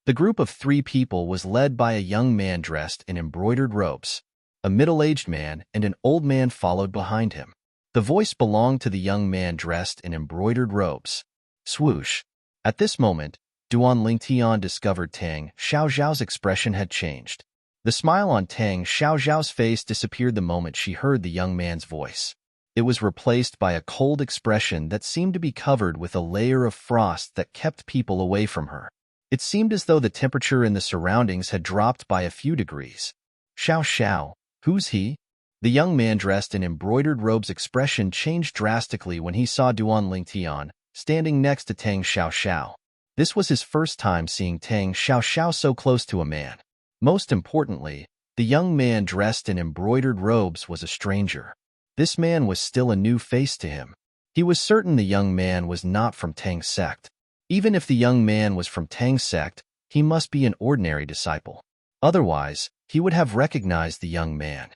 The group of 3 people was led by a young man dressed in embroidered robes. A middle-aged man and an old man followed behind him. The voice belonged to the young man dressed in embroidered robes. Swoosh. At this moment, Duan Lingtian discovered Tang Xiaoxiao's expression had changed. The smile on Tang Xiaoxiao's face disappeared the moment she heard the young man's voice. It was replaced by a cold expression that seemed to be covered with a layer of frost that kept people away from her. It seemed as though the temperature in the surroundings had dropped by a few degrees. Xiao, who's he? The young man dressed in embroidered robes' expression changed drastically when he saw Duan Lingtian standing next to Tang Xiaoxiao. This was his first time seeing Tang Xiaoxiao so close to a man. Most importantly, the young man dressed in embroidered robes was a stranger. This man was still a new face to him. He was certain the young man was not from Tang's sect. Even if the young man was from Tang's sect, he must be an ordinary disciple. Otherwise, he would have recognized the young man.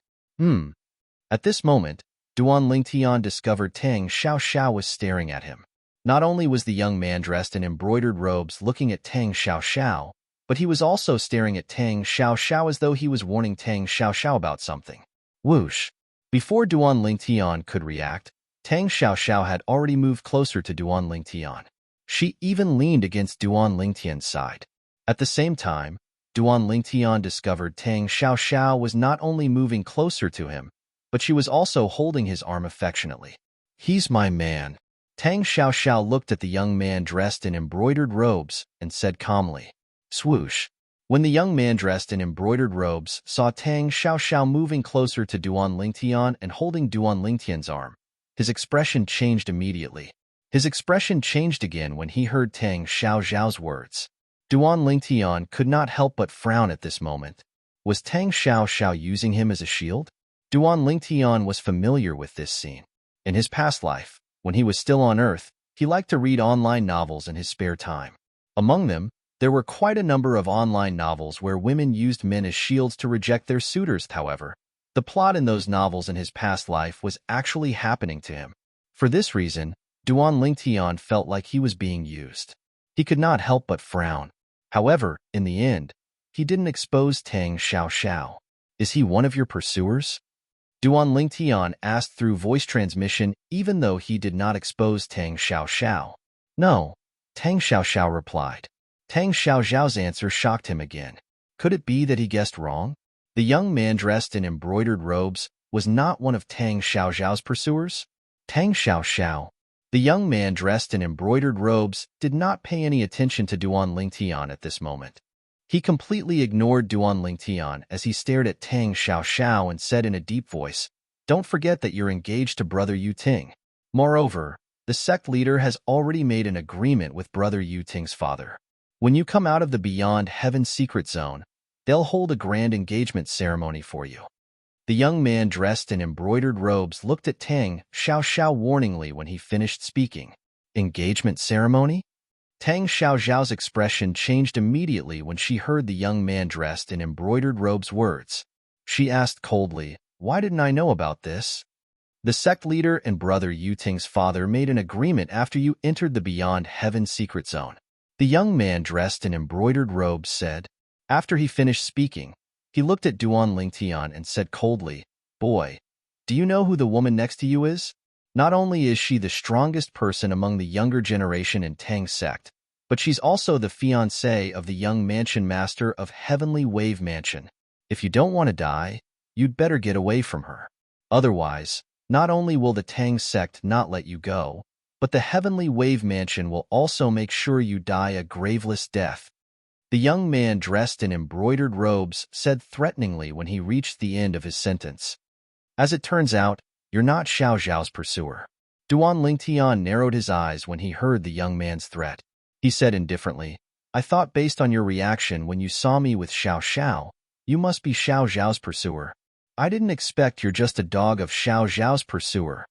At this moment, Duan Lingtian discovered Tang Xiaoxiao was staring at him. Not only was the young man dressed in embroidered robes looking at Tang Xiaoxiao, but he was also staring at Tang Xiaoxiao as though he was warning Tang Xiaoxiao about something. Whoosh! Before Duan Lingtian could react, Tang Xiaoxiao had already moved closer to Duan Lingtian. She even leaned against Duan Lingtian's side. At the same time, Duan Lingtian discovered Tang Xiaoxiao was not only moving closer to him, but she was also holding his arm affectionately. He's my man. Tang Xiaoxiao looked at the young man dressed in embroidered robes and said calmly. Swoosh. When the young man dressed in embroidered robes saw Tang Xiaoxiao moving closer to Duan Lingtian and holding Duan Lingtian's arm, his expression changed immediately. His expression changed again when he heard Tang Xiaoxiao's words. Duan Lingtian could not help but frown at this moment. Was Tang Xiaoxiao using him as a shield? Duan Lingtian was familiar with this scene. In his past life, when he was still on Earth, he liked to read online novels in his spare time. Among them, there were quite a number of online novels where women used men as shields to reject their suitors. However, the plot in those novels in his past life was actually happening to him. For this reason, Duan Lingtian felt like he was being used. He could not help but frown. However, in the end, he didn't expose Tang Xiaoxiao. Is he one of your pursuers? Duan Lingtian asked through voice transmission even though he did not expose Tang Xiaoxiao. No, Tang Xiaoxiao replied. Tang Xiaoxiao's answer shocked him again. Could it be that he guessed wrong? The young man dressed in embroidered robes was not one of Tang Xiaoxiao's pursuers? Tang Xiaoxiao. The young man dressed in embroidered robes did not pay any attention to Duan Lingtian at this moment. He completely ignored Duan Lingtian as he stared at Tang Xiaoxiao and said in a deep voice, "Don't forget that you're engaged to Brother Yu Ting. Moreover, the sect leader has already made an agreement with Brother Yu Ting's father. When you come out of the Beyond Heaven secret zone, they'll hold a grand engagement ceremony for you." The young man dressed in embroidered robes looked at Tang Xiaoxiao warningly when he finished speaking. Engagement ceremony? Tang Xiaoxiao's expression changed immediately when she heard the young man dressed in embroidered robes' words. She asked coldly, "Why didn't I know about this?" The sect leader and brother Yuting's father made an agreement after you entered the Beyond Heaven secret zone. The young man dressed in embroidered robes said. After he finished speaking, he looked at Duan Lingtian and said coldly, "Boy, do you know who the woman next to you is? Not only is she the strongest person among the younger generation in Tang's sect, but she's also the fiancée of the young mansion master of Heavenly Wave Mansion. If you don't want to die, you'd better get away from her. Otherwise, not only will the Tang sect not let you go, but the Heavenly Wave Mansion will also make sure you die a graveless death." The young man dressed in embroidered robes said threateningly when he reached the end of his sentence. "As it turns out, you're not Xiao Zhao's pursuer." Duan Lingtian narrowed his eyes when he heard the young man's threat. He said indifferently, "I thought based on your reaction when you saw me with Xiao Xiao, you must be Xiao Zhao's pursuer. I didn't expect you're just a dog of Xiao Zhao's pursuer."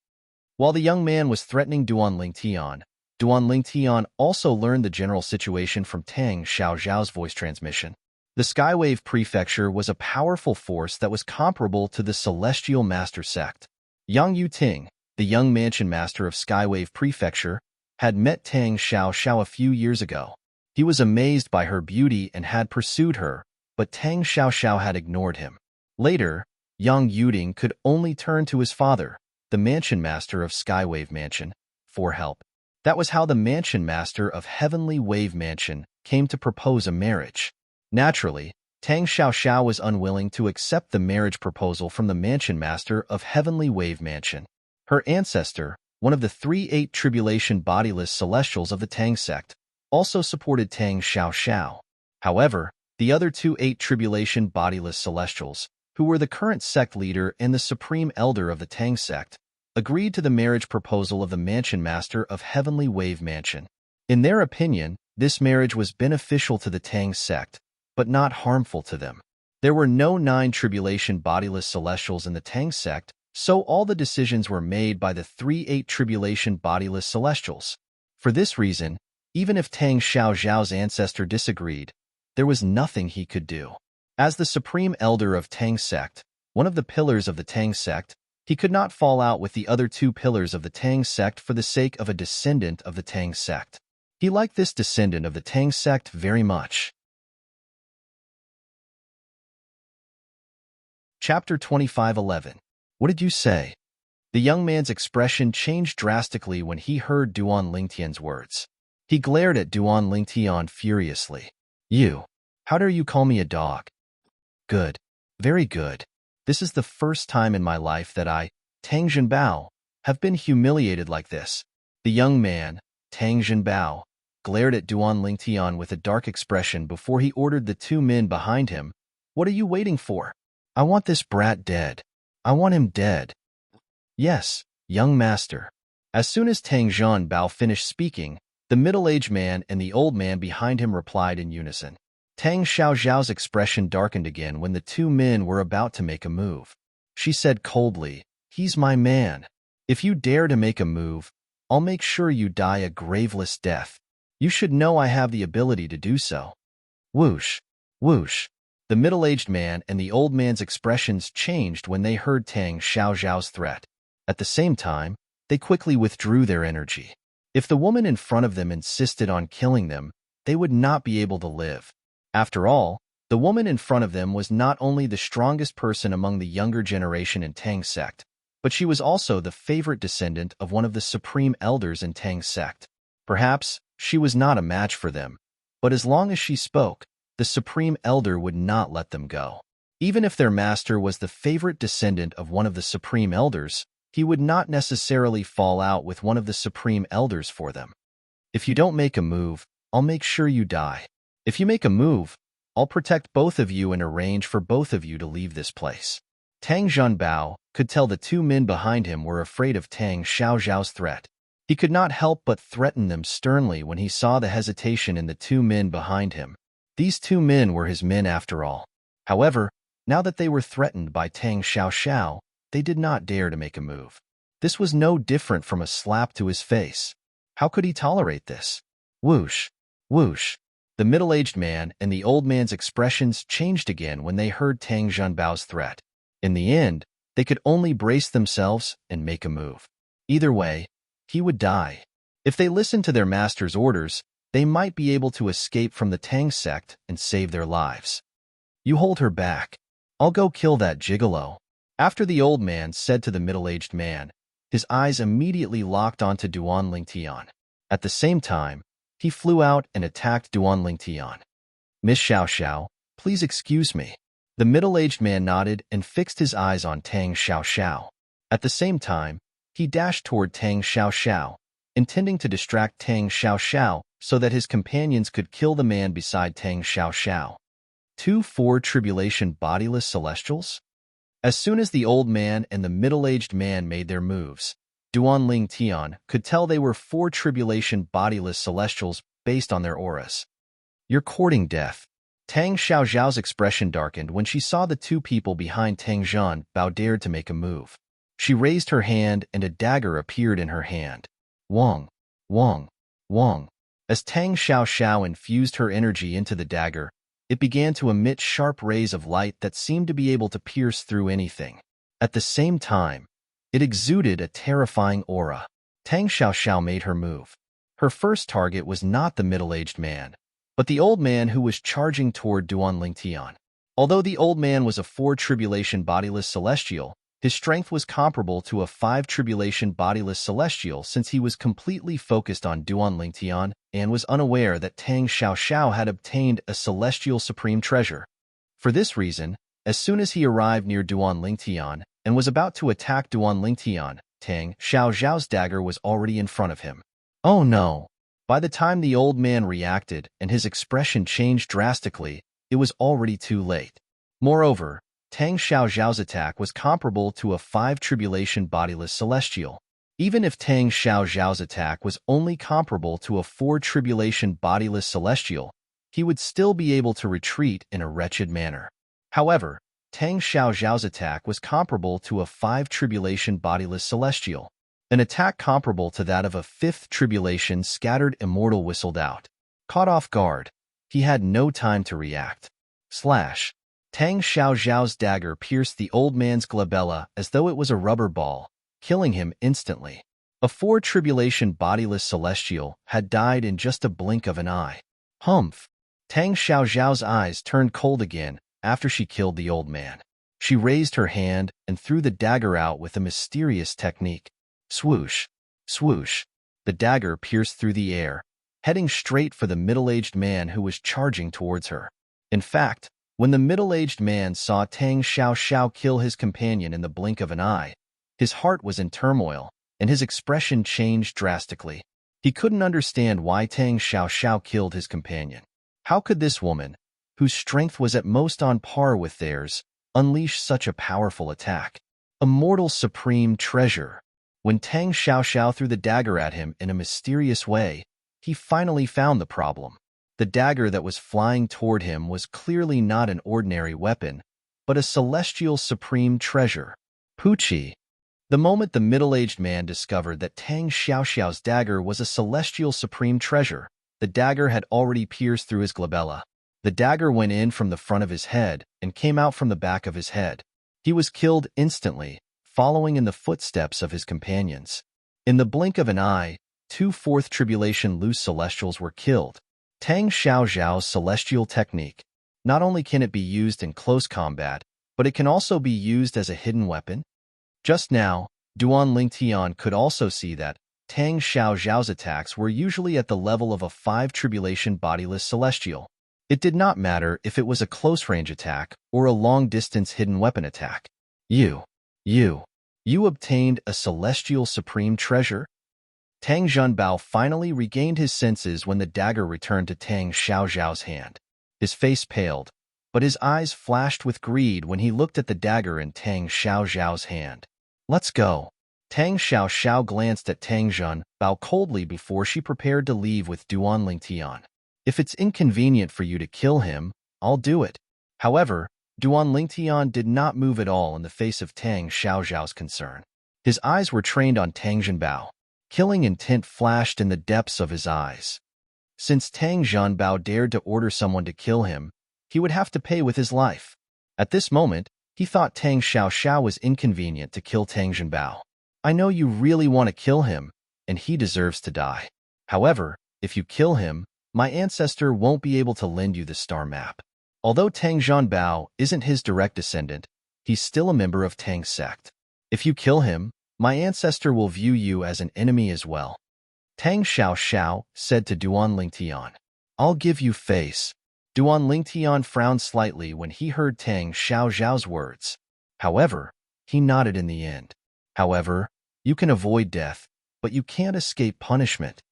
While the young man was threatening Duan Lingtian also learned the general situation from Tang Xiao Zhao's voice transmission. The Skywave Prefecture was a powerful force that was comparable to the Celestial Master sect. Yang Yuting, the young mansion master of Skywave Prefecture, had met Tang Xiao Xiao a few years ago. He was amazed by her beauty and had pursued her, but Tang Xiao Xiao had ignored him. Later, Yang Yuting could only turn to his father, the mansion master of Skywave Mansion, for help. That was how the mansion master of Heavenly Wave Mansion came to propose a marriage. Naturally, Tang Xiao Xiao was unwilling to accept the marriage proposal from the mansion master of Heavenly Wave Mansion. Her ancestor, one of the 3-8 tribulation bodiless celestials of the Tang sect, also supported Tang Xiao Xiao. However, the other 2-8 tribulation bodiless celestials, who were the current sect leader and the supreme elder of the Tang sect, agreed to the marriage proposal of the mansion master of Heavenly Wave Mansion. In their opinion, this marriage was beneficial to the Tang sect, but not harmful to them. There were no 9 tribulation bodiless celestials in the Tang sect, so all the decisions were made by the 3-8 tribulation bodiless celestials. For this reason, even if Tang Xiao Zhao's ancestor disagreed, there was nothing he could do. As the supreme elder of Tang sect, one of the pillars of the Tang sect, he could not fall out with the other 2 pillars of the Tang sect for the sake of a descendant of the Tang sect. He liked this descendant of the Tang sect very much. Chapter 25:11. What did you say? The young man's expression changed drastically when he heard Duan Lingtian's words. He glared at Duan Lingtian furiously. "You, how dare you call me a dog?" "Good. Very good. This is the first time in my life that I, Tang Zhenbao, have been humiliated like this." The young man, Tang Zhenbao, glared at Duan Lingtian with a dark expression before he ordered the 2 men behind him. "What are you waiting for? I want this brat dead. I want him dead." "Yes, young master." As soon as Tang Zhenbao finished speaking, the middle-aged man and the old man behind him replied in unison. Tang Xiao Zhao's expression darkened again when the 2 men were about to make a move. She said coldly, "He's my man. If you dare to make a move, I'll make sure you die a graveless death. You should know I have the ability to do so." Whoosh, whoosh. The middle-aged man and the old man's expressions changed when they heard Tang Xiao Zhao's threat. At the same time, they quickly withdrew their energy. If the woman in front of them insisted on killing them, they would not be able to live. After all, the woman in front of them was not only the strongest person among the younger generation in Tang sect, but she was also the favorite descendant of one of the supreme elders in Tang sect. Perhaps she was not a match for them, but as long as she spoke, the supreme elder would not let them go. Even if their master was the favorite descendant of one of the supreme elders, he would not necessarily fall out with one of the supreme elders for them. "If you don't make a move, I'll make sure you die. If you make a move, I'll protect both of you and arrange for both of you to leave this place." Tang Zhenbao could tell the 2 men behind him were afraid of Tang Xiao Zhao's threat. He could not help but threaten them sternly when he saw the hesitation in the 2 men behind him. These 2 men were his men after all. However, now that they were threatened by Tang Xiao Xiao, they did not dare to make a move. This was no different from a slap to his face. How could he tolerate this? Whoosh, whoosh. The middle-aged man and the old man's expressions changed again when they heard Tang Zhenbao's threat. In the end, They could only brace themselves and make a move. Either way, he would die. If they listened to their master's orders, they might be able to escape from the Tang sect and save their lives. You hold her back. I'll go kill that gigolo. After the old man said to the middle-aged man, his eyes immediately locked onto Duan Lingtian. At the same time, he flew out and attacked Duan Lingtian. Miss Xiao Xiao, please excuse me. The middle-aged man nodded and fixed his eyes on Tang Xiao Xiao. At the same time, he dashed toward Tang Xiao Xiao, intending to distract Tang Xiao Xiao so that his companions could kill the man beside Tang Xiao Xiao. 4 tribulation bodiless celestials? As soon as the old man and the middle-aged man made their moves, Duan Lingtian could tell they were 4 tribulation bodiless celestials based on their auras. You're courting death. Tang Xiaoxiao's expression darkened when she saw the 2 people behind Tang Zhan Bao dared to make a move. She raised her hand and a dagger appeared in her hand. Wong, Wong, Wong. As Tang Xiaoxiao infused her energy into the dagger, it began to emit sharp rays of light that seemed to be able to pierce through anything. At the same time, it exuded a terrifying aura. Tang Xiaoxiao made her move. Her first target was not the middle-aged man, but the old man who was charging toward Duan Lingtian. Although the old man was a 4 tribulation bodiless celestial, his strength was comparable to a 5 tribulation bodiless celestial since he was completely focused on Duan Lingtian and was unaware that Tang Xiaoxiao had obtained a celestial supreme treasure. For this reason, as soon as he arrived near Duan Lingtian and was about to attack Duan Lingtian, Tang Xiaoxiao's dagger was already in front of him. Oh no! By the time the old man reacted and his expression changed drastically, it was already too late. Moreover, Tang Xiaoxiao's attack was comparable to a 5 tribulation bodiless celestial. Even if Tang Xiaoxiao's attack was only comparable to a 4 tribulation bodiless celestial, he would still be able to retreat in a wretched manner. However, Tang Xiaoxiao's attack was comparable to a 5 tribulation bodiless celestial. An attack comparable to that of a 5th tribulation scattered immortal whistled out. Caught off guard, he had no time to react. Slash. Tang Xiaoxiao's dagger pierced the old man's glabella as though it was a rubber ball, killing him instantly. A 4 tribulation bodiless celestial had died in just a blink of an eye. Humph! Tang Xiaoxiao's eyes turned cold again after she killed the old man. She raised her hand and threw the dagger out with a mysterious technique. Swoosh! Swoosh! The dagger pierced through the air, heading straight for the middle-aged man who was charging towards her. In fact, when the middle-aged man saw Tang Xiaoxiao kill his companion in the blink of an eye, his heart was in turmoil, and his expression changed drastically. He couldn't understand why Tang Xiaoxiao killed his companion. How could this woman, whose strength was at most on par with theirs, unleash such a powerful attack? A mortal supreme treasure. When Tang Xiaoxiao threw the dagger at him in a mysterious way, he finally found the problem. The dagger that was flying toward him was clearly not an ordinary weapon, but a celestial supreme treasure. Poochie. The moment the middle-aged man discovered that Tang Xiaoxiao's dagger was a celestial supreme treasure, the dagger had already pierced through his glabella. The dagger went in from the front of his head and came out from the back of his head. He was killed instantly, following in the footsteps of his companions. In the blink of an eye, 2 4th tribulation loose celestials were killed. Tang Xiaoxiao's celestial technique. Not only can it be used in close combat, but it can also be used as a hidden weapon. Just now, Duan Lingtian could also see that Tang Xiaoxiao's attacks were usually at the level of a 5 tribulation bodiless celestial. It did not matter if it was a close-range attack or a long-distance hidden weapon attack. You obtained a celestial supreme treasure? Tang Zhanbao finally regained his senses when the dagger returned to Tang Xiaoxiao's hand. His face paled, but his eyes flashed with greed when he looked at the dagger in Tang Xiaoxiao's hand. Let's go. Tang Xiaoxiao glanced at Tang Zhanbao coldly before she prepared to leave with Duan Lingtian. If it's inconvenient for you to kill him, I'll do it. However, Duan Lingtian did not move at all in the face of Tang Xiaoxiao's concern. His eyes were trained on Tang Zhanbao. Killing intent flashed in the depths of his eyes. Since Tang Zhanbao dared to order someone to kill him, he would have to pay with his life. At this moment, He thought Tang Xiaoxiao was inconvenient to kill Tang Zhenbao. I know you really want to kill him, and he deserves to die. However, if you kill him, my ancestor won't be able to lend you the star map. Although Tang Zhenbao isn't his direct descendant, he's still a member of Tang's sect. If you kill him, my ancestor will view you as an enemy as well. Tang Xiaoxiao said to Duan Lingtian. I'll give you face. Duan Lingtian frowned slightly when he heard Tang Xiaoxiao's words. However, he nodded in the end. However, you can avoid death, but you can't escape punishment.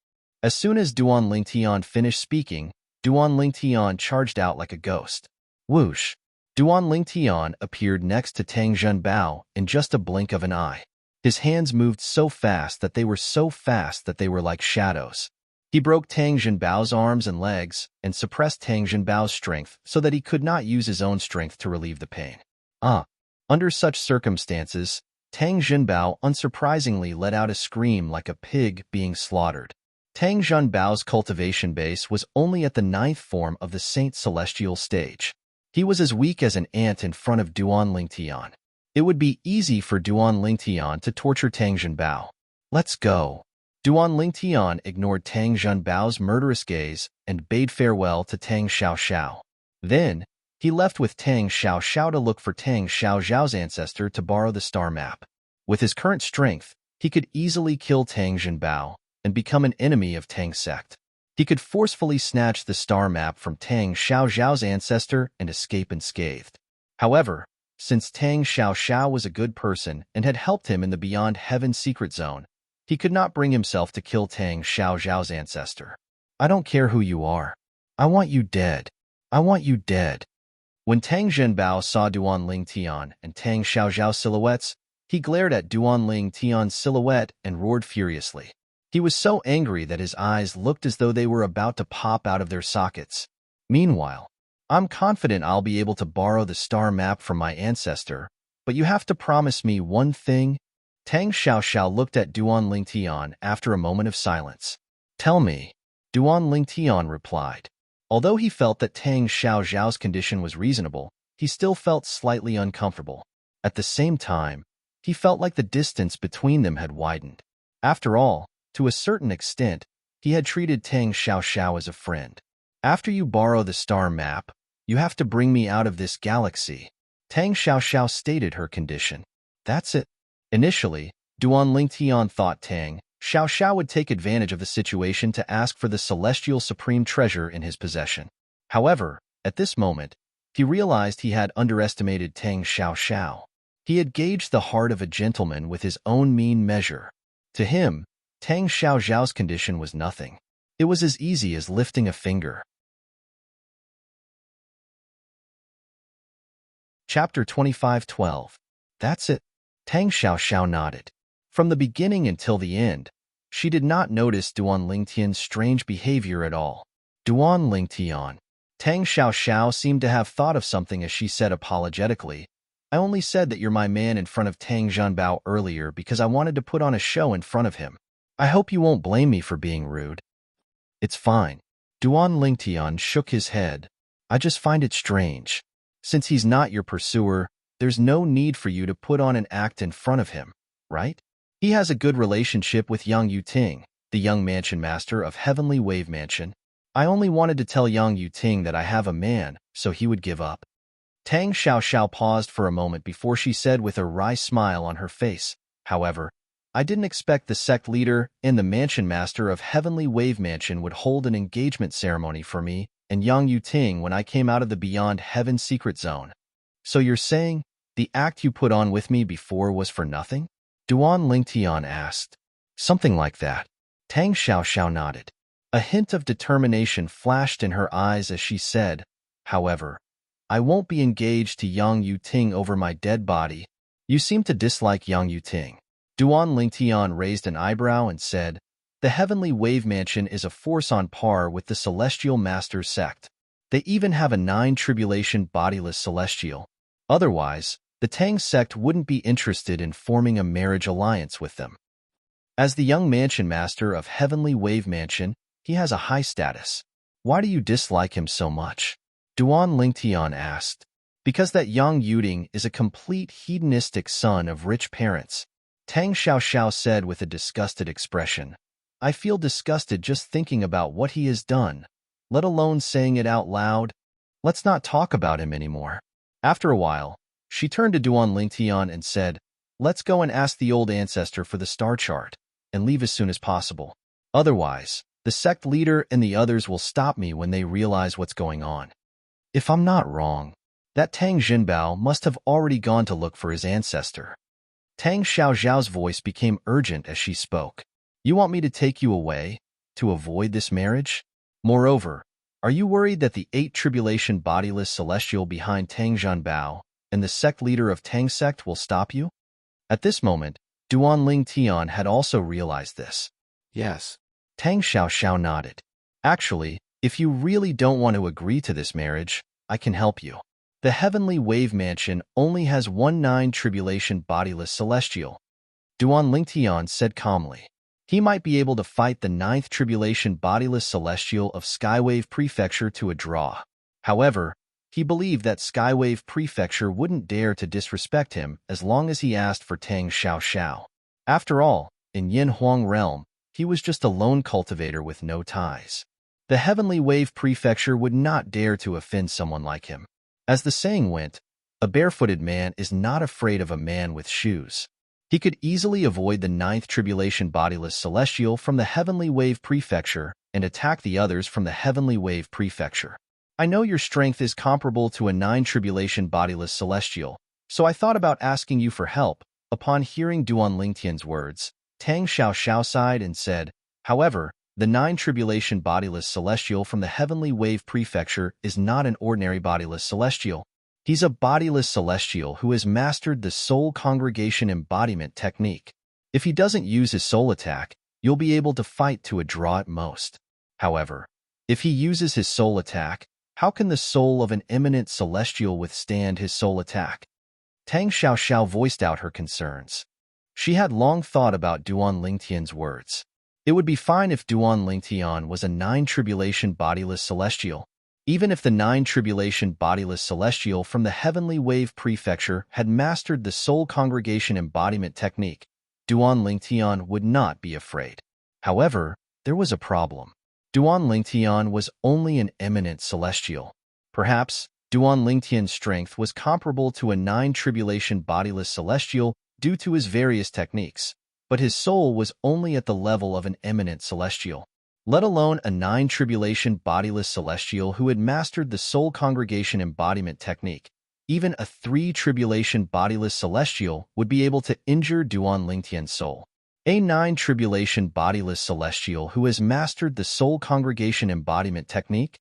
As soon as Duan Lingtian finished speaking, Duan Lingtian charged out like a ghost. Whoosh! Duan Lingtian appeared next to Tang Zhenbao in just a blink of an eye. His hands moved so fast that they were like shadows. He broke Tang Zhenbao's arms and legs and suppressed Tang Zhenbao's strength so that he could not use his own strength to relieve the pain. Under such circumstances, Tang Zhenbao unsurprisingly let out a scream like a pig being slaughtered. Tang Zhenbao's cultivation base was only at the 9th form of the Saint Celestial stage. He was as weak as an ant in front of Duan Lingtian. It would be easy for Duan Lingtian to torture Tang Zhenbao. Let's go. Duan Lingtian ignored Tang Zhenbao's murderous gaze and bade farewell to Tang Xiaoxiao. Then, he left with Tang Xiaoxiao to look for Tang Xiaoxiao's ancestor to borrow the star map. With his current strength, he could easily kill Tang Zhenbao and become an enemy of Tang's sect. He could forcefully snatch the star map from Tang Xiaoxiao's ancestor and escape unscathed. However, since Tang Xiaoxiao was a good person and had helped him in the Beyond Heaven secret zone, he could not bring himself to kill Tang Xiaoxiao's ancestor. I don't care who you are. I want you dead. I want you dead. When Tang Zhenbao saw Duan Lingtian and Tang Xiaoxiao's silhouettes, he glared at Duan Lingtian's silhouette and roared furiously. He was so angry that his eyes looked as though they were about to pop out of their sockets. Meanwhile, I'm confident I'll be able to borrow the star map from my ancestor, but you have to promise me one thing. Tang Xiaoxiao looked at Duan Lingtian after a moment of silence. Tell me. Duan Lingtian replied. Although he felt that Tang Xiaoxiao's condition was reasonable, he still felt slightly uncomfortable. At the same time, he felt like the distance between them had widened. After all, to a certain extent, he had treated Tang Xiaoxiao as a friend. After you borrow the star map, you have to bring me out of this galaxy. Tang Xiaoxiao stated her condition. That's it. Initially, Duan Lingtian thought Tang Xiaoxiao would take advantage of the situation to ask for the celestial supreme treasure in his possession. However, at this moment, he realized he had underestimated Tang Xiaoxiao. He had gauged the heart of a gentleman with his own mean measure. To him, Tang Xiaoxiao's condition was nothing. It was as easy as lifting a finger. Chapter 25:12. That's it. Tang Xiaoxiao nodded. From the beginning until the end, she did not notice Duan Lingtian's strange behavior at all. Duan Lingtian. Tang Xiaoxiao seemed to have thought of something as she said apologetically, I only said that you're my man in front of Tang Zhenbao earlier because I wanted to put on a show in front of him. I hope you won't blame me for being rude. It's fine. Duan Lingtian shook his head. I just find it strange. Since he's not your pursuer, there's no need for you to put on an act in front of him, right? He has a good relationship with Yang Yuting, the young mansion master of Heavenly Wave Mansion. I only wanted to tell Yang Yuting that I have a man, so he would give up. Tang Xiaoxiao paused for a moment before she said with a wry smile on her face, however, I didn't expect the sect leader and the mansion master of Heavenly Wave Mansion would hold an engagement ceremony for me and Yang Yuting when I came out of the Beyond Heaven secret zone. So you're saying, the act you put on with me before was for nothing? Duan Lingtian asked. Something like that. Tang Xiaoxiao nodded. A hint of determination flashed in her eyes as she said, however, I won't be engaged to Yang Yuting over my dead body. You seem to dislike Yang Yuting. Duan Lingtian raised an eyebrow and said, the Heavenly Wave Mansion is a force on par with the Celestial Master's sect. They even have a 9-tribulation bodiless celestial. Otherwise, the Tang sect wouldn't be interested in forming a marriage alliance with them. As the young mansion master of Heavenly Wave Mansion, he has a high status. Why do you dislike him so much? Duan Lingtian asked. Because that Yang Yuding is a complete hedonistic son of rich parents. Tang Xiaoxiao said with a disgusted expression. I feel disgusted just thinking about what he has done, let alone saying it out loud. Let's not talk about him anymore. After a while, she turned to Duan Lingtian and said, let's go and ask the old ancestor for the star chart, and leave as soon as possible. Otherwise, the sect leader and the others will stop me when they realize what's going on. If I'm not wrong, that Tang Jinbao must have already gone to look for his ancestor. Tang Xiaozhao's voice became urgent as she spoke. You want me to take you away, to avoid this marriage? Moreover, are you worried that the 8 tribulation bodiless celestial behind Tang Jinbao and the sect leader of Tang sect will stop you? At this moment, Duan Ling Tian had also realized this. Yes. Tang Xiaoxiao nodded. Actually, if you really don't want to agree to this marriage, I can help you. The Heavenly Wave Mansion only has 19 tribulation bodiless celestial. Duan Lingtian said calmly. He might be able to fight the 9th tribulation bodiless celestial of Skywave Prefecture to a draw. However, he believed that Skywave Prefecture wouldn't dare to disrespect him as long as he asked for Tang Xiaoxiao. After all, in Yin Huang Realm, he was just a lone cultivator with no ties. The Heavenly Wave Prefecture would not dare to offend someone like him. As the saying went, a barefooted man is not afraid of a man with shoes. He could easily avoid the 9th tribulation bodiless celestial from the Heavenly Wave Prefecture and attack the others from the Heavenly Wave Prefecture. I know your strength is comparable to a 9 tribulation bodiless celestial, so I thought about asking you for help. Upon hearing Duan Lingtian's words, Tang Xiaoxiao sighed and said, however, the 9 tribulation bodiless celestial from the Heavenly Wave Prefecture is not an ordinary bodiless celestial. He's a bodiless celestial who has mastered the soul congregation embodiment technique. If he doesn't use his soul attack, you'll be able to fight to a draw at most. However, if he uses his soul attack, how can the soul of an eminent celestial withstand his soul attack? Tang Xiaoxiao voiced out her concerns. She had long thought about Duan Lingtian's words. It would be fine if Duan Lingtian was a 9 tribulation bodiless celestial. Even if the 9 tribulation bodiless celestial from the Heavenly Wave Prefecture had mastered the soul congregation embodiment technique, Duan Lingtian would not be afraid. However, there was a problem. Duan Lingtian was only an eminent celestial. Perhaps, Duan Lingtian's strength was comparable to a 9 tribulation bodiless celestial due to his various techniques, but his soul was only at the level of an eminent celestial, let alone a 9 tribulation bodiless celestial who had mastered the soul congregation embodiment technique. Even a 3 tribulation bodiless celestial would be able to injure Duan Lingtian's soul. A 9 tribulation bodiless celestial who has mastered the soul congregation embodiment technique?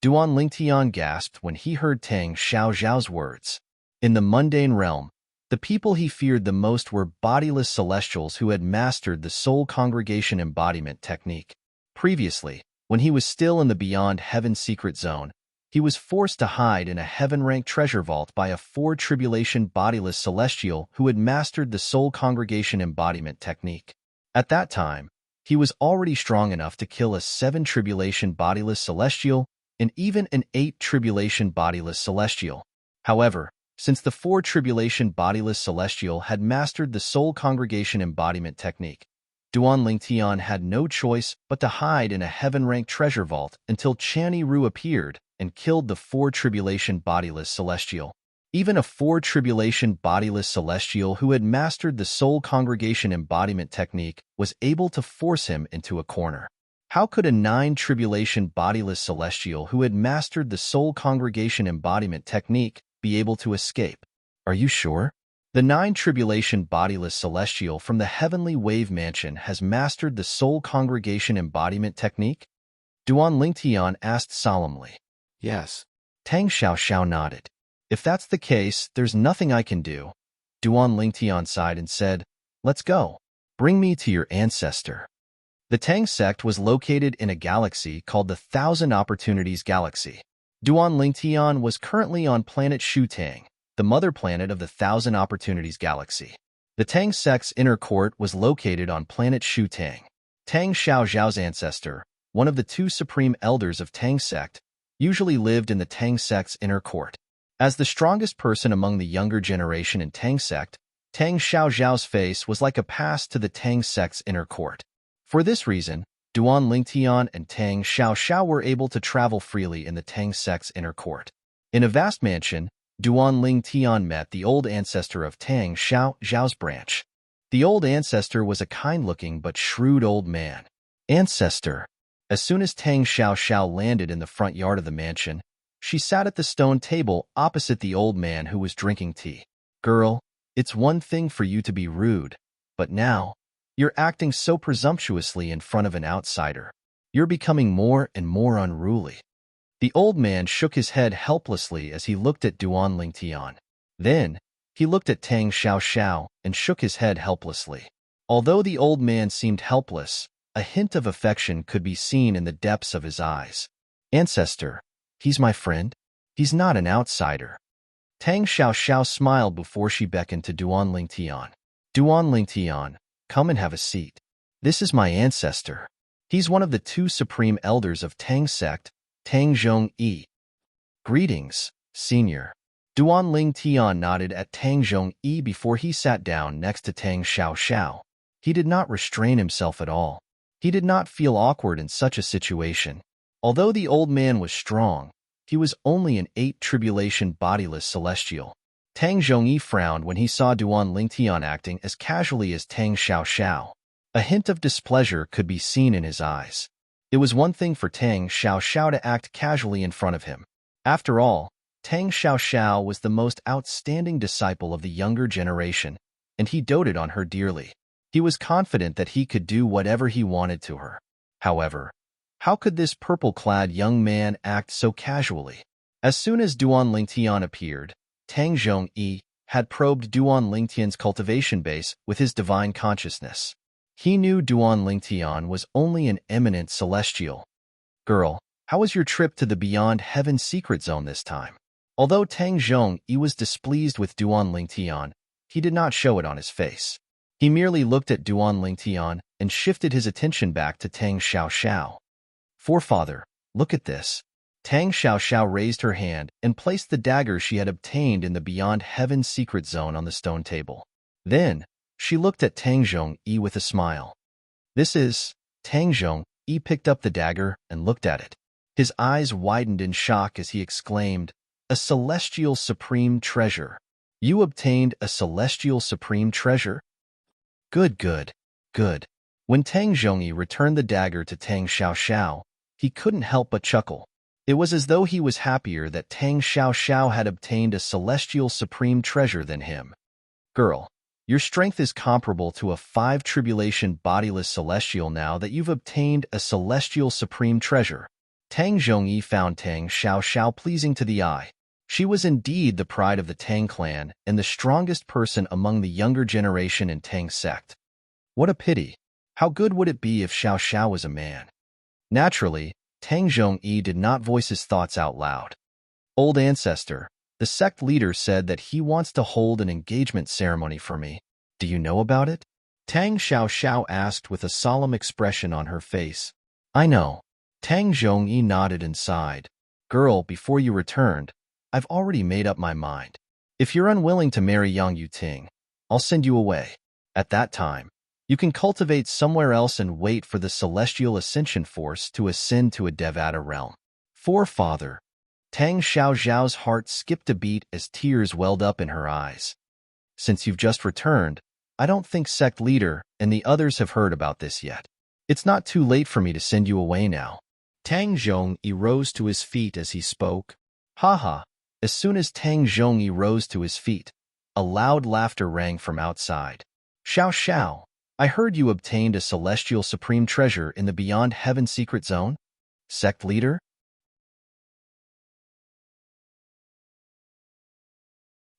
Duan Lingtian gasped when he heard Tang Xiaozhao's words. In the mundane realm, the people he feared the most were bodiless celestials who had mastered the soul congregation embodiment technique. Previously, when he was still in the Beyond Heaven secret zone, he was forced to hide in a heaven-ranked treasure vault by a 4 tribulation bodiless celestial who had mastered the soul congregation embodiment technique. At that time, he was already strong enough to kill a 7 tribulation bodiless celestial and even an 8 tribulation bodiless celestial. However, since the 4 tribulation bodiless celestial had mastered the soul congregation embodiment technique, Duan Lingtian had no choice but to hide in a heaven-ranked treasure vault until Channy Ru appeared and killed the 4 tribulation bodiless celestial. Even a 4 tribulation bodiless celestial who had mastered the soul congregation embodiment technique was able to force him into a corner. How could a 9 tribulation bodiless celestial who had mastered the soul congregation embodiment technique be able to escape? Are you sure? The 9 tribulation bodiless celestial from the Heavenly Wave Mansion has mastered the soul congregation embodiment technique? Duan Lingtian asked solemnly. Yes. Tang Xiaoxiao nodded. If that's the case, there's nothing I can do. Duan Lingtian sighed and said, let's go. Bring me to your ancestor. The Tang sect was located in a galaxy called the Thousand Opportunities Galaxy. Duan Lingtian was currently on planet Shutang, the mother planet of the Thousand Opportunities Galaxy. The Tang sect's inner court was located on planet Shutang. Tang Xiaozhao's ancestor, one of the 2 supreme elders of Tang sect, usually lived in the Tang sect's inner court. As the strongest person among the younger generation in Tang sect, Tang Xiaoxiao's face was like a pass to the Tang sect's inner court. For this reason, Duan Lingtian and Tang Xiaoxiao were able to travel freely in the Tang sect's inner court. In a vast mansion, Duan Lingtian met the old ancestor of Tang Xiaoxiao's branch. The old ancestor was a kind-looking but shrewd old man. Ancestor. As soon as Tang Xiaoxiao landed in the front yard of the mansion, she sat at the stone table opposite the old man who was drinking tea. Girl, it's one thing for you to be rude, but now, you're acting so presumptuously in front of an outsider. You're becoming more and more unruly. The old man shook his head helplessly as he looked at Duan Lingtian. Then, he looked at Tang Xiaoxiao and shook his head helplessly. Although the old man seemed helpless, a hint of affection could be seen in the depths of his eyes. Ancestor, he's my friend. He's not an outsider. Tang Xiaoxiao smiled before she beckoned to Duan Lingtian. Duan Lingtian, come and have a seat. This is my ancestor. He's one of the two supreme elders of Tang sect, Tang Zhongyi. Greetings, senior. Duan Lingtian nodded at Tang Zhongyi before he sat down next to Tang Xiaoxiao. He did not restrain himself at all. He did not feel awkward in such a situation. Although the old man was strong, he was only an 8 tribulation bodiless celestial. Tang Zhongyi frowned when he saw Duan Lingtian acting as casually as Tang Xiaoxiao. A hint of displeasure could be seen in his eyes. It was one thing for Tang Xiaoxiao to act casually in front of him. After all, Tang Xiaoxiao was the most outstanding disciple of the younger generation, and he doted on her dearly. He was confident that he could do whatever he wanted to her. However, how could this purple-clad young man act so casually? As soon as Duan Lingtian appeared, Tang Zhongyi had probed Duan Lingtian's cultivation base with his divine consciousness. He knew Duan Lingtian was only an eminent celestial. Girl, how was your trip to the Beyond Heaven secret zone this time? Although Tang Zhongyi was displeased with Duan Lingtian, he did not show it on his face. He merely looked at Duan Lingtian and shifted his attention back to Tang Xiaoxiao. Forefather, look at this. Tang Xiaoxiao raised her hand and placed the dagger she had obtained in the Beyond Heaven secret zone on the stone table. Then, she looked at Tang Zhongyi with a smile. This is... Tang Zhongyi picked up the dagger and looked at it. His eyes widened in shock as he exclaimed, "A celestial supreme treasure. You obtained a celestial supreme treasure? Good, good, good." When Tang Zhongyi returned the dagger to Tang Xiaoxiao, he couldn't help but chuckle. It was as though he was happier that Tang Xiaoxiao had obtained a celestial supreme treasure than him. Girl, your strength is comparable to a 5 tribulation bodiless celestial now that you've obtained a celestial supreme treasure. Tang Zhongyi found Tang Xiaoxiao pleasing to the eye. She was indeed the pride of the Tang clan and the strongest person among the younger generation in Tang sect. What a pity. How good would it be if Xiaoxiao was a man? Naturally, Tang Zhongyi did not voice his thoughts out loud. Old ancestor, the sect leader said that he wants to hold an engagement ceremony for me. Do you know about it? Tang Xiaoxiao asked with a solemn expression on her face. I know. Tang Zhongyi nodded and sighed. Girl, before you returned, I've already made up my mind. If you're unwilling to marry Yang Yuting, I'll send you away. At that time, you can cultivate somewhere else and wait for the celestial ascension force to ascend to a Devata realm. Forefather. Tang Xiaoxiao's heart skipped a beat as tears welled up in her eyes. Since you've just returned, I don't think sect leader and the others have heard about this yet. It's not too late for me to send you away now. Tang Zhongyi rose to his feet as he spoke. Ha. As soon as Tang Zhongyi rose to his feet, a loud laughter rang from outside. Xiao, I heard you obtained a celestial supreme treasure in the Beyond Heaven secret zone? Sect leader?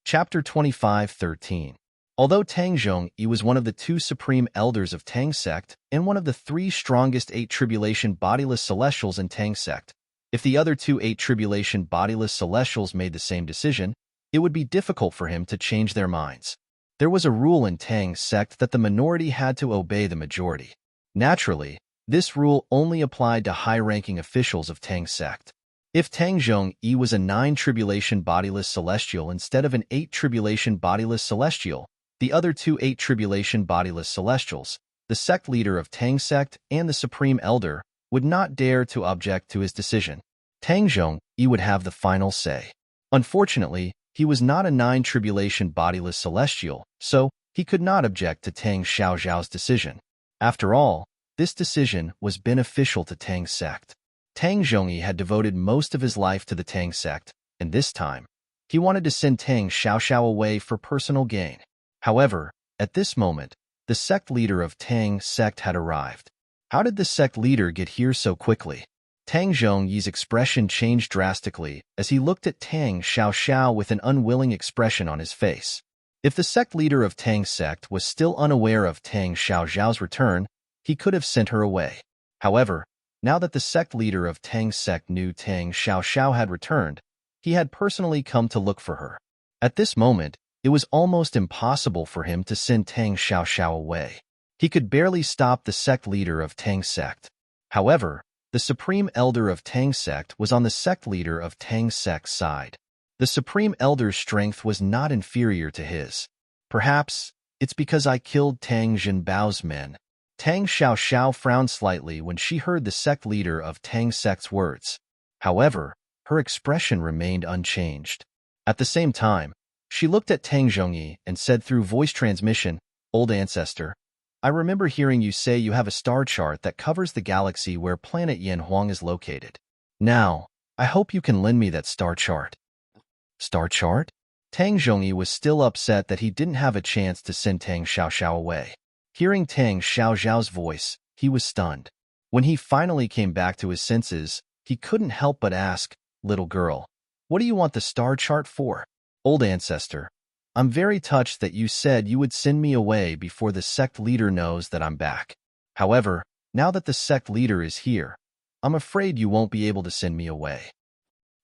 Chapter 25:13. Although Tang Zhongyi was one of the 2 supreme elders of Tang sect and one of the 3 strongest 8 tribulation bodiless celestials in Tang sect, if the other 2 8 tribulation bodiless celestials made the same decision, it would be difficult for him to change their minds. There was a rule in Tang sect that the minority had to obey the majority. Naturally, this rule only applied to high-ranking officials of Tang sect. If Tang Zhongyi was a 9 tribulation bodiless celestial instead of an 8 tribulation bodiless celestial, the other two 8 tribulation bodiless celestials, the sect leader of Tang sect and the supreme elder, would not dare to object to his decision. Tang Zhongyi would have the final say. Unfortunately, he was not a 9 tribulation bodiless celestial, so he could not object to Tang Xiaoxiao's decision. After all, this decision was beneficial to Tang's sect. Tang Zhongyi had devoted most of his life to the Tang sect, and this time, he wanted to send Tang Xiaoxiao away for personal gain. However, at this moment, the sect leader of Tang sect had arrived. How did the sect leader get here so quickly? Tang Zhongyi's expression changed drastically as he looked at Tang Xiaoxiao with an unwilling expression on his face. If the sect leader of Tang sect was still unaware of Tang Xiaoxiao's return, he could have sent her away. However, now that the sect leader of Tang sect knew Tang Xiaoxiao had returned, he had personally come to look for her. At this moment, it was almost impossible for him to send Tang Xiaoxiao away. He could barely stop the sect leader of Tang sect. However, the supreme elder of Tang sect was on the sect leader of Tang sect's side. The supreme elder's strength was not inferior to his. Perhaps it's because I killed Tang Jinbao's men. Tang Xiaoxiao frowned slightly when she heard the sect leader of Tang sect's words. However, her expression remained unchanged. At the same time, she looked at Tang Zhongyi and said through voice transmission, "Old ancestor, I remember hearing you say you have a star chart that covers the galaxy where planet Yanhuang is located. Now, I hope you can lend me that star chart." Star chart? Tang Zhongyi was still upset that he didn't have a chance to send Tang Xiaoxiao away. Hearing Tang Xiaoxiao's voice, he was stunned. When he finally came back to his senses, he couldn't help but ask, "Little girl, what do you want the star chart for?" "Old ancestor, I'm very touched that you said you would send me away before the sect leader knows that I'm back. However, now that the sect leader is here, I'm afraid you won't be able to send me away.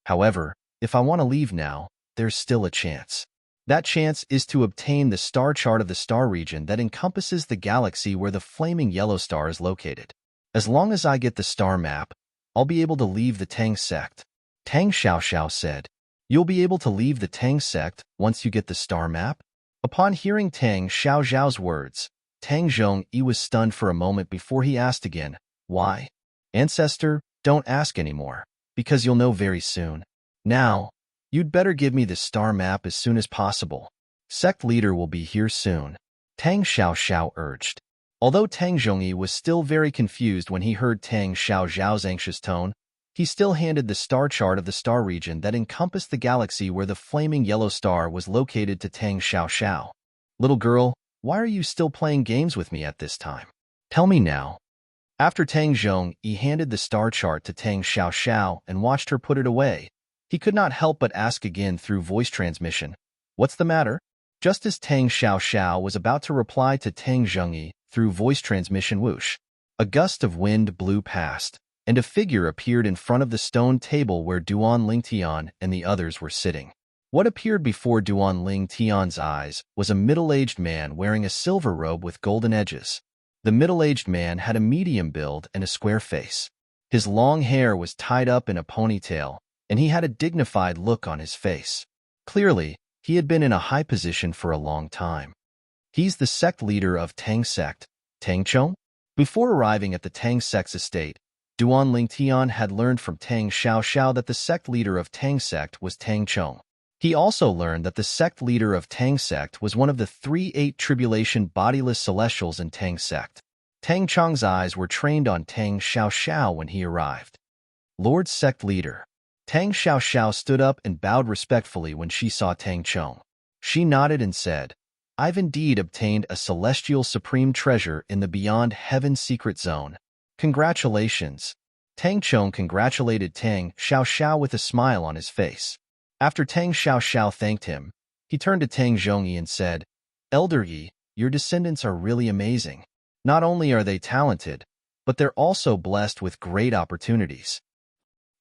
However, if I want to leave now, there's still a chance. That chance is to obtain the star chart of the star region that encompasses the galaxy where the flaming yellow star is located. As long as I get the star map, I'll be able to leave the Tang sect." Tang Xiaoxiao said, "You'll be able to leave the Tang sect once you get the star map?" Upon hearing Tang Xiaoxiao's words, Tang Zhongyi was stunned for a moment before he asked again, "Why?" "Ancestor, don't ask anymore, because you'll know very soon. Now, you'd better give me the star map as soon as possible. Sect leader will be here soon," Tang Xiaoxiao urged. Although Tang Zhongyi was still very confused when he heard Tang Xiaoxiao's anxious tone, he still handed the star chart of the star region that encompassed the galaxy where the flaming yellow star was located to Tang Xiaoxiao. "Little girl, why are you still playing games with me at this time? Tell me now." After Tang Zhongyi handed the star chart to Tang Xiaoxiao and watched her put it away, he could not help but ask again through voice transmission, "What's the matter?" Just as Tang Xiaoxiao was about to reply to Tang Zhongyi through voice transmission whoosh, a gust of wind blew past, and a figure appeared in front of the stone table where Duan Lingtian and the others were sitting. What appeared before Duan Lingtian's eyes was a middle-aged man wearing a silver robe with golden edges. The middle-aged man had a medium build and a square face. His long hair was tied up in a ponytail, and he had a dignified look on his face. Clearly, he had been in a high position for a long time. He's the sect leader of Tang sect, Tang Chong? Before arriving at the Tang sect's estate, Duan Lingtian had learned from Tang Xiaoxiao that the sect leader of Tang sect was Tang Chong. He also learned that the sect leader of Tang sect was one of the 3 8 tribulation bodiless celestials in Tang sect. Tang Chong's eyes were trained on Tang Xiaoxiao when he arrived. "Lord sect leader." Tang Xiaoxiao stood up and bowed respectfully when she saw Tang Chong. She nodded and said, "I've indeed obtained a celestial supreme treasure in the Beyond Heaven secret zone. Congratulations." Tang Chong congratulated Tang Xiaoxiao with a smile on his face. After Tang Xiaoxiao thanked him, he turned to Tang Zhongyi and said, "Elder Yi, your descendants are really amazing. Not only are they talented, but they're also blessed with great opportunities."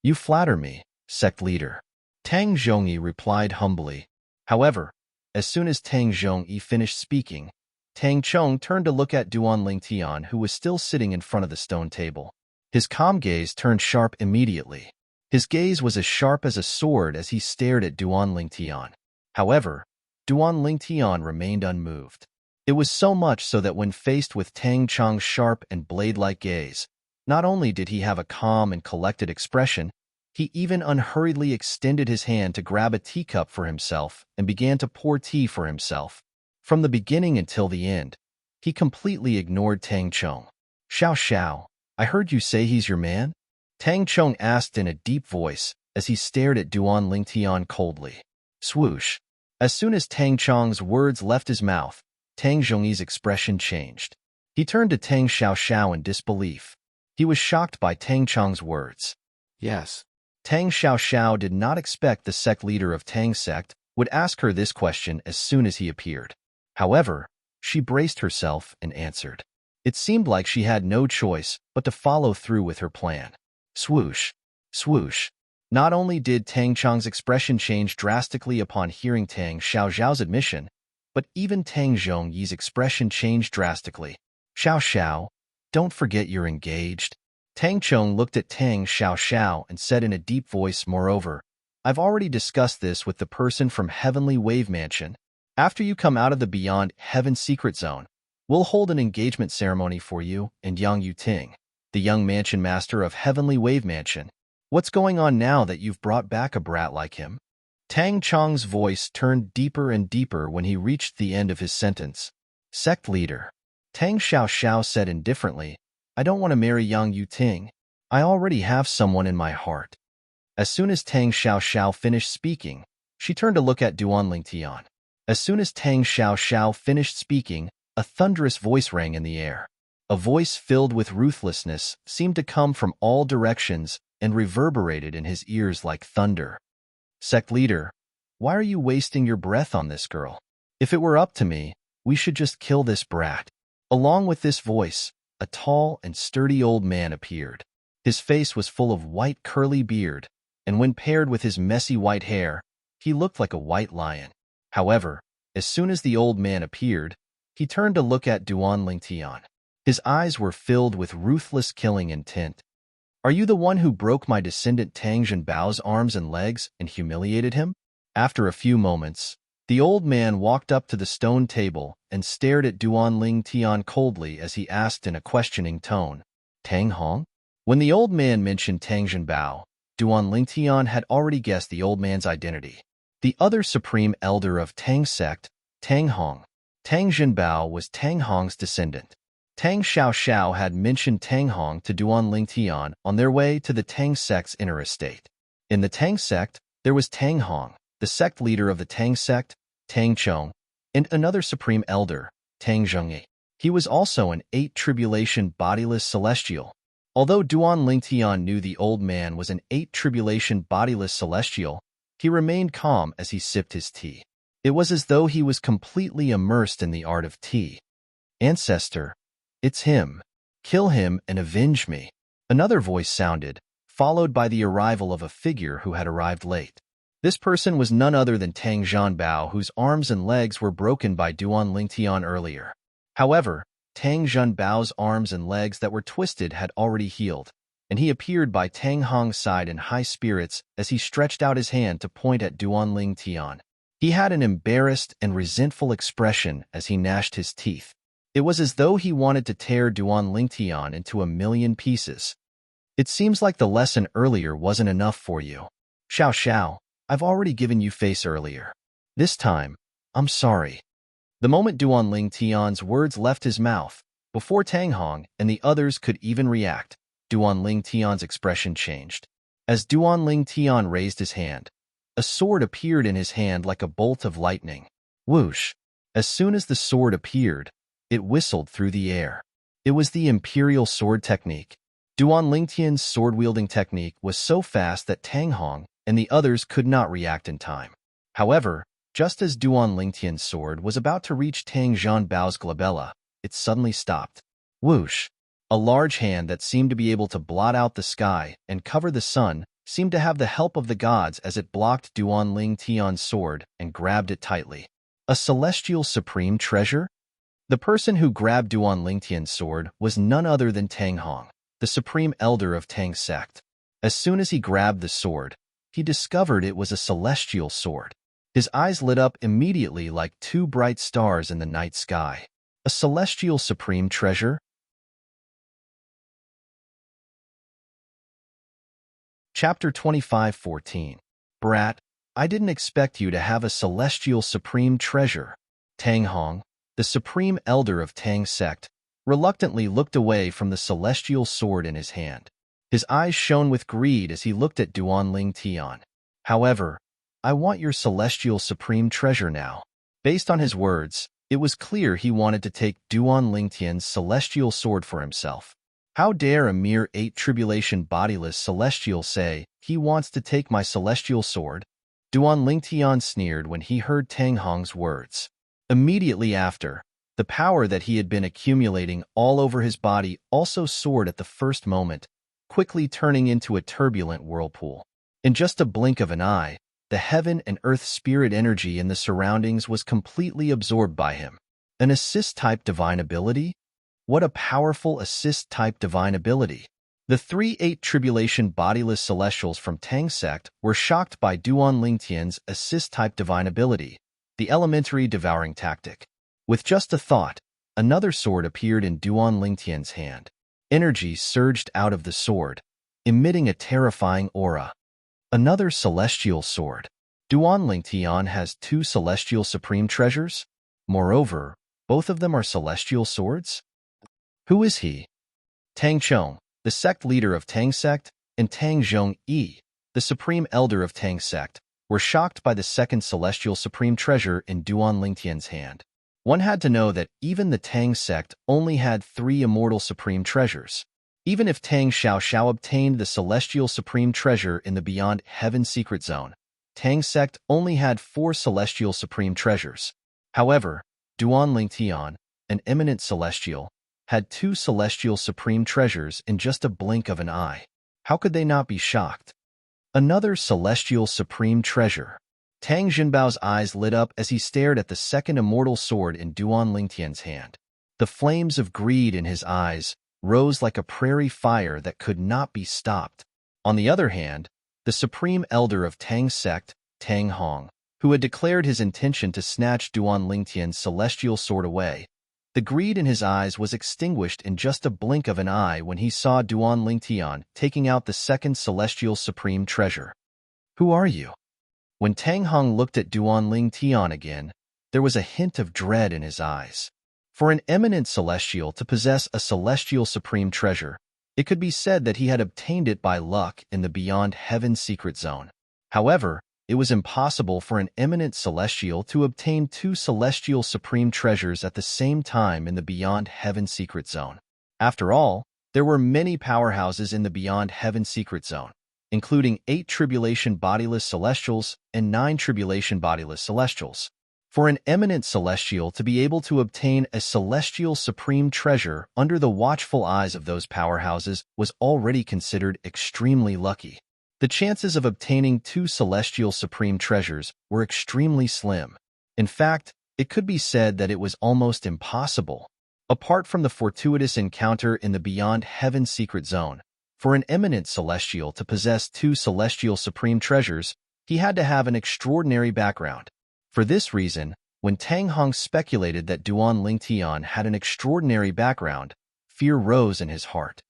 "You flatter me, sect leader," Tang Zhongyi replied humbly. However, as soon as Tang Zhongyi finished speaking, Tang Chong turned to look at Duan Lingtian, who was still sitting in front of the stone table. His calm gaze turned sharp immediately. His gaze was as sharp as a sword as he stared at Duan Lingtian. However, Duan Lingtian remained unmoved. It was so much so that when faced with Tang Chong's sharp and blade-like gaze, not only did he have a calm and collected expression, he even unhurriedly extended his hand to grab a teacup for himself and began to pour tea for himself. From the beginning until the end, he completely ignored Tang Chong. "Xiao Xiao, I heard you say he's your man?" Tang Chong asked in a deep voice as he stared at Duan Lingtian coldly. Swoosh. As soon as Tang Chong's words left his mouth, Tang Zhongyi's expression changed. He turned to Tang Xiaoxiao in disbelief. He was shocked by Tang Chong's words. Yes. Tang Xiaoxiao did not expect the sect leader of Tang sect would ask her this question as soon as he appeared. However, she braced herself and answered. It seemed like she had no choice but to follow through with her plan. Swoosh. Swoosh. Not only did Tang Chong's expression change drastically upon hearing Tang Xiaoxiao's admission, but even Tang Zhongyi's expression changed drastically. "Xiao Xiao, don't forget you're engaged." Tang Chong looked at Tang Xiaoxiao and said in a deep voice, "Moreover, I've already discussed this with the person from Heavenly Wave Mansion. After you come out of the Beyond Heaven Secret Zone, we'll hold an engagement ceremony for you and Yang Yuting, the young mansion master of Heavenly Wave Mansion. What's going on now that you've brought back a brat like him?" Tang Chong's voice turned deeper and deeper when he reached the end of his sentence. "Sect leader." Tang Xiaoxiao said indifferently, "I don't want to marry Yang Yuting. I already have someone in my heart." As soon as Tang Xiaoxiao finished speaking, she turned to look at Duan Lingtian. As soon as Tang Xiaoxiao finished speaking, a thunderous voice rang in the air. A voice filled with ruthlessness seemed to come from all directions and reverberated in his ears like thunder. "Sect leader, why are you wasting your breath on this girl? If it were up to me, we should just kill this brat." Along with this voice, a tall and sturdy old man appeared. His face was full of white curly beard, and when paired with his messy white hair, he looked like a white lion. However, as soon as the old man appeared, he turned to look at Duan Lingtian. His eyes were filled with ruthless killing intent. "Are you the one who broke my descendant Tang Zhenbao's arms and legs and humiliated him?" After a few moments, the old man walked up to the stone table and stared at Duan Lingtian coldly as he asked in a questioning tone, "Tang Hong?" When the old man mentioned Tang Zhenbao, Duan Lingtian had already guessed the old man's identity. The other supreme elder of Tang sect, Tang Hong. Tang Zhenbao was Tang Hong's descendant. Tang Xiaoxiao had mentioned Tang Hong to Duan Lingtian on their way to the Tang sect's inner estate. In the Tang sect, there was Tang Hong, the sect leader of the Tang sect, Tang Chong, and another supreme elder, Tang Zhongyi. He was also an 8 tribulation bodiless celestial. Although Duan Lingtian knew the old man was an 8 tribulation bodiless celestial, he remained calm as he sipped his tea. It was as though he was completely immersed in the art of tea. "Ancestor, it's him. Kill him and avenge me." Another voice sounded, followed by the arrival of a figure who had arrived late. This person was none other than Tang Zhenbao, whose arms and legs were broken by Duan Lingtian earlier. However, Tang Zhenbao's arms and legs that were twisted had already healed, and he appeared by Tang Hong's side in high spirits as he stretched out his hand to point at Duan Lingtian. He had an embarrassed and resentful expression as he gnashed his teeth. It was as though he wanted to tear Duan Lingtian into a million pieces. "It seems like the lesson earlier wasn't enough for you. Xiao Xiao, I've already given you face earlier. This time, I'm sorry." The moment Duan Lingtian's words left his mouth, before Tang Hong and the others could even react, Duan Lingtian's expression changed. As Duan Lingtian raised his hand, a sword appeared in his hand like a bolt of lightning. Whoosh! As soon as the sword appeared, it whistled through the air. It was the Imperial Sword Technique. Duan Lingtian's sword-wielding technique was so fast that Tang Hong and the others could not react in time. However, just as Duan Lingtian's sword was about to reach Tang Zhenbao's glabella, it suddenly stopped. Whoosh! A large hand that seemed to be able to blot out the sky and cover the sun seemed to have the help of the gods as it blocked Duan Lingtian's sword and grabbed it tightly. A celestial supreme treasure? The person who grabbed Duan Lingtian's sword was none other than Tang Hong, the supreme elder of Tang sect. As soon as he grabbed the sword, he discovered it was a celestial sword. His eyes lit up immediately like two bright stars in the night sky. A celestial supreme treasure? Chapter 25:14. Brat, I didn't expect you to have a celestial supreme treasure. Tang Hong, the supreme elder of Tang sect, reluctantly looked away from the celestial sword in his hand. His eyes shone with greed as he looked at Duanling Tian. However, I want your celestial supreme treasure now. Based on his words, it was clear he wanted to take Duanling Tian's celestial sword for himself. How dare a mere 8 bodiless celestial say he wants to take my celestial sword? Duanling Tian sneered when he heard Tang Hong's words. Immediately after, the power that he had been accumulating all over his body also soared at the first moment, quickly turning into a turbulent whirlpool. In just a blink of an eye, the heaven and earth spirit energy in the surroundings was completely absorbed by him. An assist-type divine ability? What a powerful assist-type divine ability! The 3 bodiless celestials from Tang sect were shocked by Duanling Tian's assist-type divine ability, the elementary devouring tactic. With just a thought, another sword appeared in Duanling Tian's hand. Energy surged out of the sword, emitting a terrifying aura. Another celestial sword. Duanling Tian has 2 celestial supreme treasures? Moreover, both of them are celestial swords? Who is he? Tang Chong, the sect leader of Tang sect, and Tang Zhong-yi, the supreme elder of Tang sect, were shocked by the second celestial supreme treasure in Duanling Tian's hand. One had to know that even the Tang sect only had 3 immortal supreme treasures. Even if Tang Xiaoxiao obtained the celestial supreme treasure in the Beyond Heaven secret zone, Tang sect only had 4 celestial supreme treasures. However, Duanling Tian, an eminent celestial, had 2 celestial supreme treasures in just a blink of an eye. How could they not be shocked? Another celestial supreme treasure. Tang Jinbao's eyes lit up as he stared at the second immortal sword in Duanling Tian's hand. The flames of greed in his eyes rose like a prairie fire that could not be stopped. On the other hand, the supreme elder of Tang sect, Tang Hong, who had declared his intention to snatch Duanling Tian's celestial sword away, the greed in his eyes was extinguished in just a blink of an eye when he saw Duanling Tian taking out the second celestial supreme treasure. Who are you? When Tang Hong looked at Duanling Tian again, there was a hint of dread in his eyes. For an eminent celestial to possess a celestial supreme treasure, it could be said that he had obtained it by luck in the Beyond Heaven secret zone. However, it was impossible for an eminent celestial to obtain 2 celestial supreme treasures at the same time in the Beyond Heaven secret zone. After all, there were many powerhouses in the Beyond Heaven secret zone, including 8 bodiless celestials and 9 bodiless celestials. For an eminent celestial to be able to obtain a celestial supreme treasure under the watchful eyes of those powerhouses was already considered extremely lucky. The chances of obtaining 2 celestial supreme treasures were extremely slim. In fact, it could be said that it was almost impossible. Apart from the fortuitous encounter in the Beyond Heaven secret zone, for an eminent celestial to possess 2 celestial supreme treasures, he had to have an extraordinary background. For this reason, when Tang Hong speculated that Duanling Tian had an extraordinary background, fear rose in his heart.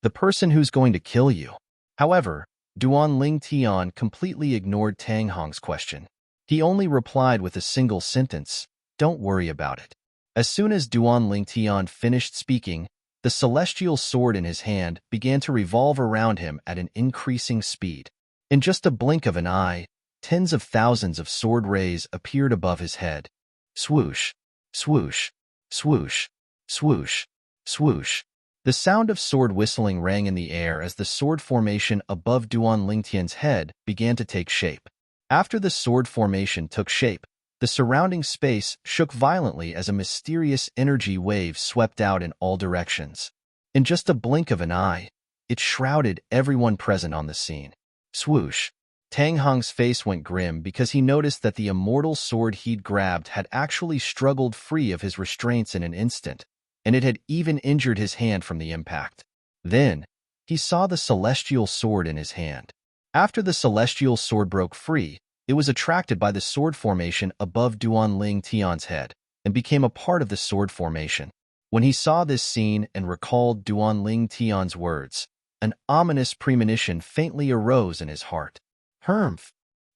The person who's going to kill you. However, Duanling Tian completely ignored Tang Hong's question. He only replied with a single sentence, "Don't worry about it." As soon as Duanling Tian finished speaking, the celestial sword in his hand began to revolve around him at an increasing speed. In just a blink of an eye, tens of thousands of sword rays appeared above his head. Swoosh, swoosh, swoosh, swoosh, swoosh. The sound of sword whistling rang in the air as the sword formation above Duanling Tian's head began to take shape. After the sword formation took shape, the surrounding space shook violently as a mysterious energy wave swept out in all directions. In just a blink of an eye, it shrouded everyone present on the scene. Swoosh. Tang Hong's face went grim because he noticed that the immortal sword he'd grabbed had actually struggled free of his restraints in an instant, and it had even injured his hand from the impact. Then, he saw the celestial sword in his hand. After the celestial sword broke free, it was attracted by the sword formation above Duan Ling Tian's head and became a part of the sword formation. When he saw this scene and recalled Duan Ling Tian's words, an ominous premonition faintly arose in his heart. Humph!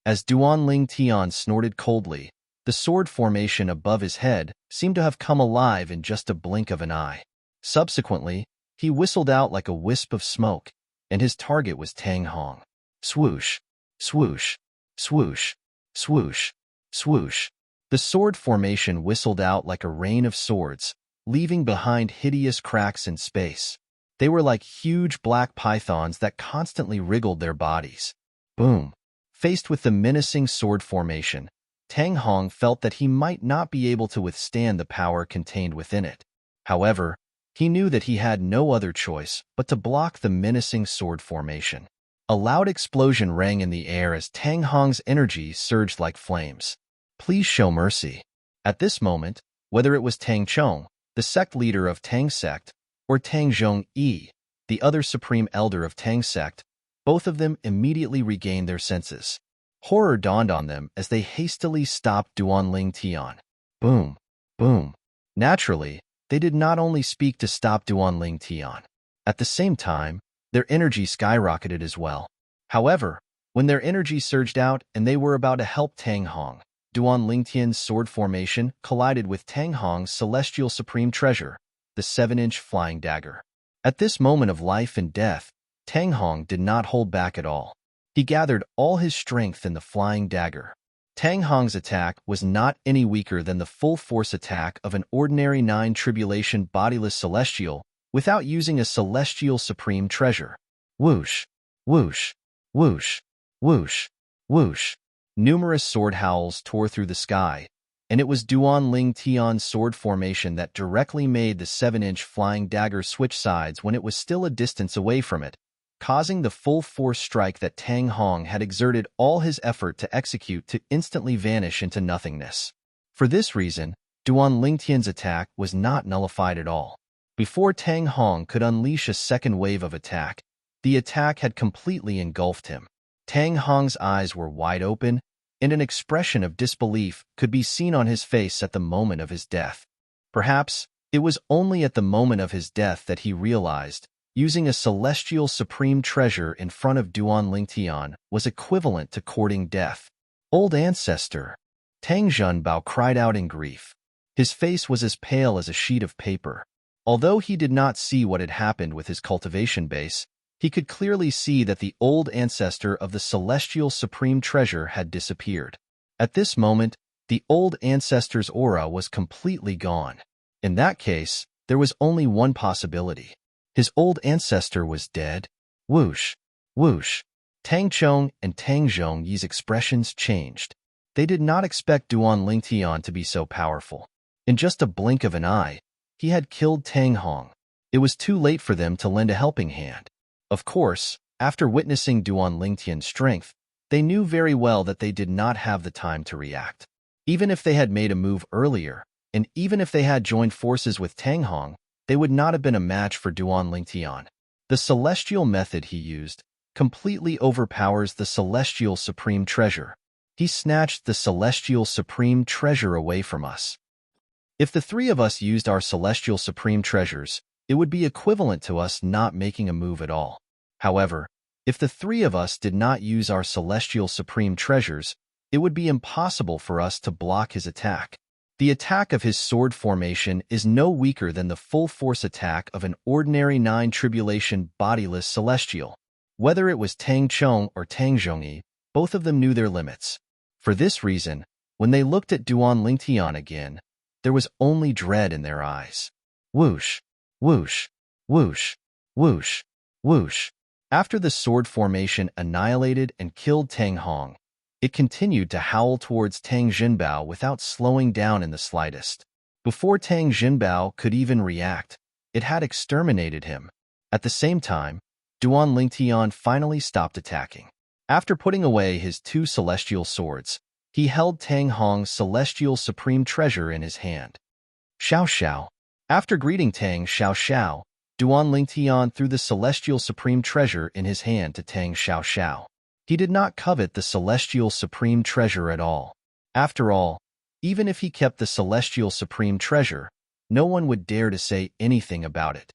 As Duan Ling Tian snorted coldly, the sword formation above his head seemed to have come alive in just a blink of an eye. Subsequently, he whistled out like a wisp of smoke, and his target was Tang Hong. Swoosh, swoosh, swoosh, swoosh, swoosh. The sword formation whistled out like a rain of swords, leaving behind hideous cracks in space. They were like huge black pythons that constantly wriggled their bodies. Boom! Faced with the menacing sword formation, Tang Hong felt that he might not be able to withstand the power contained within it. However, he knew that he had no other choice but to block the menacing sword formation. A loud explosion rang in the air as Tang Hong's energy surged like flames. Please show mercy. At this moment, whether it was Tang Chong, the sect leader of Tang sect, or Tang Zhong-yi, the other supreme elder of Tang sect, both of them immediately regained their senses. Horror dawned on them as they hastily stopped Duan Ling Tian. Boom, boom. Naturally, they did not only speak to stop Duan Ling Tian. At the same time, their energy skyrocketed as well. However, when their energy surged out and they were about to help Tang Hong, Duan Ling Tian's sword formation collided with Tang Hong's celestial supreme treasure, the 7-inch flying dagger. At this moment of life and death, Tang Hong did not hold back at all. He gathered all his strength in the flying dagger. Tang Hong's attack was not any weaker than the full-force attack of an ordinary 9 tribulation bodiless celestial without using a celestial supreme treasure. Whoosh, whoosh, whoosh, whoosh, whoosh. Numerous sword howls tore through the sky, and it was Duan Ling Tian's sword formation that directly made the 7-inch flying dagger switch sides when it was still a distance away from it, causing the full-force strike that Tang Hong had exerted all his effort to execute to instantly vanish into nothingness. For this reason, Duan Ling Tian's attack was not nullified at all. Before Tang Hong could unleash a second wave of attack, the attack had completely engulfed him. Tang Hong's eyes were wide open, and an expression of disbelief could be seen on his face at the moment of his death. Perhaps it was only at the moment of his death that he realized using a celestial supreme treasure in front of Duan Ling Tian was equivalent to courting death. Old ancestor! Tang Zhenbao cried out in grief. His face was as pale as a sheet of paper. Although he did not see what had happened with his cultivation base, he could clearly see that the old ancestor of the celestial supreme treasure had disappeared. At this moment, the old ancestor's aura was completely gone. In that case, there was only one possibility. His old ancestor was dead. Whoosh, whoosh. Tang Chong and Tang Zhong-yi's expressions changed. They did not expect Duan Ling Tian to be so powerful. In just a blink of an eye, he had killed Tang Hong. It was too late for them to lend a helping hand. Of course, after witnessing Duan Ling Tian's strength, they knew very well that they did not have the time to react. Even if they had made a move earlier, and even if they had joined forces with Tang Hong, they would not have been a match for Duan Ling Tian. The celestial method he used completely overpowers the celestial supreme treasure. He snatched the celestial supreme treasure away from us. If the three of us used our celestial supreme treasures, it would be equivalent to us not making a move at all. However, if the three of us did not use our celestial supreme treasures, it would be impossible for us to block his attack. The attack of his sword formation is no weaker than the full-force attack of an ordinary 9 tribulation bodiless celestial. Whether it was Tang Chong or Tang Zhongyi, both of them knew their limits. For this reason, when they looked at Duan Ling Tian again, there was only dread in their eyes. Whoosh, whoosh, whoosh, whoosh, whoosh. After the sword formation annihilated and killed Tang Hong, it continued to howl towards Tang Zhenbao without slowing down in the slightest. Before Tang Zhenbao could even react, it had exterminated him. At the same time, Duan Ling Tian finally stopped attacking. After putting away his 2 celestial swords, he held Tang Hong's celestial supreme treasure in his hand. Xiao Xiao. After greeting Tang Xiao Xiao, Duan Lingtian threw the celestial supreme treasure in his hand to Tang Xiaoxiao. He did not covet the celestial supreme treasure at all. After all, even if he kept the celestial supreme treasure, no one would dare to say anything about it.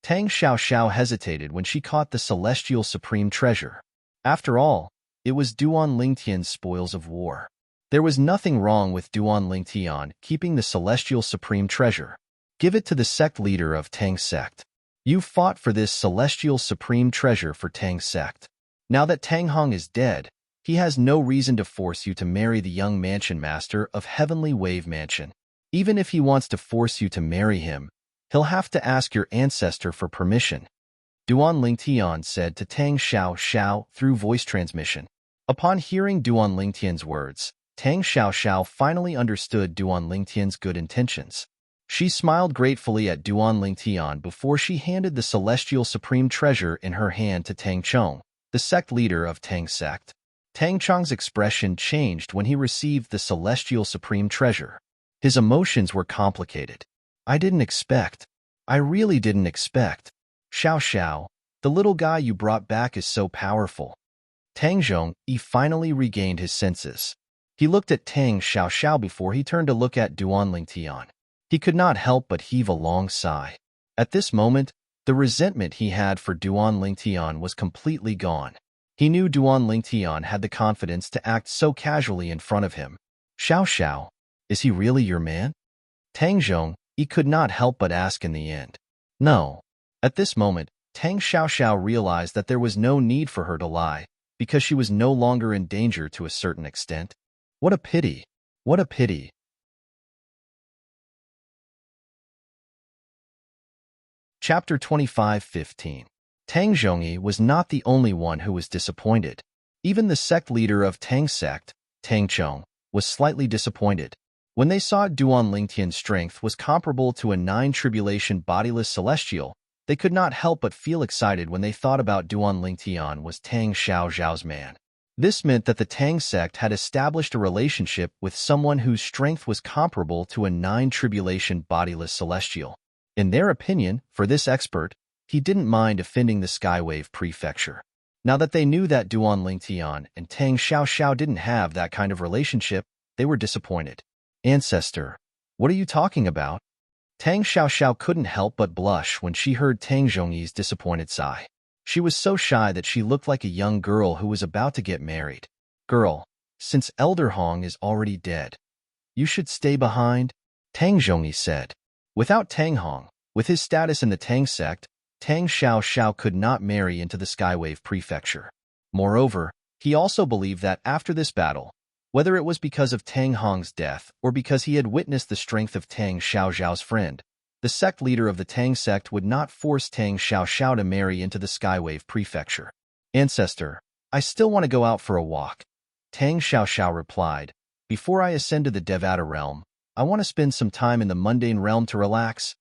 Tang Xiaoxiao hesitated when she caught the celestial supreme treasure. After all, it was Duan Lingtian's spoils of war. There was nothing wrong with Duan Lingtian keeping the celestial supreme treasure. Give it to the sect leader of Tang sect. You fought for this celestial supreme treasure for Tang sect. Now that Tang Hong is dead, he has no reason to force you to marry the young mansion master of Heavenly Wave Mansion. Even if he wants to force you to marry him, he'll have to ask your ancestor for permission. Duan Lingtian said to Tang Xiaoxiao through voice transmission. Upon hearing Duan Lingtian's words, Tang Xiaoxiao finally understood Duan Lingtian's good intentions. She smiled gratefully at Duan Lingtian before she handed the celestial supreme treasure in her hand to Tang Chong, the sect leader of Tang sect. Tang Chong's expression changed when he received the celestial supreme treasure. His emotions were complicated. I really didn't expect. Xiao, the little guy you brought back is so powerful. Tang Zhong finally regained his senses. He looked at Tang Xiao before he turned to look at Duan Lingtian. He could not help but heave a long sigh. At this moment, the resentment he had for Duan Lingtian was completely gone. He knew Duan Lingtian had the confidence to act so casually in front of him. Xiao, is he really your man? Tang Zhong could not help but ask in the end. No. At this moment, Tang Xiao realized that there was no need for her to lie, because she was no longer in danger to a certain extent. What a pity. What a pity. Chapter 25:15. Tang Zhongyi was not the only one who was disappointed. Even the sect leader of Tang sect, Tang Chong, was slightly disappointed. When they saw Duan Lingtian's strength was comparable to a 9-tribulation bodiless celestial, they could not help but feel excited when they thought about Duan Lingtian was Tang Xiaoxiao's man. This meant that the Tang sect had established a relationship with someone whose strength was comparable to a 9-tribulation bodiless celestial. In their opinion, for this expert, he didn't mind offending the Skywave Prefecture. Now that they knew that Duan Lingtian and Tang Xiaoxiao didn't have that kind of relationship, they were disappointed. Ancestor, what are you talking about? Tang Xiaoxiao couldn't help but blush when she heard Tang Zhongyi's disappointed sigh. She was so shy that she looked like a young girl who was about to get married. Girl, since Elder Hong is already dead, you should stay behind, Tang Zhongyi said. Without Tang Hong, with his status in the Tang sect, Tang Xiaoxiao could not marry into the Skywave Prefecture. Moreover, he also believed that after this battle, whether it was because of Tang Hong's death or because he had witnessed the strength of Tang Xiaoxiao's friend, the sect leader of the Tang sect would not force Tang Xiaoxiao to marry into the Skywave Prefecture. Ancestor, I still want to go out for a walk, Tang Xiaoxiao replied. Before I ascend to the Devata realm, I want to spend some time in the mundane realm to relax.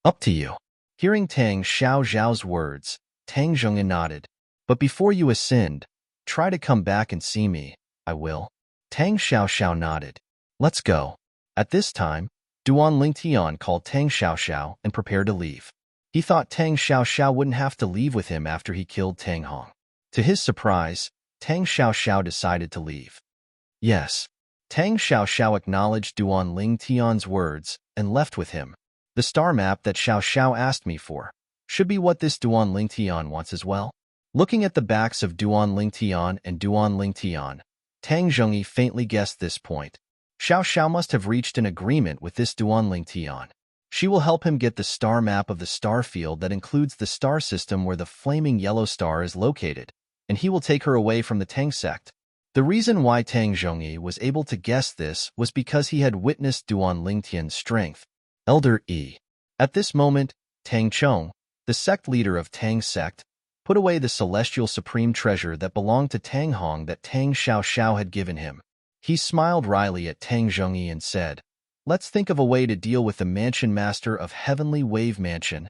Up to you. Hearing Tang Xiaoxiao's words, Tang Zhongyi nodded. But before you ascend, try to come back and see me. I will. Tang Xiaoxiao nodded. Let's go. At this time, Duan Lingtian called Tang Xiaoxiao and prepared to leave. He thought Tang Xiaoxiao wouldn't have to leave with him after he killed Tang Hong. To his surprise, Tang Xiaoxiao decided to leave. Yes. Tang Xiaoxiao acknowledged Duan Lingtian's words and left with him. The star map that Xiaoxiao asked me for should be what this Duan Lingtian wants as well. Looking at the backs of Duan Lingtian and Duan Lingtian, Tang Zhongyi faintly guessed this point. Xiaoxiao must have reached an agreement with this Duan Lingtian. She will help him get the star map of the star field that includes the star system where the flaming yellow star is located, and he will take her away from the Tang sect. The reason why Tang Zhongyi was able to guess this was because he had witnessed Duan Lingtian's strength. Elder E. At this moment, Tang Chong, the sect leader of Tang sect, put away the celestial supreme treasure that belonged to Tang Hong that Tang Xiaoxiao had given him. He smiled wryly at Tang Zhongyi and said, "Let's think of a way to deal with the mansion master of Heavenly Wave Mansion.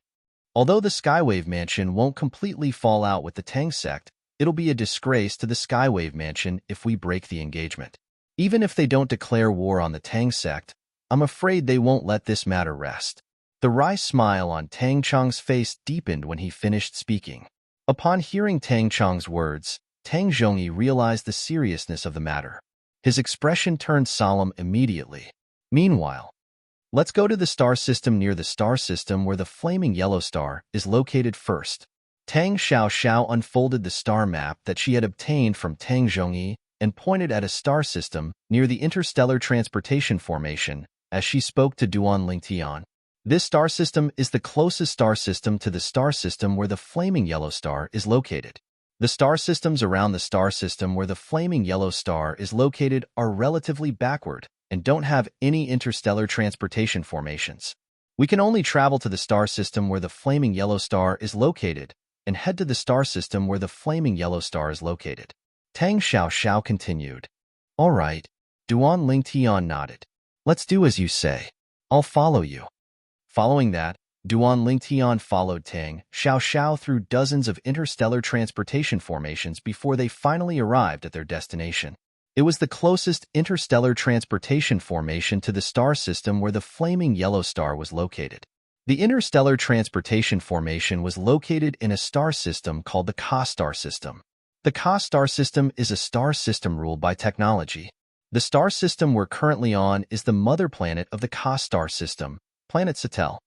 Although the Skywave Mansion won't completely fall out with the Tang sect, it'll be a disgrace to the Skywave Mansion if we break the engagement. Even if they don't declare war on the Tang sect, I'm afraid they won't let this matter rest." The wry smile on Tang Chong's face deepened when he finished speaking. Upon hearing Tang Chong's words, Tang Zhongyi realized the seriousness of the matter. His expression turned solemn immediately. Meanwhile, let's go to the star system near the star system where the flaming yellow star is located first. Tang Xiao unfolded the star map that she had obtained from Tang Zhongyi and pointed at a star system near the interstellar transportation formation as she spoke to Duan Lingtian. This star system is the closest star system to the star system where the flaming yellow star is located. The star systems around the star system where the flaming yellow star is located are relatively backward and don't have any interstellar transportation formations. We can only travel to the star system where the flaming yellow star is located and head to the star system where the flaming yellow star is located. Tang Xiao continued. All right. Duan Lingtian nodded. Let's do as you say. I'll follow you. Following that, Duan Lingtian followed Tang Xiao through dozens of interstellar transportation formations before they finally arrived at their destination. It was the closest interstellar transportation formation to the star system where the flaming yellow star was located. The interstellar transportation formation was located in a star system called the Ka star system. The Ka star system is a star system ruled by technology. The star system we're currently on is the mother planet of the Ka star system, planet Satel.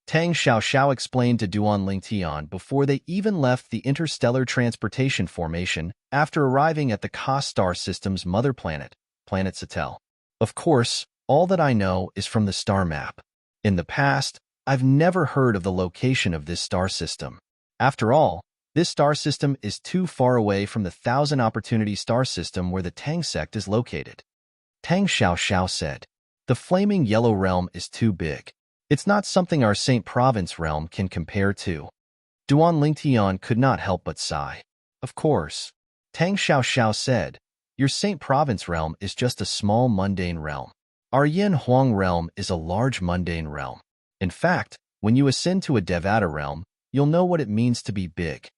Tang Xiao explained to Duan Lingtian before they even left the interstellar transportation formation after arriving at the Ka star system's mother planet, planet Satel. Of course, all that I know is from the star map. In the past, I've never heard of the location of this star system. After all, this star system is too far away from the Thousand Opportunity star system where the Tang sect is located. Tang Xiao said, the flaming yellow realm is too big. It's not something our Saint Province realm can compare to. Duan Lingtian could not help but sigh. Of course. Tang Xiao said, your Saint Province realm is just a small mundane realm. Our Yin Huang realm is a large mundane realm. In fact, when you ascend to a Devata realm, you'll know what it means to be big.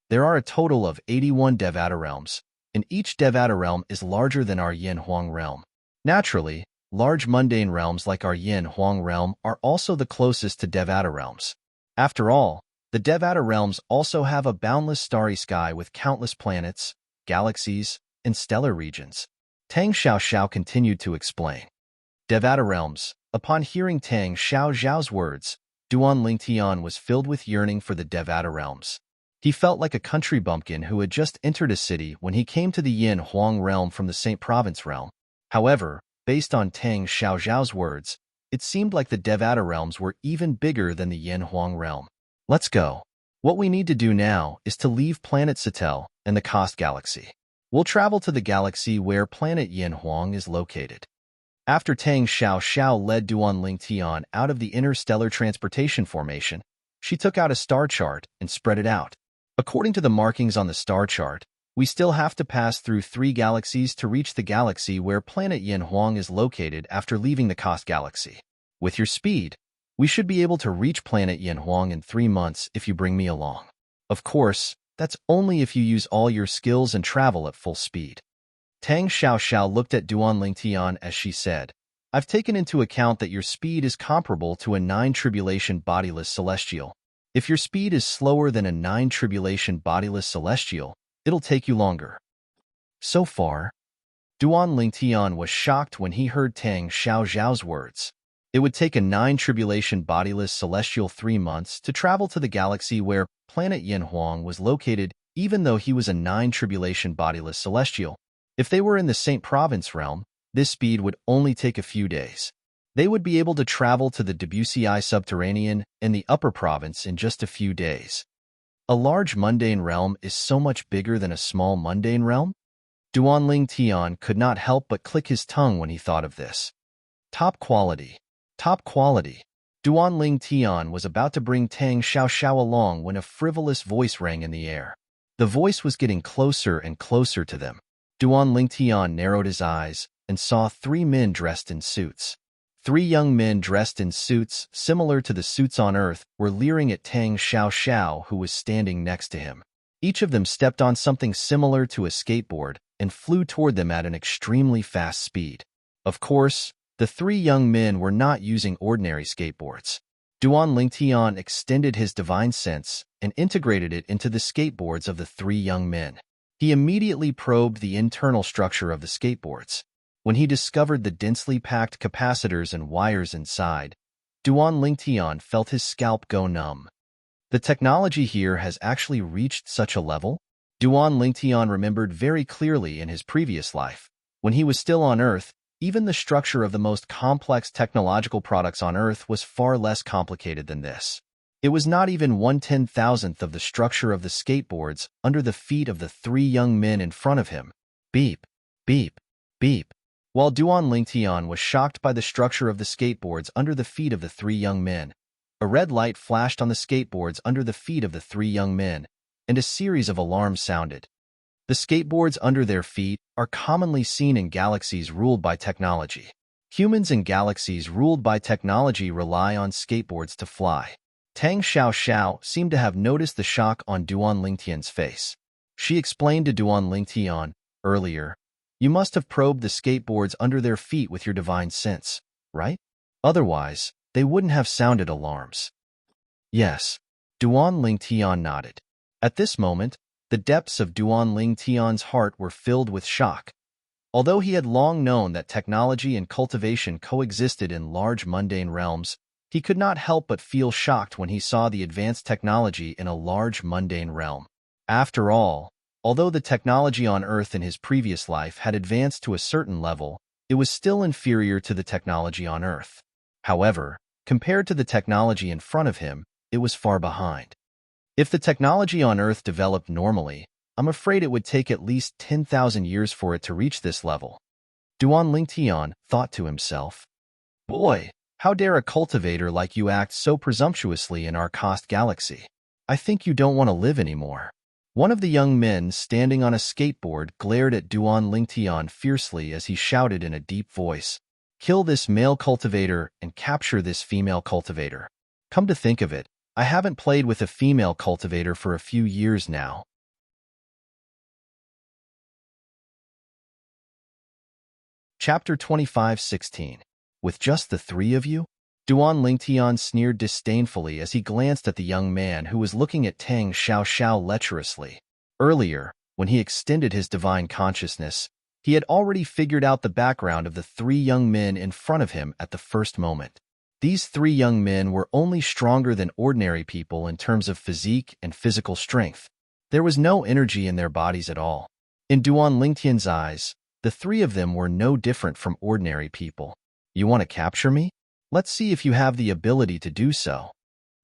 There are a total of 81 Devata realms, and each Devata realm is larger than our Yin Huang realm. Naturally, large mundane realms like our Yin Huang realm are also the closest to Devata realms. After all, the Devata realms also have a boundless starry sky with countless planets, galaxies, and stellar regions. Tang Xiao continued to explain. Devata realms. Upon hearing Tang Xiao's words, Duan Lingtian was filled with yearning for the Devata realms. He felt like a country bumpkin who had just entered a city when he came to the Yin Huang realm from the Saint Province realm. However, based on Tang Xiao's words, it seemed like the Devata realms were even bigger than the Yin Huang realm. Let's go. What we need to do now is to leave planet Satel and the Kost galaxy. We'll travel to the galaxy where planet Yin Huang is located. After Tang Xiao led Duan Lingtian out of the interstellar transportation formation, she took out a star chart and spread it out. According to the markings on the star chart, we still have to pass through 3 galaxies to reach the galaxy where planet Yin Huang is located after leaving the Kost galaxy. With your speed, we should be able to reach planet Yin Huang in 3 months if you bring me along. Of course, that's only if you use all your skills and travel at full speed. Tang Xiao looked at Duan Lingtian as she said, I've taken into account that your speed is comparable to a 9-tribulation bodiless celestial. If your speed is slower than a 9-tribulation bodiless celestial, it'll take you longer. So far, Duan Lingtian was shocked when he heard Tang Xiao's words. It would take a 9-tribulation bodiless celestial 3 months to travel to the galaxy where planet Yin Huang was located, even though he was a 9-tribulation bodiless celestial. If they were in the Saint Province realm, this speed would only take a few days. They would be able to travel to the Debussy subterranean and the upper province in just a few days. A large mundane realm is so much bigger than a small mundane realm? Duan Lingtian could not help but click his tongue when he thought of this. Top quality. Top quality. Duan Lingtian was about to bring Tang Xiao along when a frivolous voice rang in the air. The voice was getting closer and closer to them. Duan Lingtian narrowed his eyes and saw 3 men dressed in suits. 3 young men dressed in suits similar to the suits on Earth were leering at Tang Xiao who was standing next to him. Each of them stepped on something similar to a skateboard and flew toward them at an extremely fast speed. Of course, the 3 young men were not using ordinary skateboards. Duan Lingtian extended his divine sense and integrated it into the skateboards of the three young men. He immediately probed the internal structure of the skateboards. When he discovered the densely packed capacitors and wires inside, Duan Lingtian felt his scalp go numb. The technology here has actually reached such a level? Duan Lingtian remembered very clearly in his previous life. When he was still on Earth, even the structure of the most complex technological products on Earth was far less complicated than this. It was not even 1/10,000th of the structure of the skateboards under the feet of the three young men in front of him. Beep, beep, beep. While Duan Lingtian was shocked by the structure of the skateboards under the feet of the three young men, a red light flashed on the skateboards under the feet of the three young men, and a series of alarms sounded. The skateboards under their feet are commonly seen in galaxies ruled by technology. Humans in galaxies ruled by technology rely on skateboards to fly. Tang Xiao seemed to have noticed the shock on Duan Lingtian's face. She explained to Duan Lingtian, earlier, "You must have probed the skateboards under their feet with your divine sense, right? Otherwise, they wouldn't have sounded alarms." Yes, Duan Lingtian nodded. At this moment, the depths of Duan Lingtian's heart were filled with shock. Although he had long known that technology and cultivation coexisted in large mundane realms, he could not help but feel shocked when he saw the advanced technology in a large mundane realm. After all, although the technology on Earth in his previous life had advanced to a certain level, it was still inferior to the technology on Earth. However, compared to the technology in front of him, it was far behind. If the technology on Earth developed normally, I'm afraid it would take at least 10,000 years for it to reach this level. Duan Lingtian thought to himself. Boy, how dare a cultivator like you act so presumptuously in our cost galaxy? I think you don't want to live anymore. One of the young men standing on a skateboard glared at Duan Lingtian fiercely as he shouted in a deep voice, "Kill this male cultivator and capture this female cultivator." Come to think of it, I haven't played with a female cultivator for a few years now. Chapter 25:16. With just the three of you? Duan Lingtian sneered disdainfully as he glanced at the young man who was looking at Tang Xiao lecherously. Earlier, when he extended his divine consciousness, he had already figured out the background of the three young men in front of him at the first moment. These three young men were only stronger than ordinary people in terms of physique and physical strength. There was no energy in their bodies at all. In Duan Lingtian's eyes, the three of them were no different from ordinary people. You want to capture me? Let's see if you have the ability to do so.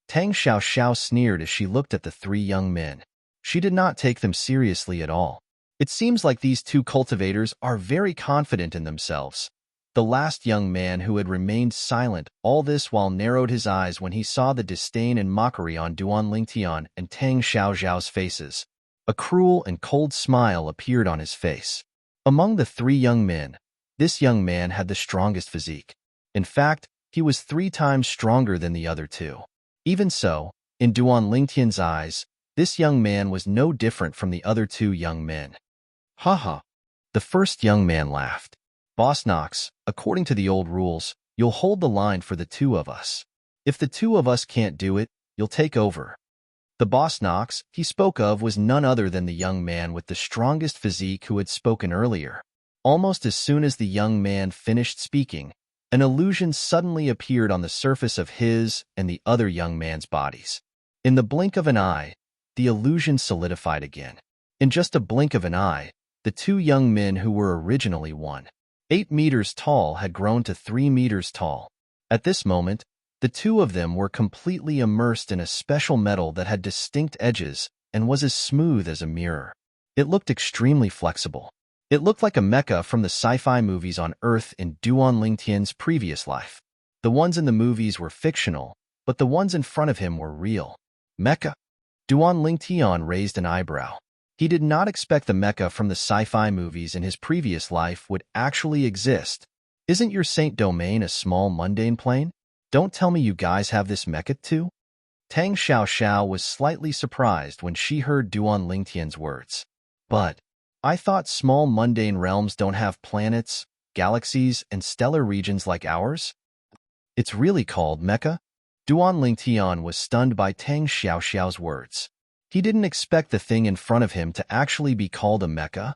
Tang Xiao sneered as she looked at the three young men. She did not take them seriously at all. It seems like these two cultivators are very confident in themselves. The last young man who had remained silent all this while narrowed his eyes when he saw the disdain and mockery on Duan Lingtian and Tang Xiao's faces. A cruel and cold smile appeared on his face. Among the three young men, this young man had the strongest physique. In fact, he was 3 times stronger than the other two. Even so, in Duan Lingtian's eyes, this young man was no different from the other two young men. Haha. The first young man laughed. Boss Knox, according to the old rules, you'll hold the line for the two of us. If the two of us can't do it, you'll take over. The boss Knox he spoke of was none other than the young man with the strongest physique who had spoken earlier. Almost as soon as the young man finished speaking, an illusion suddenly appeared on the surface of his and the other young man's bodies. In the blink of an eye, the illusion solidified again. In just a blink of an eye, the two young men who were originally 1.8 meters tall had grown to 3 meters tall. At this moment, the two of them were completely immersed in a special metal that had distinct edges and was as smooth as a mirror. It looked extremely flexible. It looked like a mecha from the sci-fi movies on Earth in Duan Lingtian's previous life. The ones in the movies were fictional, but the ones in front of him were real. Mecha? Duan Lingtian raised an eyebrow. He did not expect the mecha from the sci-fi movies in his previous life would actually exist. Isn't your Saint Domain a small mundane plane? Don't tell me you guys have this mecha too? Tang Xiao was slightly surprised when she heard Duan Lingtian's words. But I thought small mundane realms don't have planets, galaxies, and stellar regions like ours? It's really called mecha? Duan Lingtian was stunned by Tang Xiaoxiao's words. He didn't expect the thing in front of him to actually be called a mecha.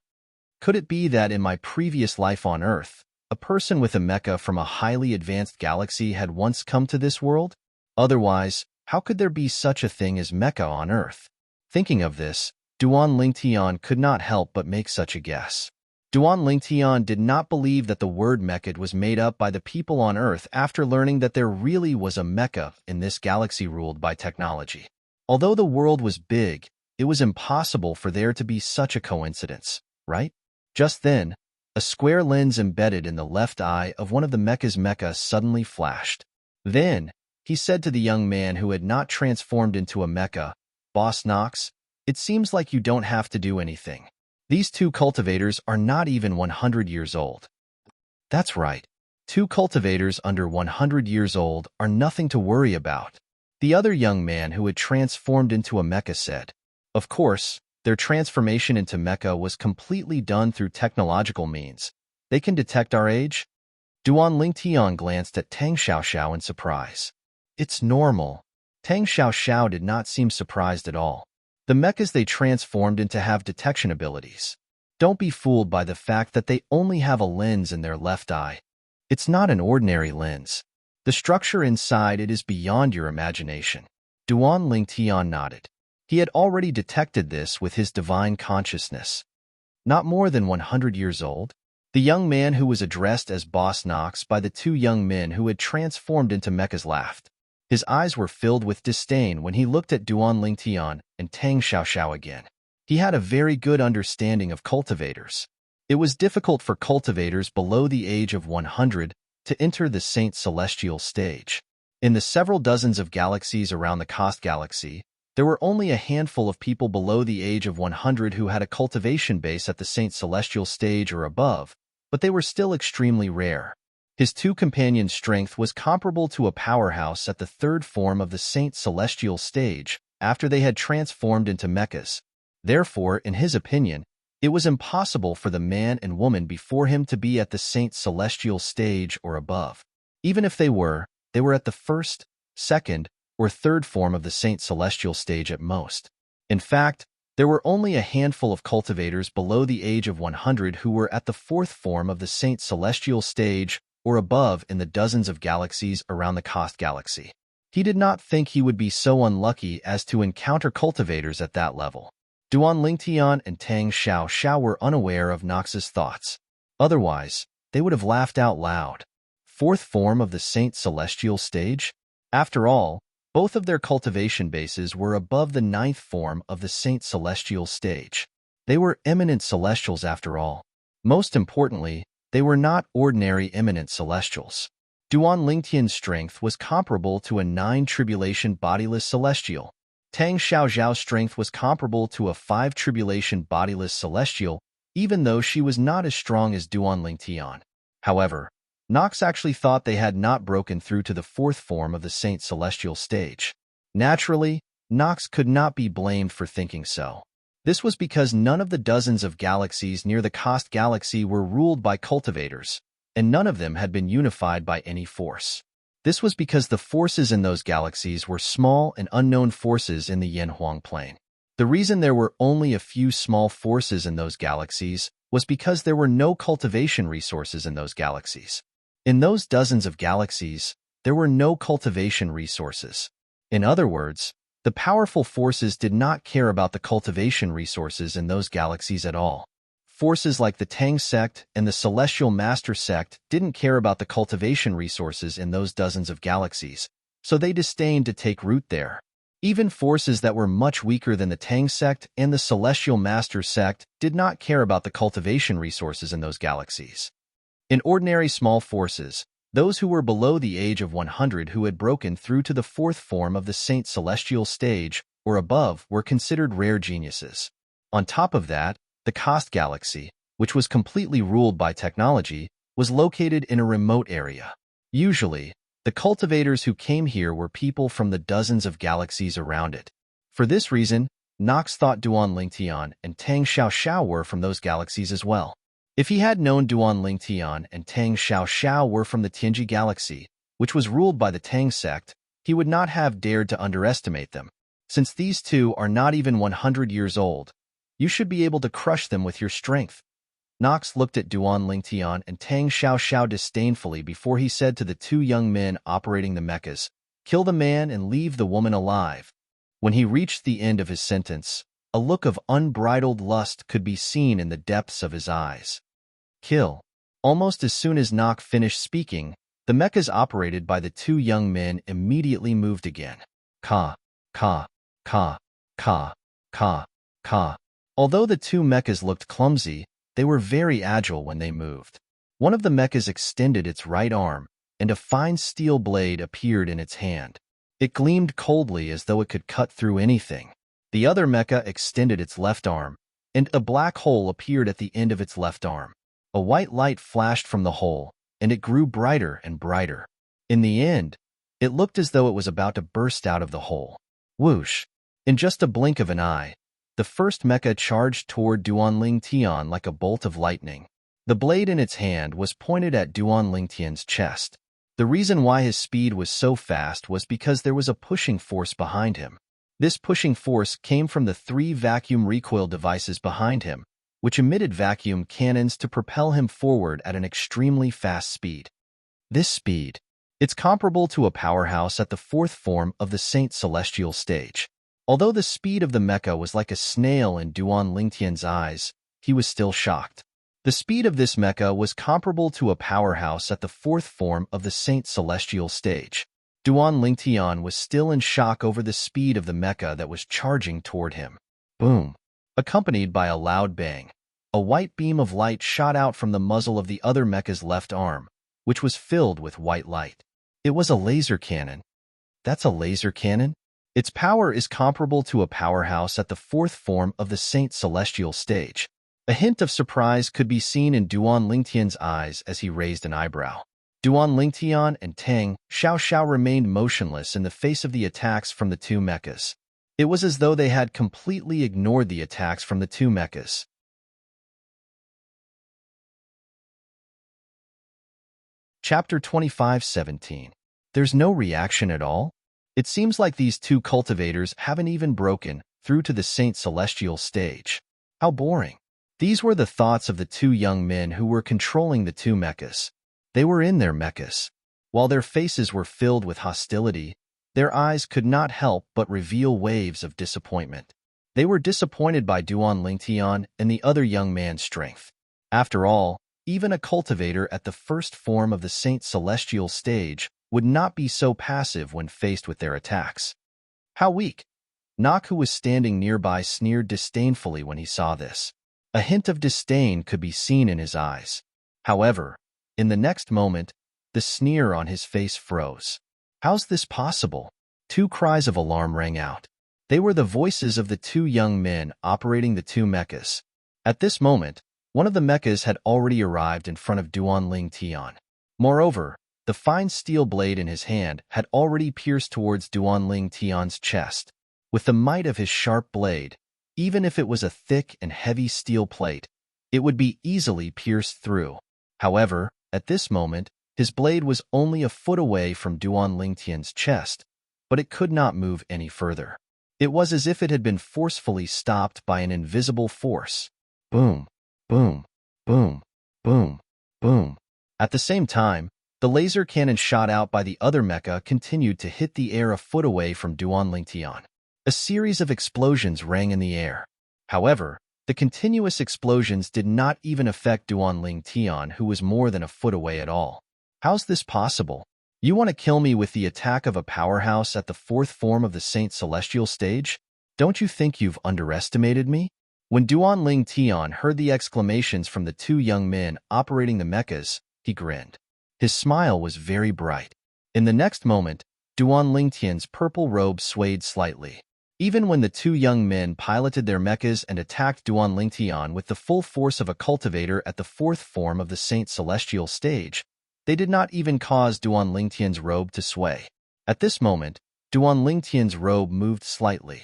Could it be that in my previous life on Earth, a person with a mecha from a highly advanced galaxy had once come to this world? Otherwise, how could there be such a thing as mecha on Earth? Thinking of this, Duan Lingtian could not help but make such a guess. Duan Lingtian did not believe that the word mecha was made up by the people on Earth after learning that there really was a mecha in this galaxy ruled by technology. Although the world was big, it was impossible for there to be such a coincidence, right? Just then, a square lens embedded in the left eye of one of the mecha's mecha suddenly flashed. Then, he said to the young man who had not transformed into a mecha, "Boss Knox, it seems like you don't have to do anything. These two cultivators are not even 100 years old." That's right. Two cultivators under 100 years old are nothing to worry about. The other young man who had transformed into a mecha said. Of course, their transformation into mecha was completely done through technological means. They can detect our age? Duan Lingtian glanced at Tang Xiaoxiao in surprise. It's normal. Tang Xiaoxiao did not seem surprised at all. The mechas they transformed into have detection abilities. Don't be fooled by the fact that they only have a lens in their left eye. It's not an ordinary lens. The structure inside it is beyond your imagination. Duan Lingtian nodded. He had already detected this with his divine consciousness. Not more than 100 years old? The young man who was addressed as Boss Knox by the two young men who had transformed into mechas laughed. His eyes were filled with disdain when he looked at Duan Lingtian and Tang Xiaoxiao again. He had a very good understanding of cultivators. It was difficult for cultivators below the age of 100 to enter the Saint Celestial stage. In the several dozens of galaxies around the Kost galaxy, there were only a handful of people below the age of 100 who had a cultivation base at the Saint Celestial stage or above, but they were still extremely rare. His two companions' strength was comparable to a powerhouse at the third form of the Saint Celestial stage after they had transformed into mechas. Therefore, in his opinion, it was impossible for the man and woman before him to be at the Saint Celestial stage or above. Even if they were at the first, second, or third form of the Saint Celestial stage at most. In fact, there were only a handful of cultivators below the age of 100 who were at the fourth form of the Saint Celestial stage or above in the dozens of galaxies around the Kost galaxy. He did not think he would be so unlucky as to encounter cultivators at that level. Duan Lingtian and Tang Xiaoxiao were unaware of Nox's thoughts. Otherwise, they would have laughed out loud. Fourth form of the Saint Celestial stage? After all, both of their cultivation bases were above the ninth form of the Saint Celestial stage. They were eminent celestials after all. Most importantly, they were not ordinary eminent celestials. Duan Lingtian's strength was comparable to a 9-tribulation bodiless celestial. Tang Xiaoxiao's strength was comparable to a 5-tribulation bodiless celestial, even though she was not as strong as Duan Lingtian. However, Nox actually thought they had not broken through to the fourth form of the Saint Celestial stage. Naturally, Nox could not be blamed for thinking so. This was because none of the dozens of galaxies near the Kost galaxy were ruled by cultivators, and none of them had been unified by any force. This was because the forces in those galaxies were small and unknown forces in the Yanhuang plane. The reason there were only a few small forces in those galaxies was because there were no cultivation resources in those galaxies. In those dozens of galaxies, there were no cultivation resources. In other words, the powerful forces did not care about the cultivation resources in those galaxies at all. Forces like the Tang sect and the Celestial Master sect didn't care about the cultivation resources in those dozens of galaxies, so they disdained to take root there. Even forces that were much weaker than the Tang sect and the Celestial Master sect did not care about the cultivation resources in those galaxies. In ordinary small forces, those who were below the age of 100 who had broken through to the fourth form of the Saint Celestial stage or above were considered rare geniuses. On top of that, the Kost galaxy, which was completely ruled by technology, was located in a remote area. Usually, the cultivators who came here were people from the dozens of galaxies around it. For this reason, Nox thought Duan Lingtian and Tang Xiaoxiao were from those galaxies as well. If he had known Duan Lingtian and Tang Xiaoxiao were from the Tianji galaxy, which was ruled by the Tang sect, he would not have dared to underestimate them. Since these two are not even 100 years old, you should be able to crush them with your strength. Knox looked at Duan Lingtian and Tang Xiao disdainfully before he said to the two young men operating the mechas, "Kill the man and leave the woman alive." When he reached the end of his sentence, a look of unbridled lust could be seen in the depths of his eyes. Kill. Almost as soon as Nock finished speaking, the mechas operated by the two young men immediately moved again. Ka, ka, ka, ka, ka, ka. Although the two mechas looked clumsy, they were very agile when they moved. One of the mechas extended its right arm, and a fine steel blade appeared in its hand. It gleamed coldly as though it could cut through anything. The other mecha extended its left arm, and a black hole appeared at the end of its left arm. A white light flashed from the hole, and it grew brighter and brighter. In the end, it looked as though it was about to burst out of the hole. Whoosh! In just a blink of an eye, the first mecha charged toward Duan Lingtian like a bolt of lightning. The blade in its hand was pointed at Duan Lingtian's chest. The reason why his speed was so fast was because there was a pushing force behind him. This pushing force came from the 3 vacuum recoil devices behind him, which emitted vacuum cannons to propel him forward at an extremely fast speed. This speed, it's comparable to a powerhouse at the 4th form of the Saint Celestial stage. Although the speed of the mecha was like a snail in Duan Lingtian's eyes, he was still shocked. The speed of this mecha was comparable to a powerhouse at the 4th form of the Saint Celestial stage. Duan Lingtian was still in shock over the speed of the mecha that was charging toward him. Boom! Accompanied by a loud bang, a white beam of light shot out from the muzzle of the other mecha's left arm, which was filled with white light. It was a laser cannon. That's a laser cannon? Its power is comparable to a powerhouse at the 4th form of the Saint Celestial stage. A hint of surprise could be seen in Duan Lingtian's eyes as he raised an eyebrow. Duan Lingtian and Tang Xiao remained motionless in the face of the attacks from the two mechas. It was as though they had completely ignored the attacks from the two mechas. Chapter 25:17. There's no reaction at all? It seems like these two cultivators haven't even broken through to the Saint Celestial stage. How boring. These were the thoughts of the two young men who were controlling the two mechas. They were in their mechas. While their faces were filled with hostility, their eyes could not help but reveal waves of disappointment. They were disappointed by Duan Lingtian and the other young man's strength. After all, even a cultivator at the 1st form of the Saint Celestial stage would not be so passive when faced with their attacks. How weak! Nock, who was standing nearby, sneered disdainfully when he saw this. A hint of disdain could be seen in his eyes. However, in the next moment, the sneer on his face froze. How's this possible? 2 cries of alarm rang out. They were the voices of the two young men operating the two mechas. At this moment, one of the mechas had already arrived in front of Duan Lingtian. Moreover, the fine steel blade in his hand had already pierced towards Duan Lingtian's chest. With the might of his sharp blade, even if it was a thick and heavy steel plate, it would be easily pierced through. However, at this moment, his blade was only a foot away from Duan Lingtian's chest, but it could not move any further. It was as if it had been forcefully stopped by an invisible force. Boom, boom, boom, boom, boom. At the same time, the laser cannon shot out by the other mecha continued to hit the air a foot away from Duan Lingtian. A series of explosions rang in the air. However, the continuous explosions did not even affect Duan Lingtian, who was more than a foot away at all. How's this possible? You want to kill me with the attack of a powerhouse at the 4th form of the Saint Celestial stage? Don't you think you've underestimated me? When Duan Lingtian heard the exclamations from the two young men operating the mechas, he grinned. His smile was very bright. In the next moment, Duan Lingtian's purple robe swayed slightly. Even when the two young men piloted their mechas and attacked Duan Lingtian with the full force of a cultivator at the 4th form of the Saint Celestial stage, they did not even cause Duan Lingtian's robe to sway. At this moment, Duan Lingtian's robe moved slightly.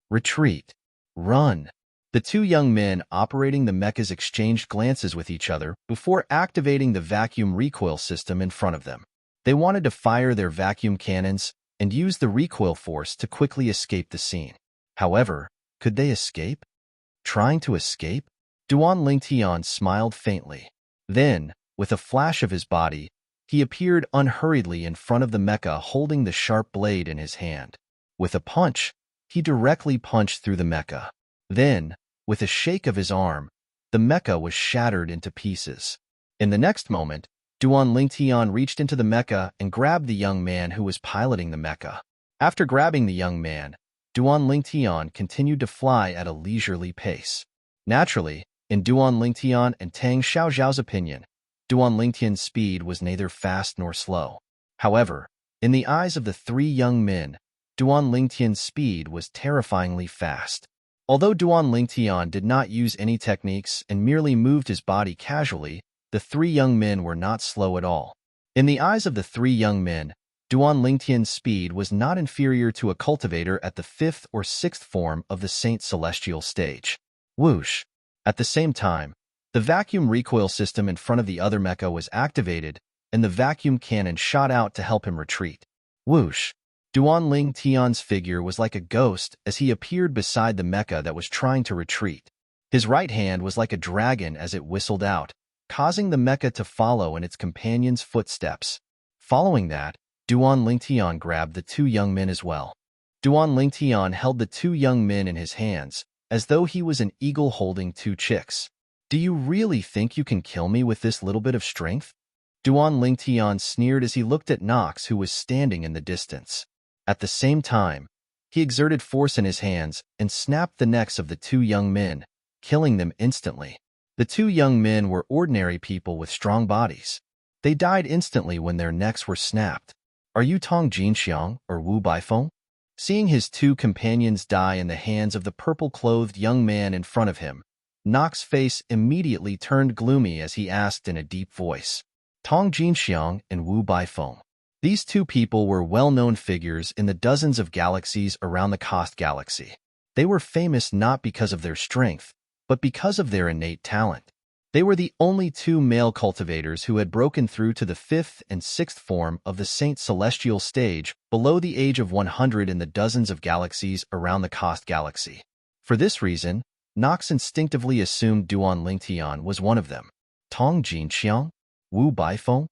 Retreat. Run. The two young men operating the mechas exchanged glances with each other before activating the vacuum recoil system in front of them. They wanted to fire their vacuum cannons, and used the recoil force to quickly escape the scene. However, could they escape? Trying to escape? Duan Lingtian smiled faintly. Then, with a flash of his body, he appeared unhurriedly in front of the mecha holding the sharp blade in his hand. With a punch, he directly punched through the mecha. Then, with a shake of his arm, the mecha was shattered into pieces. In the next moment, Duan Lingtian reached into the mecha and grabbed the young man who was piloting the mecha. After grabbing the young man, Duan Lingtian continued to fly at a leisurely pace. Naturally, in Duan Lingtian and Tang Xiaozhao's opinion, Duan Lingtian's speed was neither fast nor slow. However, in the eyes of the three young men, Duan Lingtian's speed was terrifyingly fast. Although Duan Lingtian did not use any techniques and merely moved his body casually, the three young men were not slow at all. In the eyes of the three young men, Duan Lingtian's speed was not inferior to a cultivator at the 5th or 6th form of the Saint Celestial stage. Whoosh! At the same time, the vacuum recoil system in front of the other mecha was activated, and the vacuum cannon shot out to help him retreat. Whoosh! Duan Lingtian's figure was like a ghost as he appeared beside the mecha that was trying to retreat. His right hand was like a dragon as it whistled out, causing the mecha to follow in its companion's footsteps. Following that, Duan Lingtian grabbed the two young men as well. Duan Lingtian held the two young men in his hands, as though he was an eagle holding two chicks. "Do you really think you can kill me with this little bit of strength?" Duan Lingtian sneered as he looked at Nox, who was standing in the distance. At the same time, he exerted force in his hands and snapped the necks of the two young men, killing them instantly. The two young men were ordinary people with strong bodies. They died instantly when their necks were snapped. Are you Tong Jinxiang or Wu Baifeng? Seeing his two companions die in the hands of the purple-clothed young man in front of him, Nox's face immediately turned gloomy as he asked in a deep voice, "Tong Jinxiang and Wu Baifeng." These two people were well-known figures in the dozens of galaxies around the Cost Galaxy. They were famous not because of their strength, but because of their innate talent. They were the only two male cultivators who had broken through to the 5th and 6th form of the Saint Celestial stage below the age of 100 in the dozens of galaxies around the Cost Galaxy. For this reason, Nox instinctively assumed Duan Lingtian was one of them. Tong Jinxiang? Wu Baifeng?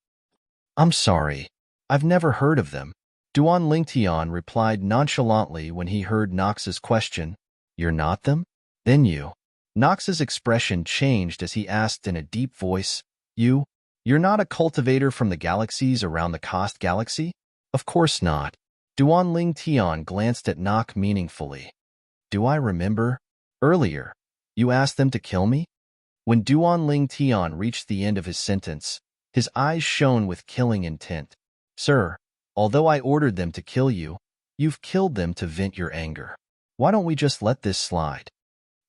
I'm sorry. I've never heard of them. Duan Lingtian replied nonchalantly when he heard Nox's question. You're not them? Then you. Nox's expression changed as he asked in a deep voice, You're not a cultivator from the galaxies around the Cost Galaxy? Of course not. Duan Lingtian glanced at Nox meaningfully. Do I remember? Earlier, you asked them to kill me? When Duan Lingtian reached the end of his sentence, his eyes shone with killing intent. Sir, although I ordered them to kill you, you've killed them to vent your anger. Why don't we just let this slide?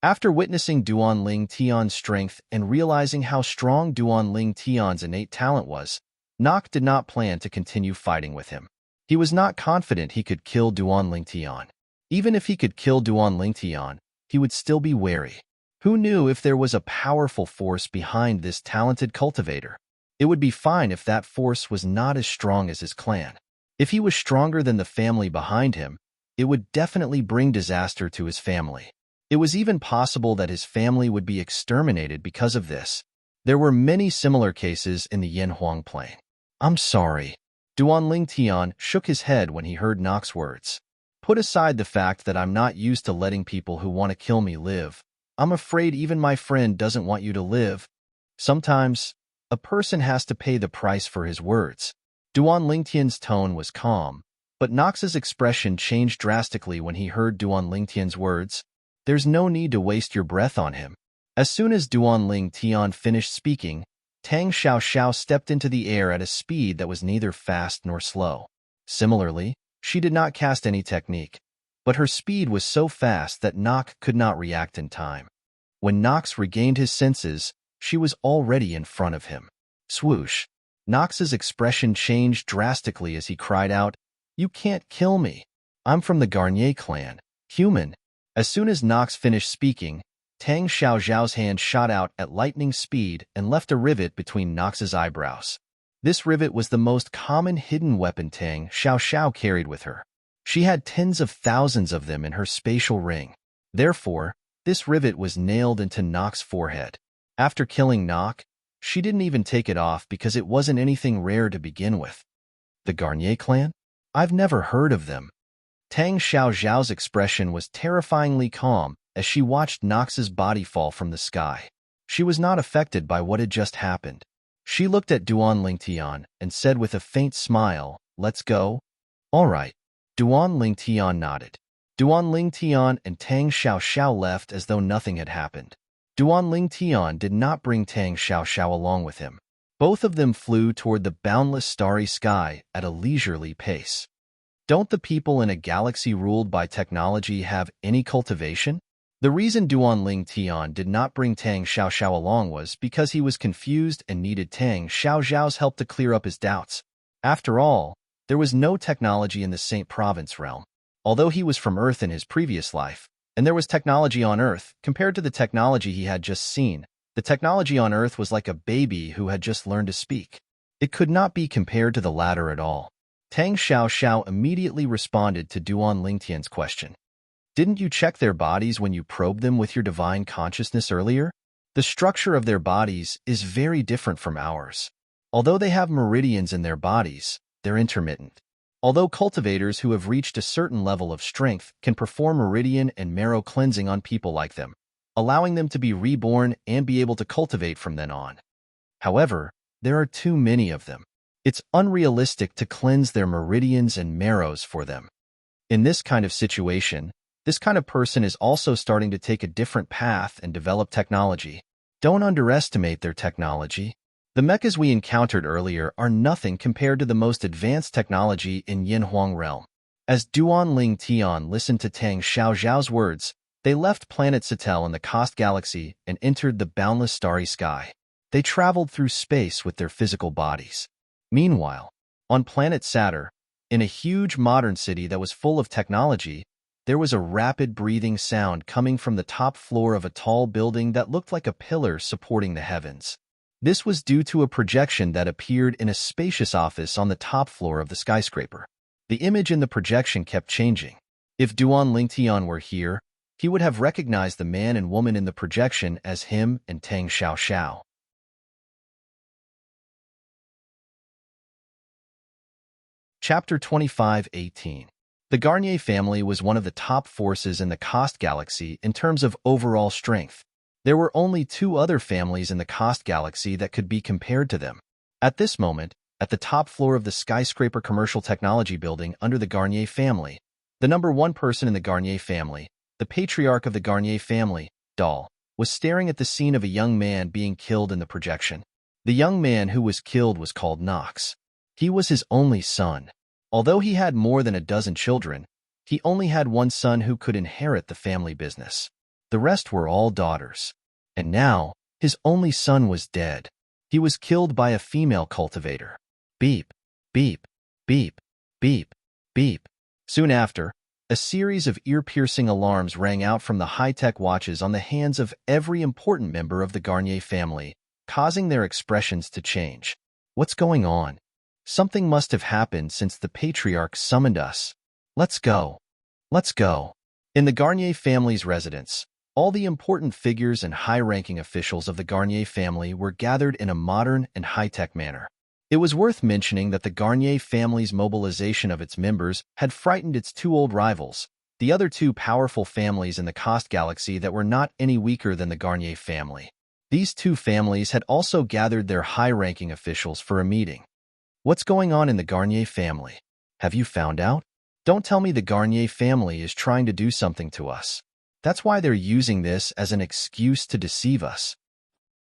After witnessing Duan Lingtian's strength and realizing how strong Duan Lingtian's innate talent was, Nox did not plan to continue fighting with him. He was not confident he could kill Duan Lingtian. Even if he could kill Duan Lingtian, he would still be wary. Who knew if there was a powerful force behind this talented cultivator? It would be fine if that force was not as strong as his clan. If he was stronger than the family behind him, it would definitely bring disaster to his family. It was even possible that his family would be exterminated because of this. There were many similar cases in the Yanhuang Plain. I'm sorry. Duan Lingtian shook his head when he heard Nox's words. Put aside the fact that I'm not used to letting people who want to kill me live. I'm afraid even my friend doesn't want you to live. Sometimes, a person has to pay the price for his words. Duan Lingtian's tone was calm, but Nox's expression changed drastically when he heard Duan Lingtian's words. There's no need to waste your breath on him. As soon as Duan Lingtian finished speaking, Tang Xiaoxiao stepped into the air at a speed that was neither fast nor slow. Similarly, she did not cast any technique, but her speed was so fast that Nox could not react in time. When Nox regained his senses, she was already in front of him. Swoosh! Nox's expression changed drastically as he cried out, You can't kill me. I'm from the Garnier clan. Human. As soon as Nox finished speaking, Tang Xiaozhao's hand shot out at lightning speed and left a rivet between Nox's eyebrows. This rivet was the most common hidden weapon Tang Xiaoxiao carried with her. She had tens of thousands of them in her spatial ring. Therefore, this rivet was nailed into Nock's forehead. After killing Nock, she didn't even take it off because it wasn't anything rare to begin with. The Garnier clan? I've never heard of them. Tang Xiaoxiao's expression was terrifyingly calm as she watched Nox's body fall from the sky. She was not affected by what had just happened. She looked at Duan Lingtian and said with a faint smile, "Let's go." "All right." Duan Lingtian nodded. Duan Lingtian and Tang Xiaoxiao left as though nothing had happened. Duan Lingtian did not bring Tang Xiaoxiao along with him. Both of them flew toward the boundless starry sky at a leisurely pace. Don't the people in a galaxy ruled by technology have any cultivation? The reason Duan Lingtian did not bring Tang Xiaoxiao along was because he was confused and needed Tang Xiaoxiao's help to clear up his doubts. After all, there was no technology in the Saint Province realm. Although he was from Earth in his previous life, and there was technology on Earth, compared to the technology he had just seen, the technology on Earth was like a baby who had just learned to speak. It could not be compared to the latter at all. Tang Xiaoxiao immediately responded to Duan Lingtian's question. Didn't you check their bodies when you probed them with your divine consciousness earlier? The structure of their bodies is very different from ours. Although they have meridians in their bodies, they're intermittent. Although cultivators who have reached a certain level of strength can perform meridian and marrow cleansing on people like them, allowing them to be reborn and be able to cultivate from then on. However, there are too many of them. It's unrealistic to cleanse their meridians and marrows for them. In this kind of situation, this kind of person is also starting to take a different path and develop technology. Don't underestimate their technology. The mechas we encountered earlier are nothing compared to the most advanced technology in Yinhuang realm. As Duan Lingtian listened to Tang Xiaoxiao's words, they left planet Satel in the Cost Galaxy and entered the boundless starry sky. They traveled through space with their physical bodies. Meanwhile, on planet Saturn, in a huge modern city that was full of technology, there was a rapid breathing sound coming from the top floor of a tall building that looked like a pillar supporting the heavens. This was due to a projection that appeared in a spacious office on the top floor of the skyscraper. The image in the projection kept changing. If Duan Lingtian were here, he would have recognized the man and woman in the projection as him and Tang Xiaoxiao. Chapter 25:18. The Garnier family was one of the top forces in the Cost Galaxy in terms of overall strength. There were only two other families in the Cost Galaxy that could be compared to them. At this moment, at the top floor of the skyscraper commercial technology building under the Garnier family, the number one person in the Garnier family, the patriarch of the Garnier family, Dal, was staring at the scene of a young man being killed in the projection. The young man who was killed was called Nox. He was his only son. Although he had more than a dozen children, he only had one son who could inherit the family business. The rest were all daughters. And now, his only son was dead. He was killed by a female cultivator. Beep, beep, beep, beep, beep. Soon after, a series of ear-piercing alarms rang out from the high-tech watches on the hands of every important member of the Garnier family, causing their expressions to change. What's going on? Something must have happened since the patriarch summoned us. Let's go. Let's go. In the Garnier family's residence, all the important figures and high-ranking officials of the Garnier family were gathered in a modern and high-tech manner. It was worth mentioning that the Garnier family's mobilization of its members had frightened its two old rivals, the other two powerful families in the Cost Galaxy that were not any weaker than the Garnier family. These two families had also gathered their high-ranking officials for a meeting. What's going on in the Garnier family? Have you found out? Don't tell me the Garnier family is trying to do something to us. That's why they're using this as an excuse to deceive us.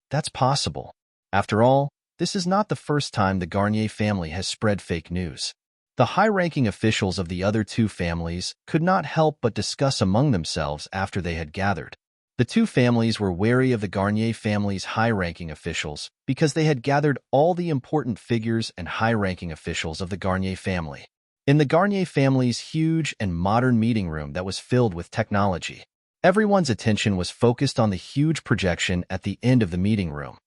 That's possible. After all, this is not the first time the Garnier family has spread fake news. The high-ranking officials of the other two families could not help but discuss among themselves after they had gathered. The two families were wary of the Garnier family's high-ranking officials because they had gathered all the important figures and high-ranking officials of the Garnier family in the Garnier family's huge and modern meeting room that was filled with technology. Everyone's attention was focused on the huge projection at the end of the meeting room.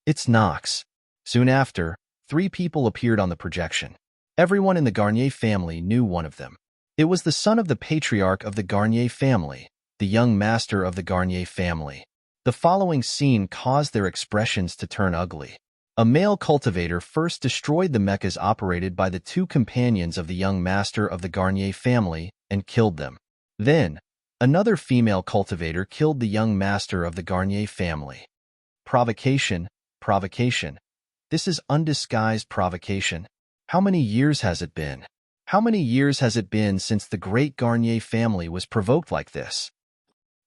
It's Nox. Soon after, three people appeared on the projection. Everyone in the Garnier family knew one of them. It was the son of the patriarch of the Garnier family, the young master of the Garnier family. The following scene caused their expressions to turn ugly. A male cultivator first destroyed the mechas operated by the two companions of the young master of the Garnier family and killed them. Then, another female cultivator killed the young master of the Garnier family. Provocation, provocation. This is undisguised provocation. How many years has it been? How many years has it been since the great Garnier family was provoked like this?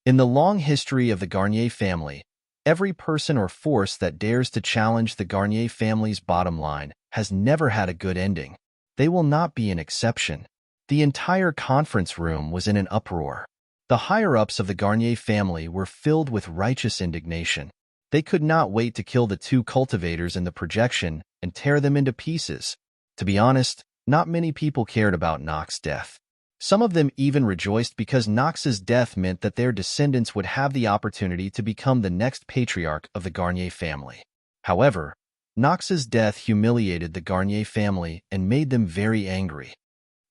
In the long history of the Garnier family, every person or force that dares to challenge the Garnier family's bottom line has never had a good ending. They will not be an exception. The entire conference room was in an uproar. The higher-ups of the Garnier family were filled with righteous indignation. They could not wait to kill the two cultivators in the projection and tear them into pieces. To be honest, not many people cared about Nox's death. Some of them even rejoiced because Nox's death meant that their descendants would have the opportunity to become the next patriarch of the Garnier family. However, Nox's death humiliated the Garnier family and made them very angry.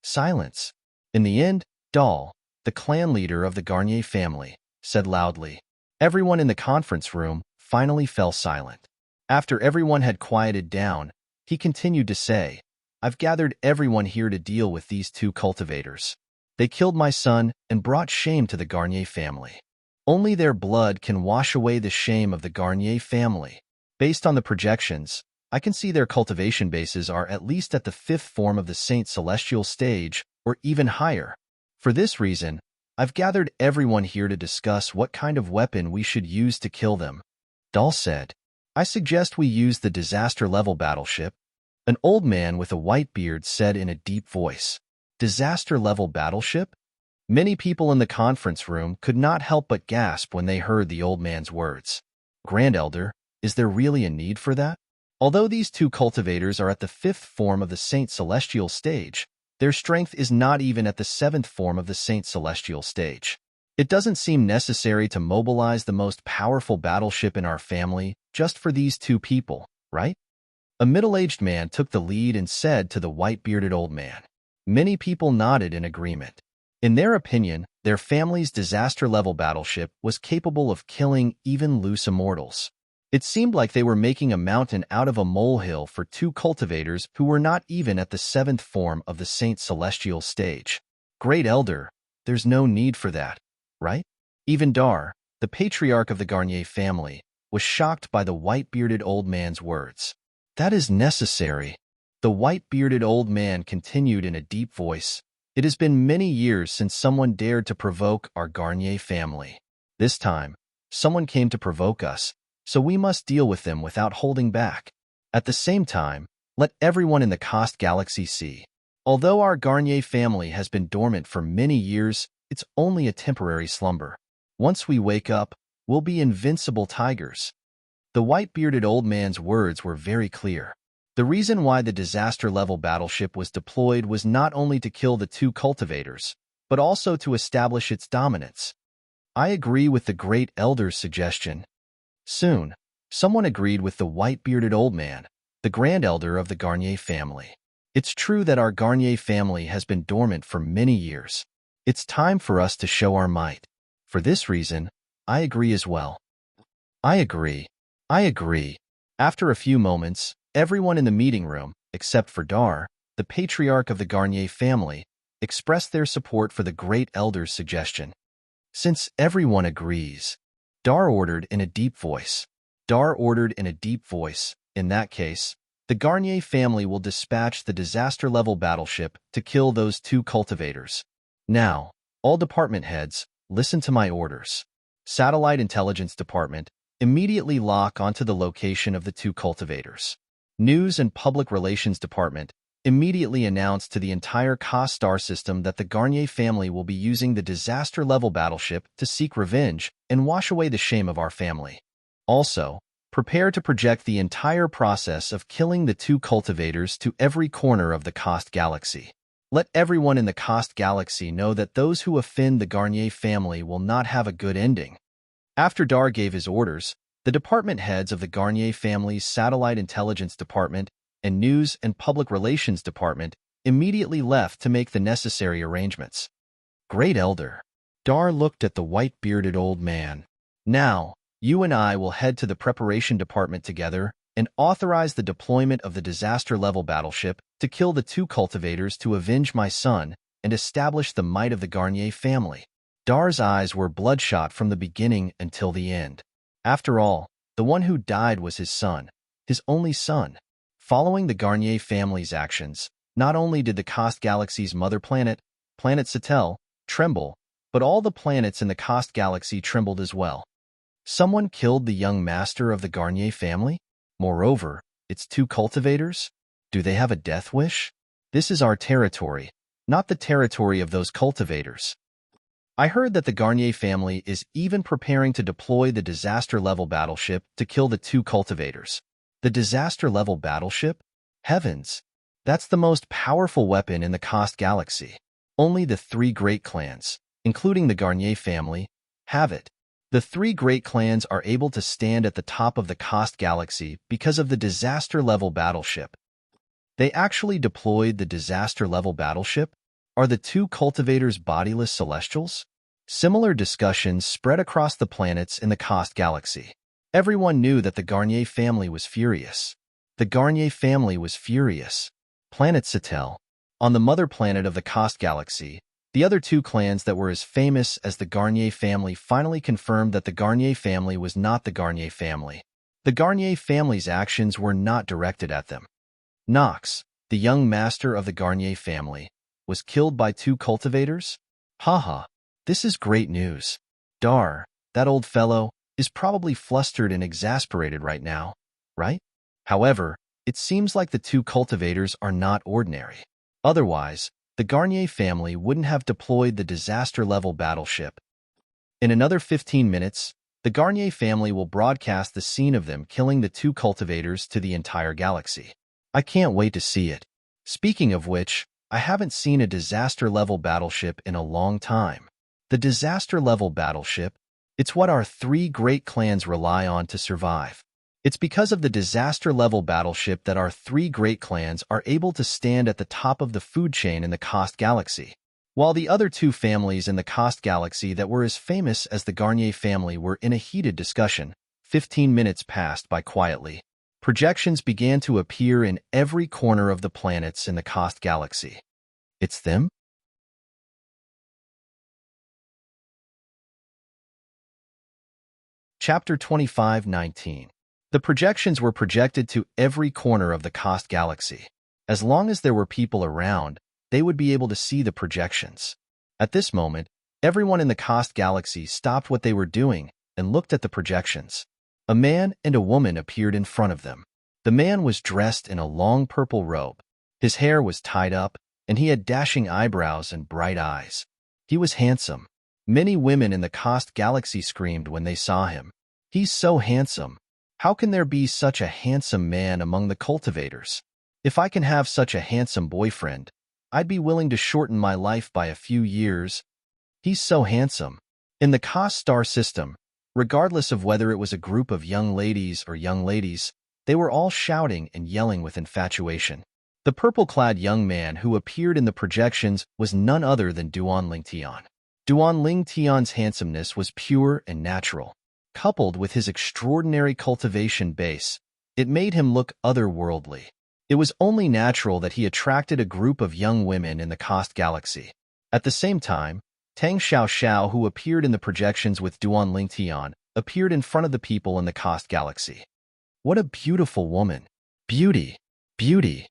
Silence. In the end, Dahl, the clan leader of the Garnier family, said loudly. Everyone in the conference room finally fell silent. After everyone had quieted down, he continued to say, I've gathered everyone here to deal with these two cultivators. They killed my son and brought shame to the Garnier family. Only their blood can wash away the shame of the Garnier family. Based on the projections, I can see their cultivation bases are at least at the 5th form of the Saint Celestial stage, or even higher. For this reason, I've gathered everyone here to discuss what kind of weapon we should use to kill them. Dahl said, I suggest we use the disaster-level battleship. An old man with a white beard said in a deep voice, Disaster-level battleship? Many people in the conference room could not help but gasp when they heard the old man's words. Grand Elder, is there really a need for that? Although these two cultivators are at the 5th form of the Saint Celestial stage, their strength is not even at the 7th form of the Saint Celestial stage. It doesn't seem necessary to mobilize the most powerful battleship in our family just for these two people, right? A middle-aged man took the lead and said to the white-bearded old man. Many people nodded in agreement. In their opinion, their family's disaster-level battleship was capable of killing even loose immortals. It seemed like they were making a mountain out of a molehill for two cultivators who were not even at the 7th form of the Saint Celestial stage. Great Elder, there's no need for that, right? Even Dar, the patriarch of the Garnier family, was shocked by the white-bearded old man's words. That is necessary. The white-bearded old man continued in a deep voice. It has been many years since someone dared to provoke our Garnier family. This time, someone came to provoke us, so we must deal with them without holding back. At the same time, let everyone in the Cost Galaxy see. Although our Garnier family has been dormant for many years, it's only a temporary slumber. Once we wake up, we'll be invincible tigers. The white-bearded old man's words were very clear. The reason why the disaster-level battleship was deployed was not only to kill the two cultivators, but also to establish its dominance. I agree with the Great Elder's suggestion. Soon, someone agreed with the white-bearded old man, the Grand Elder of the Garnier family. It's true that our Garnier family has been dormant for many years. It's time for us to show our might. For this reason, I agree as well. I agree. I agree. After a few moments, everyone in the meeting room, except for Dar, the patriarch of the Garnier family, expressed their support for the Great Elder's suggestion. Since everyone agrees, Dar ordered in a deep voice. Dar ordered in a deep voice. In that case, the Garnier family will dispatch the disaster-level battleship to kill those two cultivators. Now, all department heads, listen to my orders. Satellite Intelligence Department, immediately lock onto the location of the two cultivators. News and Public Relations Department, immediately announce to the entire Ka star system that the Garnier family will be using the disaster-level battleship to seek revenge and wash away the shame of our family. Also, prepare to project the entire process of killing the two cultivators to every corner of the Cost Galaxy. Let everyone in the Cost Galaxy know that those who offend the Garnier family will not have a good ending. After Dar gave his orders, the department heads of the Garnier family's Satellite Intelligence Department and News and Public Relations Department immediately left to make the necessary arrangements. Great Elder. Dar looked at the white-bearded old man. Now, you and I will head to the preparation department together and authorize the deployment of the disaster-level battleship to kill the two cultivators to avenge my son and establish the might of the Garnier family. Dar's eyes were bloodshot from the beginning until the end. After all, the one who died was his son, his only son. Following the Garnier family's actions, not only did the Kost Galaxy's mother planet, Planet Satel, tremble, but all the planets in the Kost Galaxy trembled as well. Someone killed the young master of the Garnier family? Moreover, its two cultivators? Do they have a death wish? This is our territory, not the territory of those cultivators. I heard that the Garnier family is even preparing to deploy the disaster-level battleship to kill the two cultivators. The disaster-level battleship? Heavens! That's the most powerful weapon in the Kost Galaxy. Only the three great clans, including the Garnier family, have it. The three great clans are able to stand at the top of the Kost Galaxy because of the disaster-level battleship. They actually deployed the disaster-level battleship? Are the two cultivators bodiless celestials? Similar discussions spread across the planets in the Kost Galaxy. Everyone knew that the Garnier family was furious. The Garnier family was furious. Planet Satel. On the mother planet of the Kost Galaxy, the other two clans that were as famous as the Garnier family finally confirmed that the Garnier family was not the Garnier family. The Garnier family's actions were not directed at them. Nox, the young master of the Garnier family, was killed by two cultivators? Haha, this is great news. Dar, that old fellow, is probably flustered and exasperated right now, right? However, it seems like the two cultivators are not ordinary. Otherwise, the Garnier family wouldn't have deployed the disaster-level battleship. In another 15 minutes, the Garnier family will broadcast the scene of them killing the two cultivators to the entire galaxy. I can't wait to see it. Speaking of which, I haven't seen a disaster-level battleship in a long time. The disaster-level battleship, it's what our three great clans rely on to survive. It's because of the disaster-level battleship that our three great clans are able to stand at the top of the food chain in the Kost Galaxy. While the other two families in the Kost Galaxy that were as famous as the Garnier family were in a heated discussion, 15 minutes passed by quietly. Projections began to appear in every corner of the planets in the Kost Galaxy. It's them? Chapter 25:19. The projections were projected to every corner of the Kost Galaxy. As long as there were people around, they would be able to see the projections. At this moment, everyone in the Kost Galaxy stopped what they were doing and looked at the projections. A man and a woman appeared in front of them. The man was dressed in a long purple robe. His hair was tied up, and he had dashing eyebrows and bright eyes. He was handsome. Many women in the Kost Galaxy screamed when they saw him. He's so handsome. How can there be such a handsome man among the cultivators? If I can have such a handsome boyfriend, I'd be willing to shorten my life by a few years. He's so handsome. In the Kost star system, regardless of whether it was a group of young ladies or young ladies, they were all shouting and yelling with infatuation. The purple-clad young man who appeared in the projections was none other than Duan Lingtian. Duan Lingtian's handsomeness was pure and natural. Coupled with his extraordinary cultivation base, it made him look otherworldly. It was only natural that he attracted a group of young women in the Kost Galaxy. At the same time, Tang Xiaoxiao, who appeared in the projections with Duan Lingtian, appeared in front of the people in the Kost Galaxy. What a beautiful woman! Beauty! Beauty!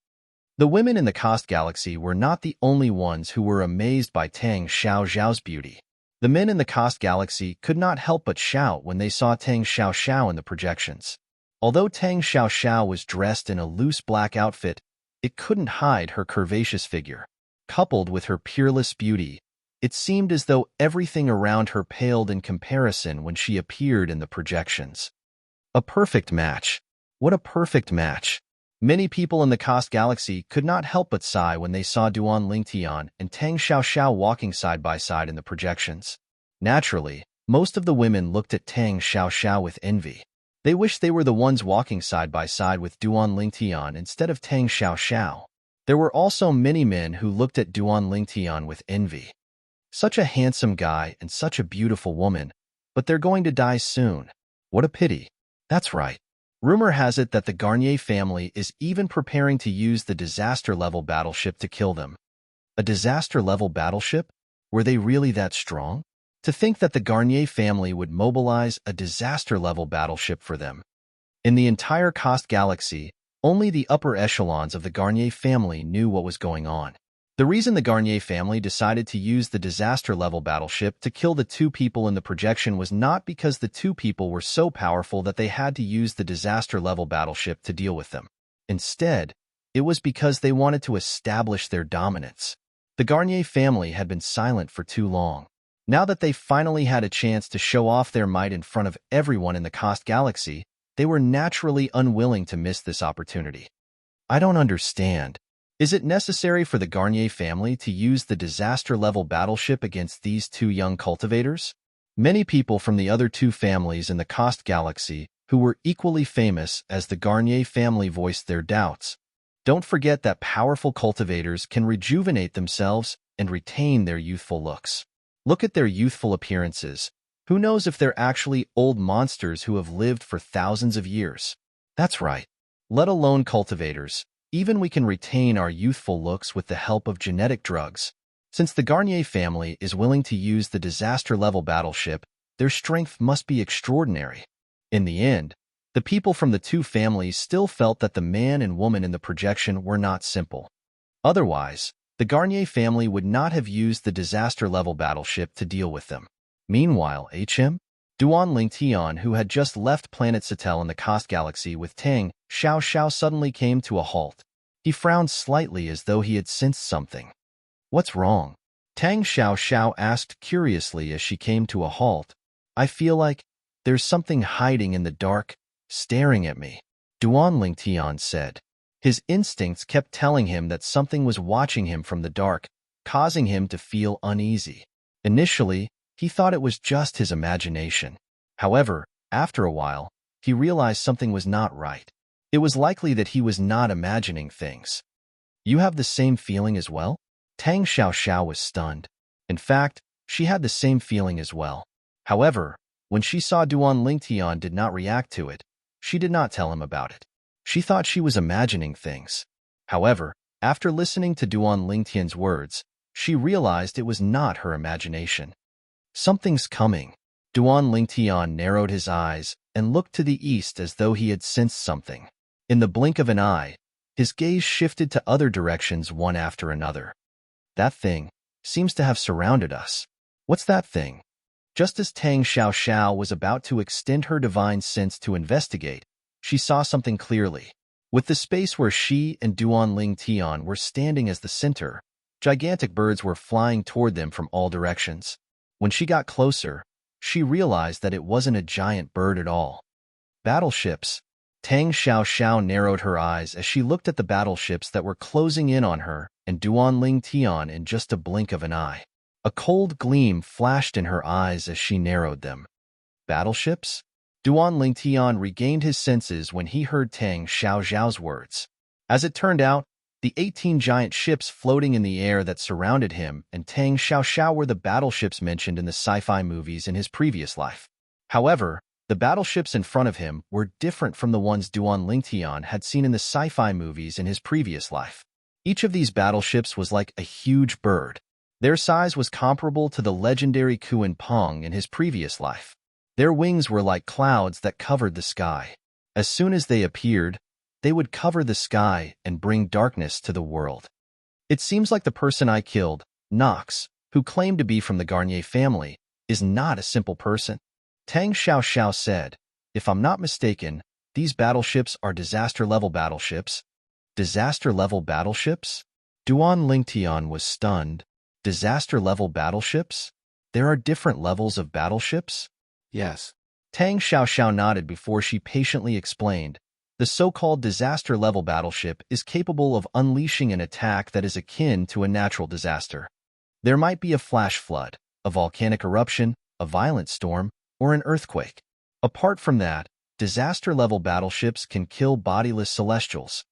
The women in the Kost Galaxy were not the only ones who were amazed by Tang Xiaoxiao's beauty. The men in the Kost Galaxy could not help but shout when they saw Tang Xiaoxiao in the projections. Although Tang Xiaoxiao was dressed in a loose black outfit, it couldn't hide her curvaceous figure. Coupled with her peerless beauty, it seemed as though everything around her paled in comparison when she appeared in the projections. A perfect match. What a perfect match. Many people in the Kost Galaxy could not help but sigh when they saw Duan Lingtian and Tang Xiaoxiao walking side by side in the projections. Naturally, most of the women looked at Tang Xiaoxiao with envy. They wished they were the ones walking side by side with Duan Lingtian instead of Tang Xiaoxiao. There were also many men who looked at Duan Lingtian with envy. Such a handsome guy and such a beautiful woman, but they're going to die soon. What a pity. That's right. Rumor has it that the Garnier family is even preparing to use the disaster-level battleship to kill them. A disaster-level battleship? Were they really that strong? To think that the Garnier family would mobilize a disaster-level battleship for them. In the entire Kost galaxy, only the upper echelons of the Garnier family knew what was going on. The reason the Garnier family decided to use the disaster-level battleship to kill the two people in the projection was not because the two people were so powerful that they had to use the disaster-level battleship to deal with them. Instead, it was because they wanted to establish their dominance. The Garnier family had been silent for too long. Now that they finally had a chance to show off their might in front of everyone in the Kost galaxy, they were naturally unwilling to miss this opportunity. I don't understand. Is it necessary for the Garnier family to use the disaster-level battleship against these two young cultivators? Many people from the other two families in the Kost galaxy, who were equally famous as the Garnier family, voiced their doubts. Don't forget that powerful cultivators can rejuvenate themselves and retain their youthful looks. Look at their youthful appearances. Who knows if they're actually old monsters who have lived for thousands of years? That's right. Let alone cultivators. Even we can retain our youthful looks with the help of genetic drugs. Since the Garnier family is willing to use the disaster-level battleship, their strength must be extraordinary. In the end, the people from the two families still felt that the man and woman in the projection were not simple. Otherwise, the Garnier family would not have used the disaster-level battleship to deal with them. Meanwhile, Duan Lingtian, who had just left planet Satel in the Kost galaxy with Tang Xiao, suddenly came to a halt. He frowned slightly as though he had sensed something. What's wrong? Tang Xiao asked curiously as she came to a halt. I feel like there's something hiding in the dark, staring at me, Duan Lingtian said. His instincts kept telling him that something was watching him from the dark, causing him to feel uneasy. Initially, he thought it was just his imagination. However, after a while, he realized something was not right. It was likely that he was not imagining things. You have the same feeling as well? Tang Xiao was stunned. In fact, she had the same feeling as well. However, when she saw Duan Lingtian did not react to it, she did not tell him about it. She thought she was imagining things. However, after listening to Duan Lingtian's words, she realized it was not her imagination. Something's coming. Duan Lingtian narrowed his eyes and looked to the east as though he had sensed something. In the blink of an eye, his gaze shifted to other directions one after another. That thing seems to have surrounded us. What's that thing? Just as Tang Xiao was about to extend her divine sense to investigate, she saw something clearly. With the space where she and Duan Lingtian were standing as the center, gigantic birds were flying toward them from all directions. When she got closer, she realized that it wasn't a giant bird at all. Battleships. Tang Xiao narrowed her eyes as she looked at the battleships that were closing in on her and Duan Lingtian in just a blink of an eye. A cold gleam flashed in her eyes as she narrowed them. Battleships? Duan Lingtian regained his senses when he heard Tang Xiao's words. As it turned out, the 18 giant ships floating in the air that surrounded him and Tang Xiao were the battleships mentioned in the sci-fi movies in his previous life. However, the battleships in front of him were different from the ones Duan Lingtian had seen in the sci-fi movies in his previous life. Each of these battleships was like a huge bird. Their size was comparable to the legendary Kuan Pong in his previous life. Their wings were like clouds that covered the sky. As soon as they appeared, they would cover the sky and bring darkness to the world. It seems like the person I killed, Nox, who claimed to be from the Garnier family, is not a simple person. Tang Xiao said, if I'm not mistaken, these battleships are disaster-level battleships. Disaster-level battleships? Duan Lingtian was stunned. Disaster-level battleships? There are different levels of battleships? Yes. Tang Xiao nodded before she patiently explained. The so-called disaster-level battleship is capable of unleashing an attack that is akin to a natural disaster. There might be a flash flood, a volcanic eruption, a violent storm, or an earthquake. Apart from that, disaster-level battleships can kill bodiless celestials.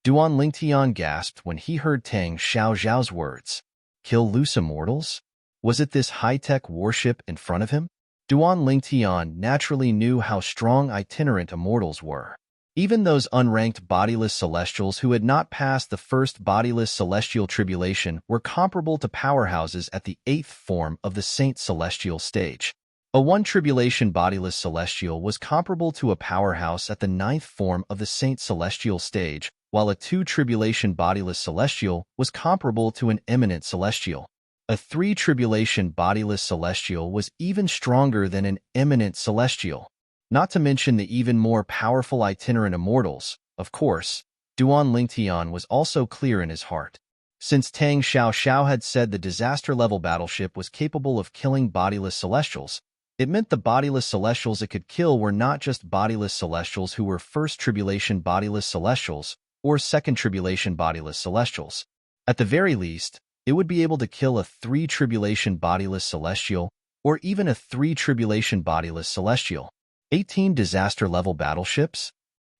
Duan Lingtian gasped when he heard Tang Xiao's words. Kill loose immortals? Was it this high-tech warship in front of him? Duan Lingtian naturally knew how strong itinerant immortals were. Even those unranked bodiless celestials who had not passed the first bodiless celestial tribulation were comparable to powerhouses at the 8th form of the Saint Celestial stage. A 1 tribulation bodiless celestial was comparable to a powerhouse at the 9th form of the Saint Celestial stage, while a 2 tribulation bodiless celestial was comparable to an eminent celestial. A 3 tribulation bodiless celestial was even stronger than an eminent celestial. Not to mention the even more powerful itinerant immortals. Of course, Duan Lingtian was also clear in his heart. Since Tang Xiao had said the disaster-level battleship was capable of killing bodiless celestials, it meant the bodiless celestials it could kill were not just bodiless celestials who were first tribulation bodiless celestials or second tribulation bodiless celestials. At the very least, it would be able to kill a 3 tribulation bodiless celestial or even a 3 tribulation bodiless celestial. 18 disaster-level battleships?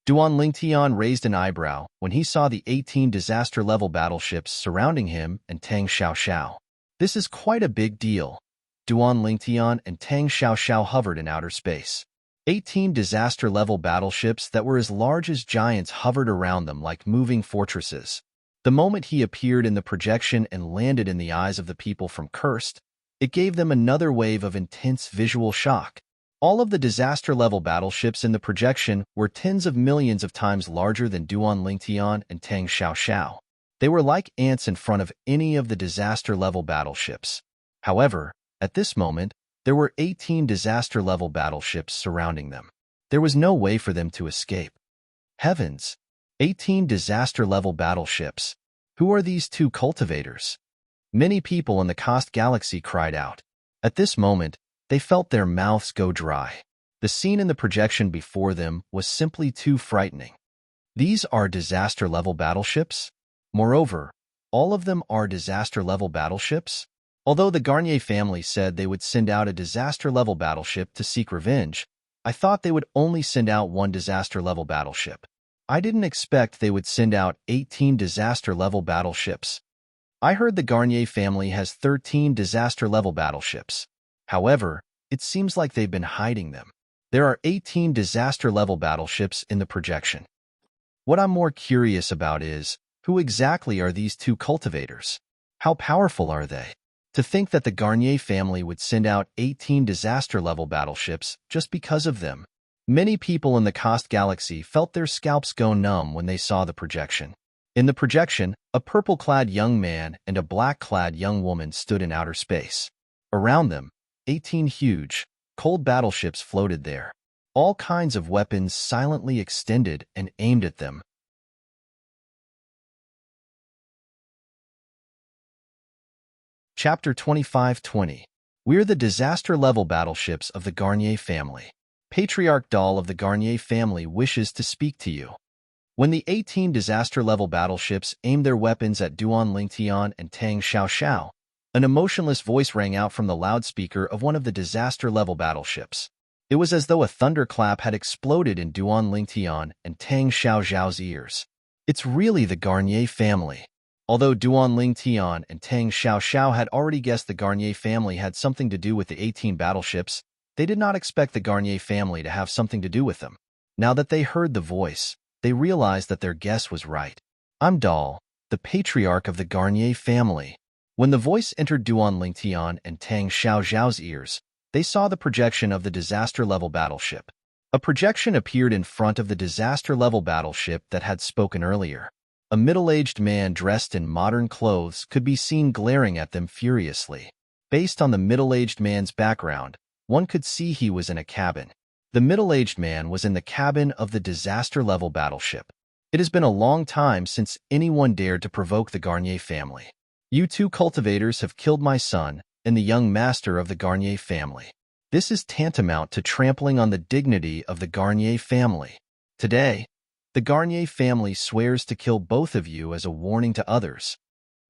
Duan Lingtian raised an eyebrow when he saw the 18 disaster-level battleships surrounding him and Tang Xiao. This is quite a big deal. Duan Lingtian and Tang Xiao hovered in outer space. 18 disaster-level battleships that were as large as giants hovered around them like moving fortresses. The moment he appeared in the projection and landed in the eyes of the people from Cursed, it gave them another wave of intense visual shock. All of the disaster-level battleships in the projection were tens of millions of times larger than Duan Lingtian and Tang Xiao. They were like ants in front of any of the disaster-level battleships. However, at this moment, there were 18 disaster-level battleships surrounding them. There was no way for them to escape. Heavens! 18 disaster-level battleships. Who are these 2 cultivators? Many people in the Cost Galaxy cried out. At this moment, they felt their mouths go dry. The scene in the projection before them was simply too frightening. These are disaster-level battleships? Moreover, all of them are disaster-level battleships? Although the Garnier family said they would send out a disaster-level battleship to seek revenge, I thought they would only send out 1 disaster-level battleship. I didn't expect they would send out 18 disaster-level battleships. I heard the Garnier family has 13 disaster-level battleships. However, it seems like they've been hiding them. There are 18 disaster-level battleships in the projection. What I'm more curious about is, who exactly are these 2 cultivators? How powerful are they? To think that the Garnier family would send out 18 disaster-level battleships just because of them. Many people in the Cost Galaxy felt their scalps go numb when they saw the projection. In the projection, a purple-clad young man and a black-clad young woman stood in outer space. Around them, 18 huge, cold battleships floated there. All kinds of weapons silently extended and aimed at them. Chapter 25-20. We're the disaster-level battleships of the Garnier family. Patriarch Doll of the Garnier family wishes to speak to you. When the 18 disaster-level battleships aimed their weapons at Duan Lingtian and Tang Xiao, an emotionless voice rang out from the loudspeaker of one of the disaster-level battleships. It was as though a thunderclap had exploded in Duan Lingtian and Tang Xiao's ears. It's really the Garnier family. Although Duan Lingtian and Tang Xiao had already guessed the Garnier family had something to do with the 18 battleships, they did not expect the Garnier family to have something to do with them. Now that they heard the voice, they realized that their guess was right. I'm Doll, the patriarch of the Garnier family. When the voice entered Duan Lingtian and Tang Xiao's ears, they saw the projection of the disaster-level battleship. A projection appeared in front of the disaster-level battleship that had spoken earlier. A middle-aged man dressed in modern clothes could be seen glaring at them furiously. Based on the middle-aged man's background, one could see he was in a cabin. The middle-aged man was in the cabin of the disaster-level battleship. It has been a long time since anyone dared to provoke the Garnier family. You 2 cultivators have killed my son and the young master of the Garnier family. This is tantamount to trampling on the dignity of the Garnier family. Today, the Garnier family swears to kill both of you as a warning to others.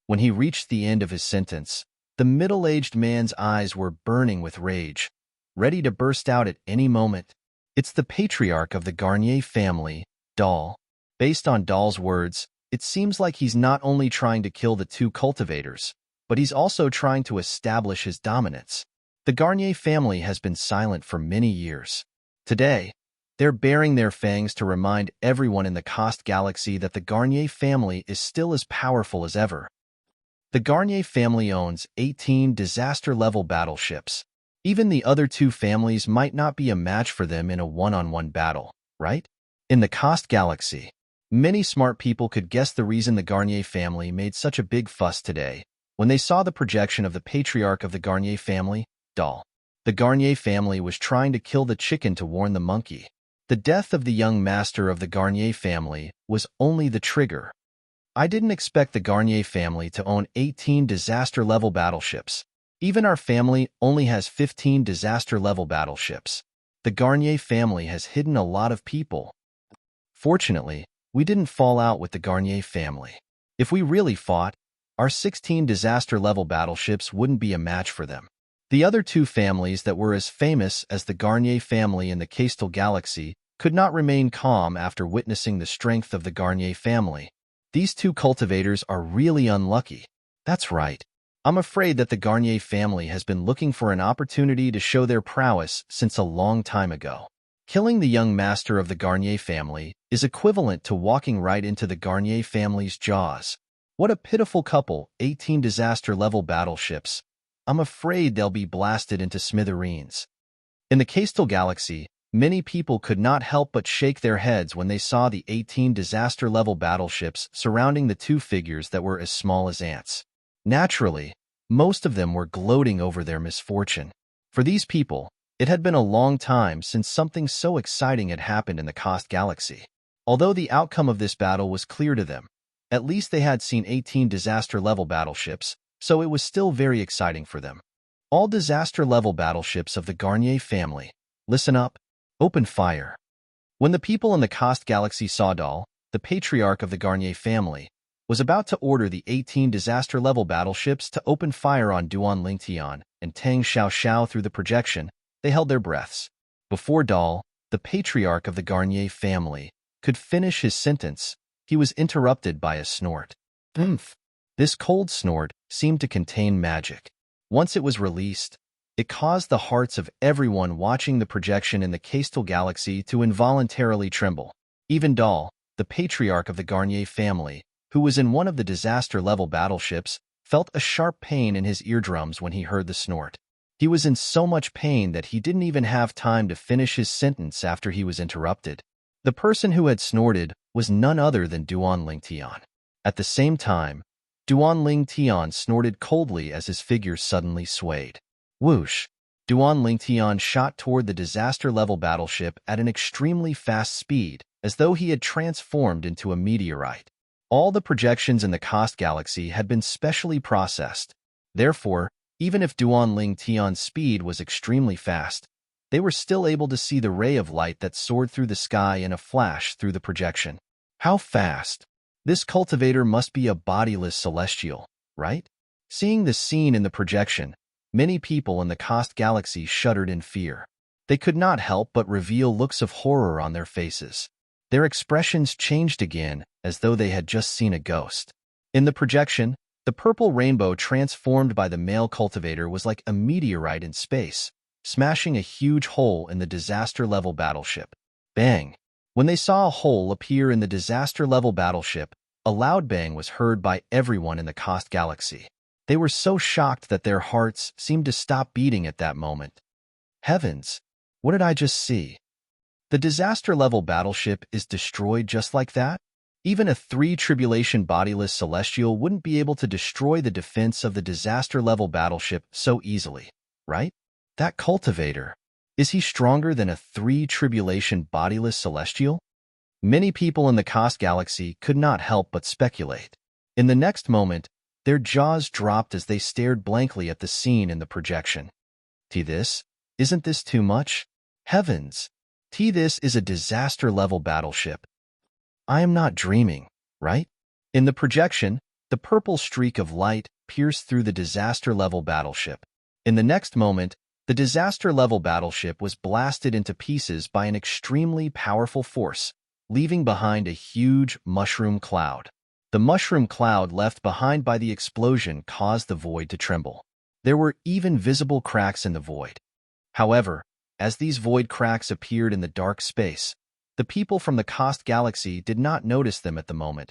When he reached the end of his sentence, the middle-aged man's eyes were burning with rage, ready to burst out at any moment. It's the patriarch of the Garnier family, Doll. Based on Doll's words, It seems like he's not only trying to kill the two cultivators, but he's also trying to establish his dominance. The Garnier family has been silent for many years. Today, they're baring their fangs to remind everyone in the Cost Galaxy that the Garnier family is still as powerful as ever. The Garnier family owns 18 disaster-level battleships. Even the other two families might not be a match for them in a one-on-one battle, right? In the Cost Galaxy, many smart people could guess the reason the Garnier family made such a big fuss today when they saw the projection of the patriarch of the Garnier family, Doll. The Garnier family was trying to kill the chicken to warn the monkey. The death of the young master of the Garnier family was only the trigger. I didn't expect the Garnier family to own 18 disaster-level battleships. Even our family only has 15 disaster-level battleships. The Garnier family has hidden a lot of people. Fortunately, we didn't fall out with the Garnier family. If we really fought, our 16 disaster-level battleships wouldn't be a match for them. The other two families that were as famous as the Garnier family in the Coastal Galaxy could not remain calm after witnessing the strength of the Garnier family. These two cultivators are really unlucky. That's right. I'm afraid that the Garnier family has been looking for an opportunity to show their prowess since a long time ago. Killing the young master of the Garnier family is equivalent to walking right into the Garnier family's jaws. What a pitiful couple, 18 disaster-level battleships. I'm afraid they'll be blasted into smithereens. In the Coastal Galaxy, many people could not help but shake their heads when they saw the 18 disaster-level battleships surrounding the two figures that were as small as ants. Naturally, most of them were gloating over their misfortune. For these people, it had been a long time since something so exciting had happened in the Cost Galaxy. Although the outcome of this battle was clear to them, at least they had seen 18 disaster-level battleships, so it was still very exciting for them. All disaster-level battleships of the Garnier family, listen up. Open fire. When the people in the Cost Galaxy saw Doll, the patriarch of the Garnier family, was about to order the 18 disaster-level battleships to open fire on Duan Lingtian and Tang Xiao through the projection, they held their breaths. Before Doll, the patriarch of the Garnier family, could finish his sentence, he was interrupted by a snort. Oomph! This cold snort seemed to contain magic. Once it was released, it caused the hearts of everyone watching the projection in the Coastal Galaxy to involuntarily tremble. Even Doll, the patriarch of the Garnier family, who was in one of the disaster-level battleships, felt a sharp pain in his eardrums when he heard the snort. He was in so much pain that he didn't even have time to finish his sentence after he was interrupted. The person who had snorted was none other than Duan Lingtian. At the same time, Duan Lingtian snorted coldly as his figure suddenly swayed. Whoosh! Duan Lingtian shot toward the disaster-level battleship at an extremely fast speed, as though he had transformed into a meteorite. All the projections in the Cost Galaxy had been specially processed. Therefore, even if Duan Lingtian's speed was extremely fast, they were still able to see the ray of light that soared through the sky in a flash through the projection. How fast! This cultivator must be a bodiless celestial, right? Seeing the scene in the projection, many people in the Cost Galaxy shuddered in fear. They could not help but reveal looks of horror on their faces. Their expressions changed again, as though they had just seen a ghost. In the projection, the purple rainbow transformed by the male cultivator was like a meteorite in space, smashing a huge hole in the disaster-level battleship. Bang! When they saw a hole appear in the disaster-level battleship, a loud bang was heard by everyone in the Cost Galaxy. They were so shocked that their hearts seemed to stop beating at that moment. Heavens! What did I just see? The disaster-level battleship is destroyed just like that? Even a 3-tribulation bodiless celestial wouldn't be able to destroy the defense of the disaster-level battleship so easily, right? That cultivator, is he stronger than a 3-tribulation bodiless celestial? Many people in the Cost Galaxy could not help but speculate. In the next moment, their jaws dropped as they stared blankly at the scene in the projection. Isn't this too much? Heavens! This is a disaster-level battleship. I am not dreaming, right? In the projection, the purple streak of light pierced through the disaster-level battleship. In the next moment, the disaster-level battleship was blasted into pieces by an extremely powerful force, leaving behind a huge mushroom cloud. The mushroom cloud left behind by the explosion caused the void to tremble. There were even visible cracks in the void. However, as these void cracks appeared in the dark space, the people from the Cost Galaxy did not notice them at the moment.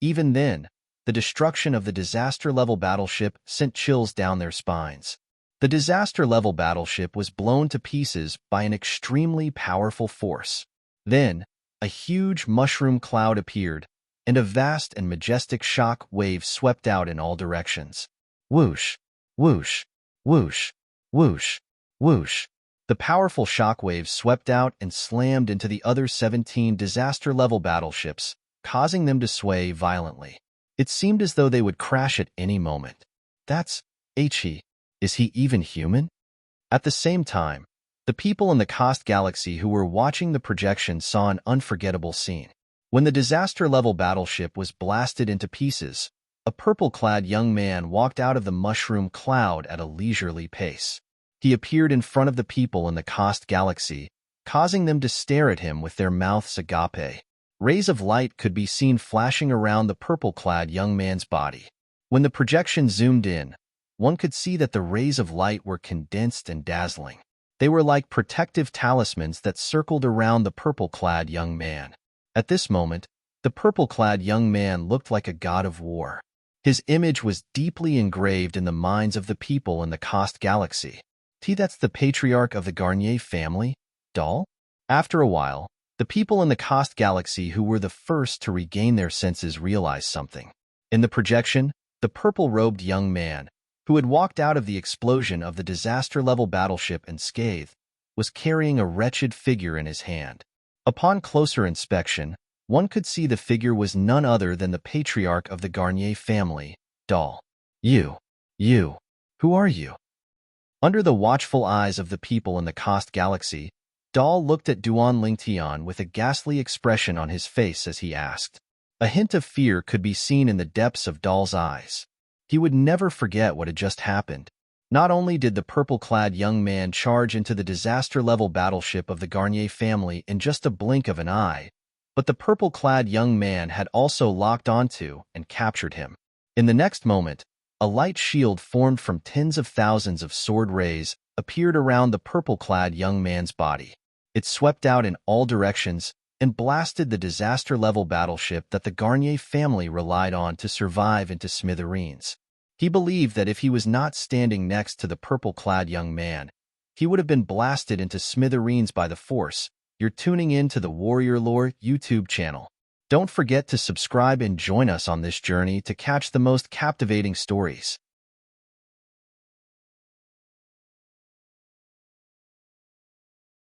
Even then, the destruction of the disaster-level battleship sent chills down their spines. The disaster-level battleship was blown to pieces by an extremely powerful force. Then, a huge mushroom cloud appeared, and a vast and majestic shock wave swept out in all directions. Whoosh, whoosh, whoosh, whoosh, whoosh. The powerful shock waves swept out and slammed into the other 17 disaster-level battleships, causing them to sway violently. It seemed as though they would crash at any moment. That's He. Is he even human? At the same time, the people in the Cost Galaxy who were watching the projection saw an unforgettable scene. When the disaster-level battleship was blasted into pieces, a purple-clad young man walked out of the mushroom cloud at a leisurely pace. He appeared in front of the people in the Cost Galaxy, causing them to stare at him with their mouths agape. Rays of light could be seen flashing around the purple-clad young man's body. When the projection zoomed in, one could see that the rays of light were condensed and dazzling. They were like protective talismans that circled around the purple-clad young man. At this moment, the purple-clad young man looked like a god of war. His image was deeply engraved in the minds of the people in the Cost Galaxy. That's the patriarch of the Garnier family, doll? After a while, the people in the Cost Galaxy who were the first to regain their senses realized something. In the projection, the purple-robed young man, who had walked out of the explosion of the disaster-level battleship unscathed, was carrying a wretched figure in his hand. Upon closer inspection, one could see the figure was none other than the patriarch of the Garnier family, doll. You. Who are you? Under the watchful eyes of the people in the Cost Galaxy, Doll looked at Duan Lingtian with a ghastly expression on his face as he asked. A hint of fear could be seen in the depths of Doll's eyes. He would never forget what had just happened. Not only did the purple-clad young man charge into the disaster-level battleship of the Garnier family in just a blink of an eye, but the purple-clad young man had also locked onto and captured him. In the next moment, a light shield formed from tens of thousands of sword rays appeared around the purple-clad young man's body. It swept out in all directions and blasted the disaster-level battleship that the Garnier family relied on to survive into smithereens. He believed that if he was not standing next to the purple-clad young man, he would have been blasted into smithereens by the Force. You're tuning in to the Warrior Lore YouTube channel. Don't forget to subscribe and join us on this journey to catch the most captivating stories.